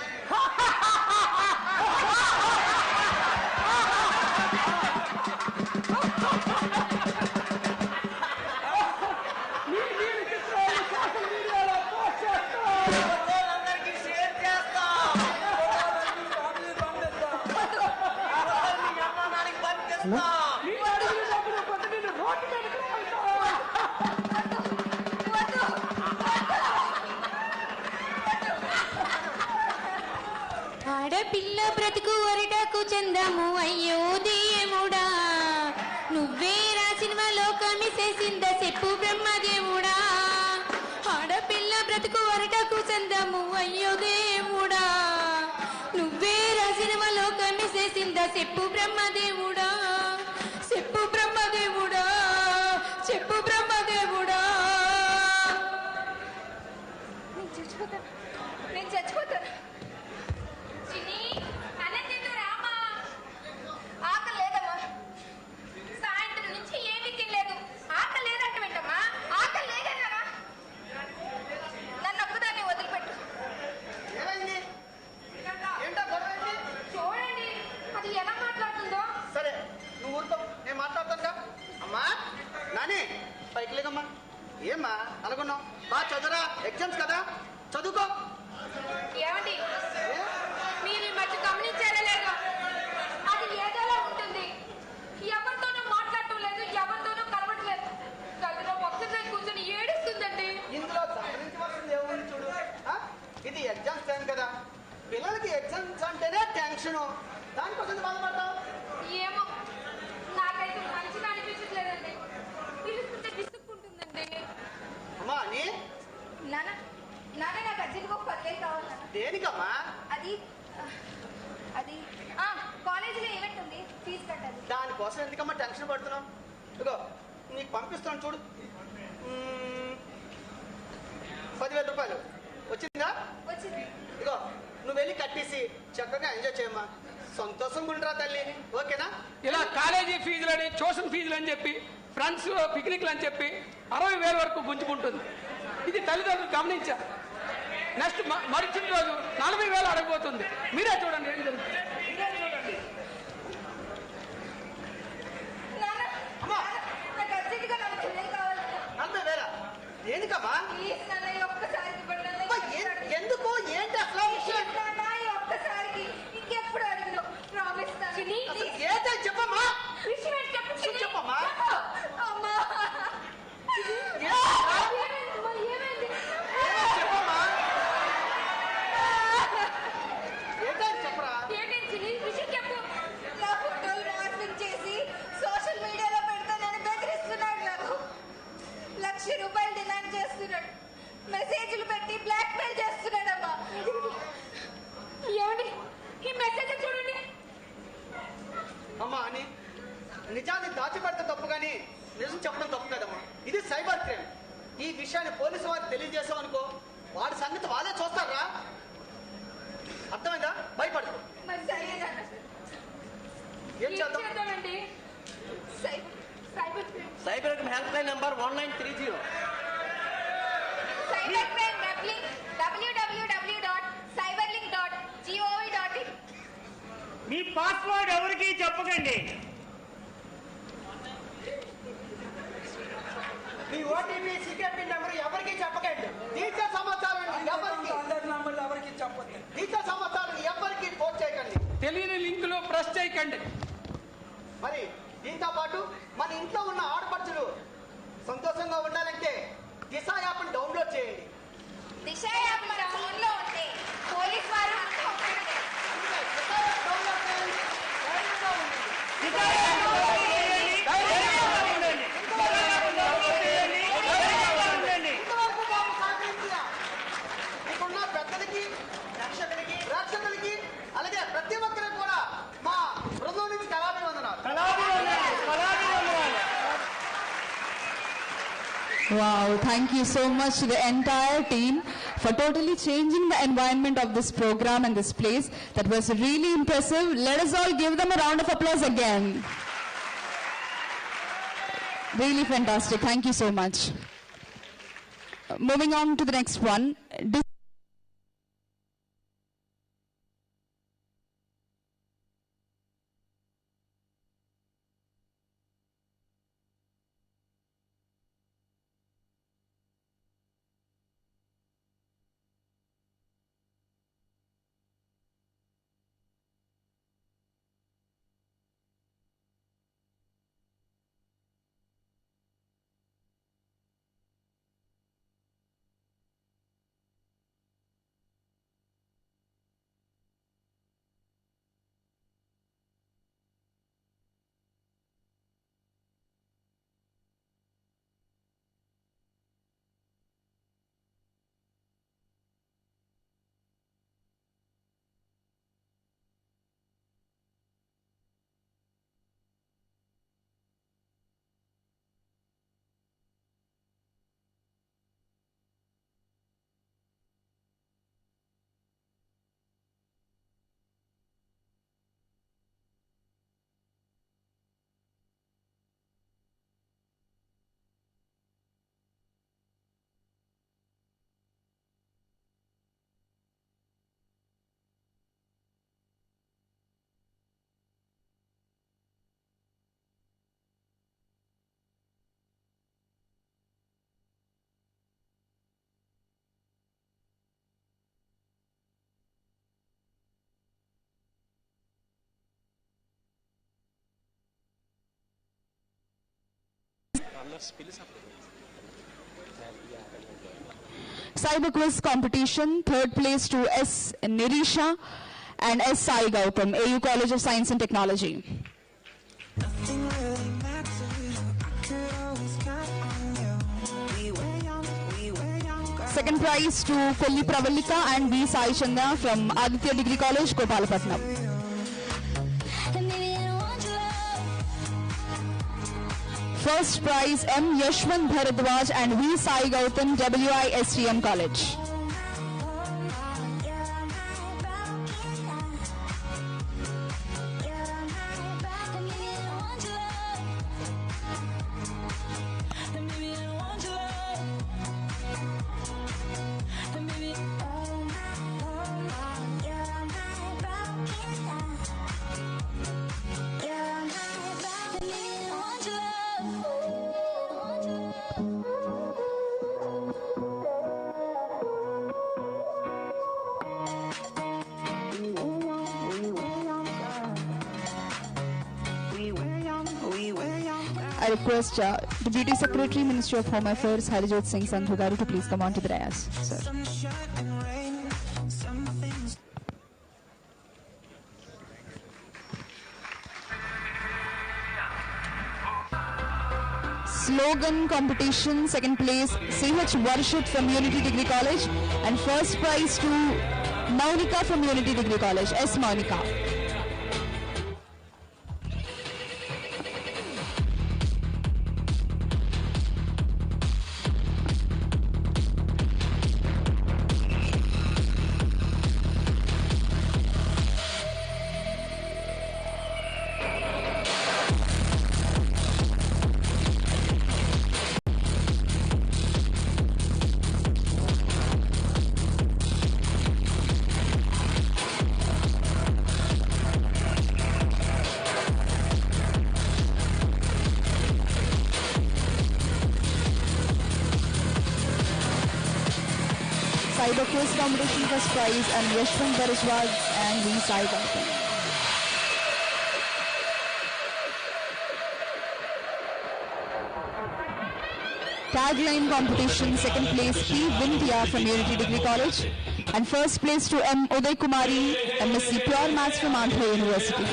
ఆడపిల్ల బ్రతుకు వరటకు చందము అయ్యో దేవుడా, నువ్వు చెప్పు బ్రహ్మదేవుడా ఆడపిల్ల బ్రతుకు వరటకు చందము అయ్యో దేవుడా నువ్వే రాసిన లోకాన్ని చేసిందా చెప్పు బ్రహ్మదేవుడా చెప్పు బ్రహ్మదేవుడా చెప్పు బ్రహ్మదేవుడా నేను చచ్చిపోతాను చిన్ని అన్నం తింటూ రామా ఆకలి లేదమ్మా సాయంత్రం నుంచి ఏమీ తినలేదు ఆకలి లేదంట వెంటమ్మా ఆకలి లేదన్నా నన్ను ఒక్కదాన్ని వదిలిపెట్టు ఏమైంది ఏంటో గొడవ ఏంటి? చూడండి అది ఎలా మాట్లాడుతుందో సరే నువ్వు ఊరుకో నేను మాట్లాడతానుగా అమ్మా నాని పైకి లేదమ్మా ఏమ్మా అనుకున్నావు బాగా చదువురా ఎగ్జామ్స్ కదా చదువుకో ఏమండి మీరు ఈ మధ్య గమనించారా లేదు అది ఏదోలా ఉంటుంది ఎవరితోనూ మాట్లాడటం లేదు ఎవరితోనూ కలవట్లేదు గదిలో ఒక్కసారి కూర్చొని ఏడుస్తుందండి ఇందులో గమనించవలసింది ఏముంది చూడు ఆ? ఇది ఎగ్జామ్స్ టైం కదా పిల్లలకి ఎగ్జామ్స్ అంటేనే టెన్షన్ దానికోసం బాధపడతావు ఏమో నాకైతే మంచిగా అనిపించట్లేదండి పిలుస్తుంటే విసుక్కుంటుందండి అమ్మా అని నాన్న నాన్న నాకు అర్జెంట్గా ఒక 10,000 కావాలి నాన్న. దేనికమ్మా అది అది కాలేజీలో ఈవెంట్ ఉంది ఫీజు కట్టాలి దానికోసం ఎందుకమ్మా టెన్షన్ పడుతున్నావు ఇదిగో నీకు పంపిస్తాను చూడు 10,000 రూపాయలు వచ్చిందా వచ్చింది ఇదిగో నువ్వు వెళ్ళి కట్టేసి చక్కగా ఎంజాయ్ చేయమ్మా సంతోషంగా ఉండరా తల్లి ఓకేనా ఇలా కాలేజీ ఫీజులని ట్యూషన్ ఫీజులు అని చెప్పి ఫ్రెండ్స్ పిక్నిక్లు అని చెప్పి 60,000 వరకు గుంజుకుంటుంది ఇది తల్లిదండ్రులు గమనించారు నెక్స్ట్ మరుసటి రోజు 40,000 అడగబోతుంది మీరే చూడండి ఏం జరుగుతుంది నాకు అర్జెంట్గా నాకు చెల్లెలు కావాలి 40,000 దేనికమ్మా ప్లీజ్ నాన్న ఈ ఒక్కసారికి ఇవ్వండి నాన్న. అమ్మా, ఎందుకు ఏంటి అసలు విషయం? నాన్న ఈ ఒక్కసారికి ఇంకెప్పుడు అడగను ప్రామిస్ అసలు ఏంటో చెప్పమ్మా విషయం ఏంటి చెప్పు చిన్ని. చెప్పమ్మా అమ్మా ఏమైందమ్మా ఏమైంది చెప్పమ్మా ఏంటో చెప్పరా ఏంటంటే చిన్ని విషయం చెప్పు నా ఫోటోలు మార్పింగ్ చేసి సోషల్ మీడియాలో పెడతానని బెదిరిస్తున్నాడు నాకు ₹1,00,000 డిమాండ్ చేస్తున్నాడు మెసేజ్లు పెట్టి బ్లాక్ మెయిల్ చేస్తున్నాడమ్మా ఏమండి ఈ మెసేజ్ చూడండి అమ్మా అని నిజాన్ని దాచిపెడితే తప్పు కానీ నిజం చెప్పడం తప్పు కదమ్మా ఇది సైబర్ క్రైమ్ ఈ విషయాన్ని పోలీసు వారికి తెలియజేసాం అనుకో వాడి సంగతి వాళ్ళే చూస్తారా అర్థమైందా భయపడదు మరి సరేనా ఏం చేద్దాం చేద్దామండి cyber crime cyber crime help line number 1930 cyber crime weblink www.cyberlink.gov.in మీ పాస్వర్డ్ ఎవరికి చెప్పకండి మీ ఓటీపీ సీక్రెట్ పిన్ నెంబర్ ఎవరికి చెప్పకండి దీంట్లో సమాచారం ఎవరికి చెప్పండి దీంట్లో సమాచారం ఎవరికి పోస్ట్ చేయకండి తెలియని లింకులు ప్రెస్ చేయకండి మరి దీంతో పాటు మన ఇంట్లో ఉన్న ఆడపడుచులు సంతోషంగా ఉండాలంటే దిశ యాప్ని డౌన్లోడ్ చేయండి దిశ యాప్ మన ఫోన్లో ఉంది పోలీస్ వారు అంతా ఒక్కటే. మీకున్న పెద్దలకి రక్షకులకి అలాగే ప్రతి ఒక్కరికి కూడా మా బృందం నుంచి కళాభివందనాలు Wow, thank you so much to the entire team for totally changing the environment of this program and this place. That was really impressive. Let us all give them a round of applause again. Really fantastic. Thank you so much. Moving on to the next one. Cyber quiz competition, third place to S. Nirisha and S. Sai Gautam, AU College of Science and Technology. Second prize to Kolli Pravalika and V. Sai Chanda from Aditya Degree College, Gopalapatnam. First prize M. Yashwant Bharadwaj and V. Sai Gautam, WISTM College. I request Deputy Secretary, Ministry of Home Affairs, Harijot Singh Sandhu Garu to please come on to the dais, sir. Slogan competition, second place CH Varshit from Unity Degree College and first prize to Maunika from Unity Degree College, S. Maunika. Cyber quiz competition first prize and Yashwant Bharadwaj and V. Sai Gautam. Tagline competition, second place P. Vindhya from Unity Degree College and first place to M. Uday Kumari, MSc Pure Maths from Andhra University.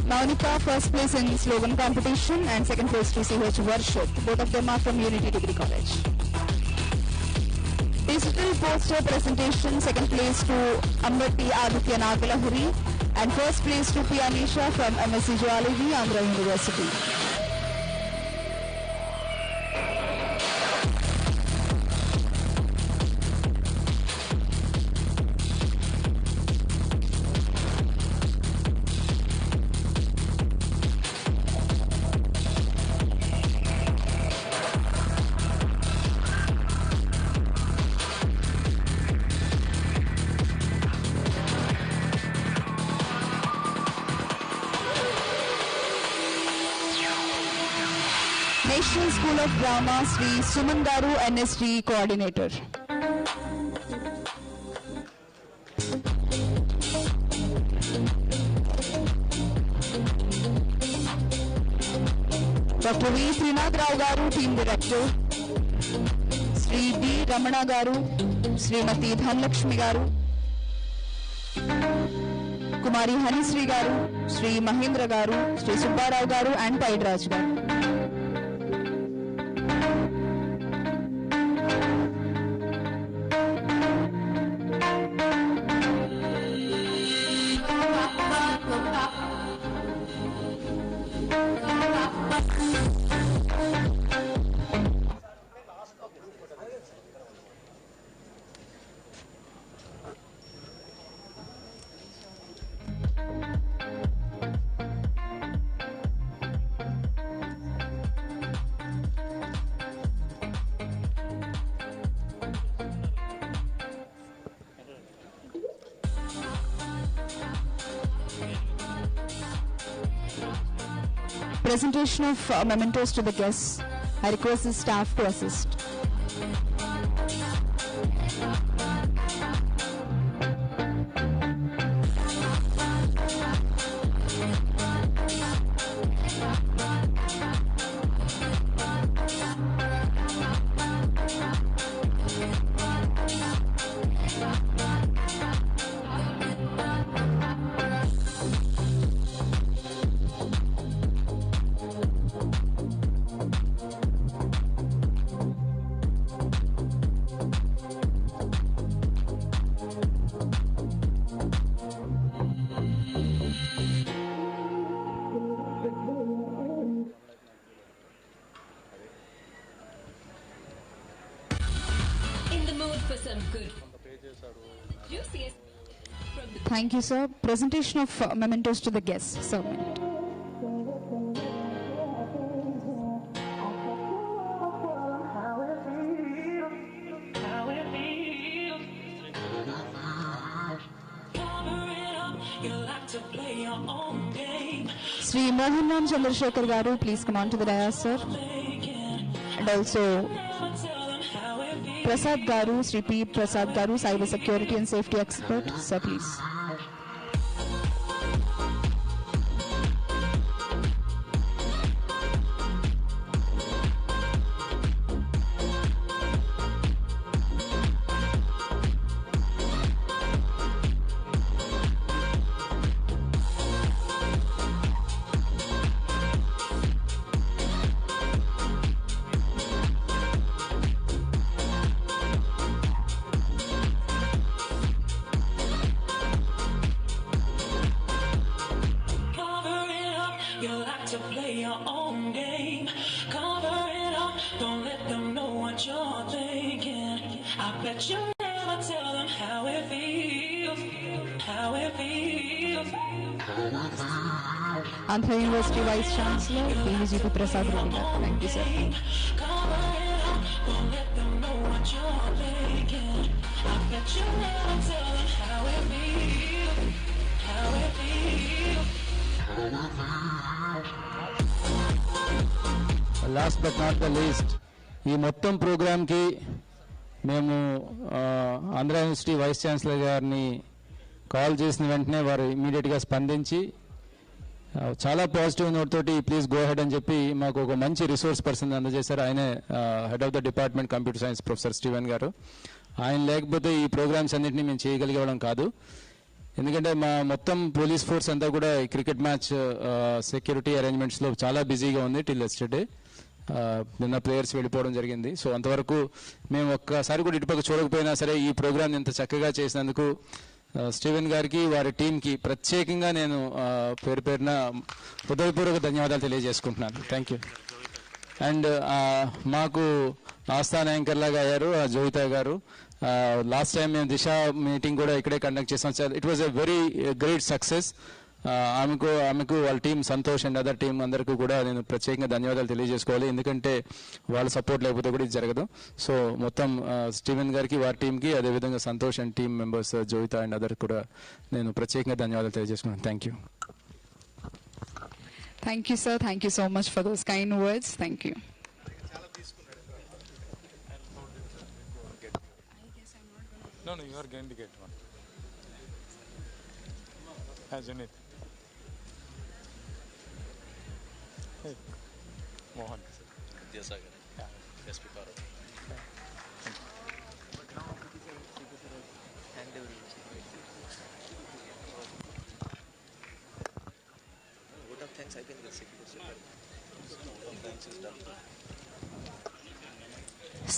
Maunika first place in slogan competition and second place to CH Varshit. Both of them are from Unity Degree College. Digital poster presentation, second place to Ambati Aditya Nagalahuri and first place to Pianisha from MSc Zoology, Andhra University. National School of Drama, Sri Suman Garu, NSD Coordinator. Dr. V. Srinath Rao Garu, Team Director. Sri D. Ramana Garu, Srimati Dhanlakshmi Garu. Kumari Hanisri Garu, Sri Mahendra Garu, Sri Subbarao Garu and Paidraj Garu. Presentation of mementos to the guests. I request the staff to assist. In the mood for some good juicy from the Thank you, sir. Presentation of mementos to the guests. Sir. Sri Mohan Chandrasekhar Garu, please come on to the dais, sir. And also Prasad Garu, Sri P. Prasad Garu, Cyber Security and Safety Expert. Sir, please. Andhra University Vice Chancellor, PVGP Prasad Reddy. Thank you, sir. Last but not the least, ఈ మొత్తం ప్రోగ్రామ్కి మేము Andhra university vice chancellor గారిని call చేసిన వెంటనే వారు ఇమీడియట్గా స్పందించి చాలా పాజిటివ్ నోట్ తోటి ప్లీజ్ గో హెడ్ అని చెప్పి మాకు ఒక మంచి రిసోర్స్ పర్సన్ అందజేశారు. ఆయనే head of the department computer science professor Steven గారు. ఆయన లేకపోతే ఈ ప్రోగ్రామ్స్ అన్నింటినీ మేము చేయగలిగేవాళ్ళం కాదు. ఎందుకంటే మా మొత్తం పోలీస్ ఫోర్స్ అంతా కూడా క్రికెట్ మ్యాచ్ సెక్యూరిటీ అరేంజ్మెంట్స్లో చాలా బిజీగా ఉంది టిల్ ఎస్టర్డే. నిన్న ప్లేయర్స్ వెళ్ళిపోవడం జరిగింది. సో అంతవరకు మేము ఒక్కసారి కూడా ఇటుపక్క చూడకపోయినా సరే ఈ ప్రోగ్రామ్ ఇంత చక్కగా చేసినందుకు స్టీవెన్ గారికి వారి టీంకి ప్రత్యేకంగా నేను పేరు పేరున హృదయపూర్వక ధన్యవాదాలు తెలియజేసుకుంటున్నాను. Thank you. అండ్ మాకు ఆస్థాన యాంకర్ లాగా అయ్యారు జోయితా గారు. లాస్ట్ టైం మేము దిశ మీటింగ్ కూడా ఇక్కడే కండక్ట్ చేసాం sir. It was a very great success. ఆమెకు వాళ్ళ team Santosh and other team అందరికీ కూడా నేను ప్రత్యేకంగా ధన్యవాదాలు తెలియజేసుకోవాలి. ఎందుకంటే వాళ్ళ సపోర్ట్ లేకపోతే కూడా ఇది జరగదు. సో మొత్తం స్టీవెన్ గారికి వారి టీంకి అదేవిధంగా Santosh and team members Joitha and other కూడా నేను ప్రత్యేకంగా ధన్యవాదాలు తెలియజేసుకున్నాను. Thank you. Thank you, sir. Thank you so much for those kind words. Thank you. No, you are going to get one. As in it. Hey, Mohan. Yes, sir. Yeah. SP Power. Vote of thanks I can get secretary. Vote of thanks is done.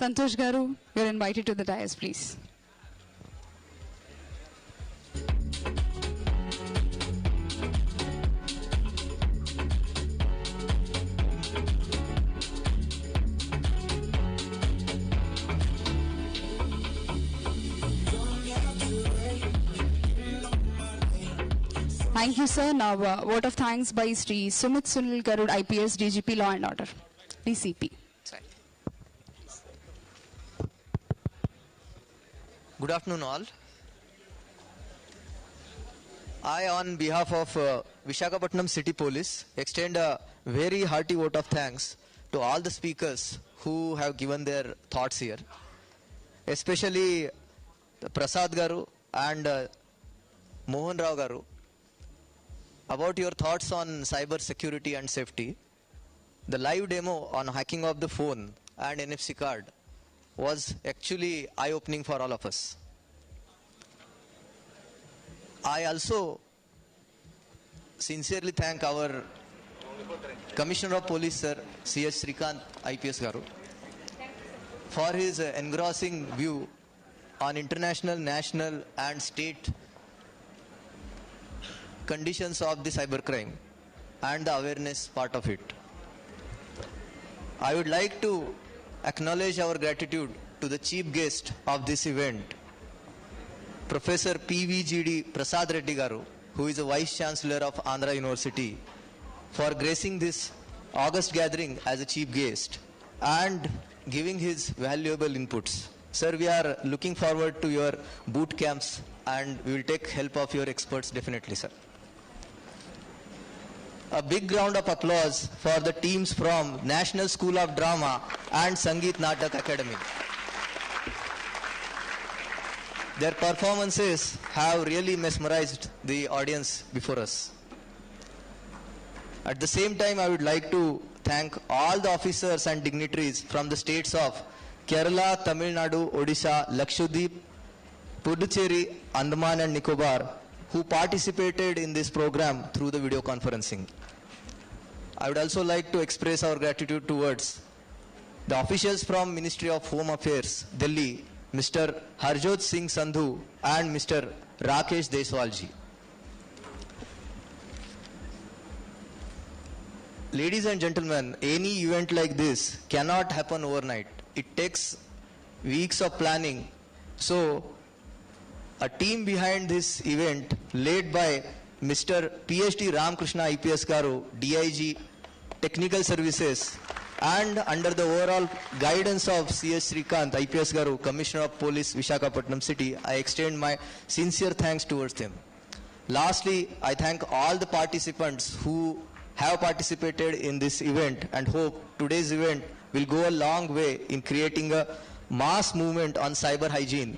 Santosh Garu, you're invited to the dais, please. Thank you, sir. Now, vote of thanks by Sri Sumit Sunil Garud, IPS, DGP, Law and Order, DCP. Sorry. Good afternoon, all. I, on behalf of Visakhapatnam City Police, extend a very hearty vote of thanks to all the speakers who have given their thoughts here, especially Prasad Garu and Mohan Rao Garu, about your thoughts on cyber security and safety. The live demo on hacking of the phone and NFC card was actually eye-opening for all of us. I also sincerely thank our Commissioner of Police, Sir C.H. Srikant, IPS Garu, for his engrossing view on international, national and state conditions of the cybercrime and the awareness part of it. I would like to acknowledge our gratitude to the chief guest of this event, Professor PVGD Prasad Reddy Garu, who is a Vice Chancellor of Andhra University, for gracing this August gathering as a chief guest and giving his valuable inputs. Sir, we are looking forward to your boot camps and we will take help of your experts definitely, sir. A big round of applause for the teams from National School of Drama and Sangeet Natak Academy. Their performances have really mesmerized the audience before us. At the same time, I would like to thank all the officers and dignitaries from the states of Kerala, Tamil Nadu, Odisha, Lakshadweep, Puducherry, Andaman and Nicobar who participated in this program through the video conferencing. I would also like to express our gratitude towards the officials from Ministry of Home Affairs, Delhi, Mr. Harjot Singh Sandhu and Mr. Rakesh Deswalji. Ladies and gentlemen, any event like this cannot happen overnight. It takes weeks of planning. So, a team behind this event led by Mr. PhD Ramakrishna IPS Garu, DIG Technical Services, and under the overall guidance of C.H. Srikant IPS Garu, Commissioner of Police, Visakhapatnam City, I extend my sincere thanks towards them. Lastly, I thank all the participants who have participated in this event and hope today's event will go a long way in creating a mass movement on cyber hygiene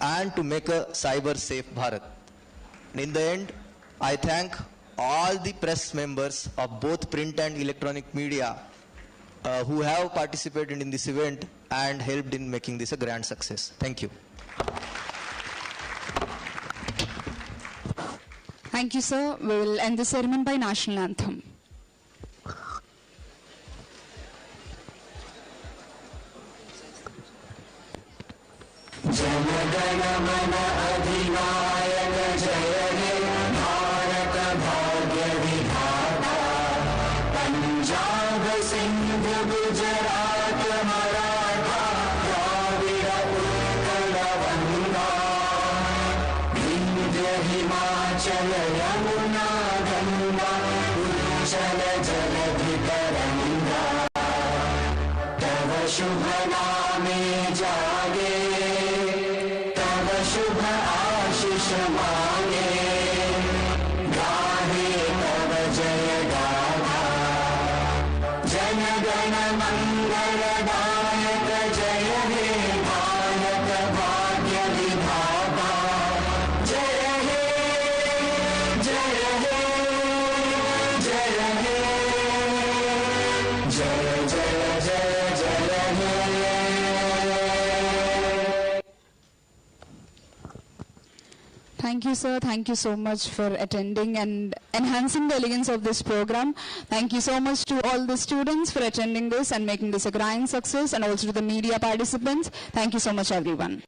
and to make a cyber safe Bharat. In the end, I thank all the press members of both print and electronic media who have participated in this event and helped in making this a grand success. Thank you. Thank you, sir. We will end the ceremony by national anthem. Thank you, sir. Thank you so much for attending and enhancing the elegance of this program. Thank you so much to all the students for attending this and making this a grand success, and also to the media participants. Thank you so much, everyone.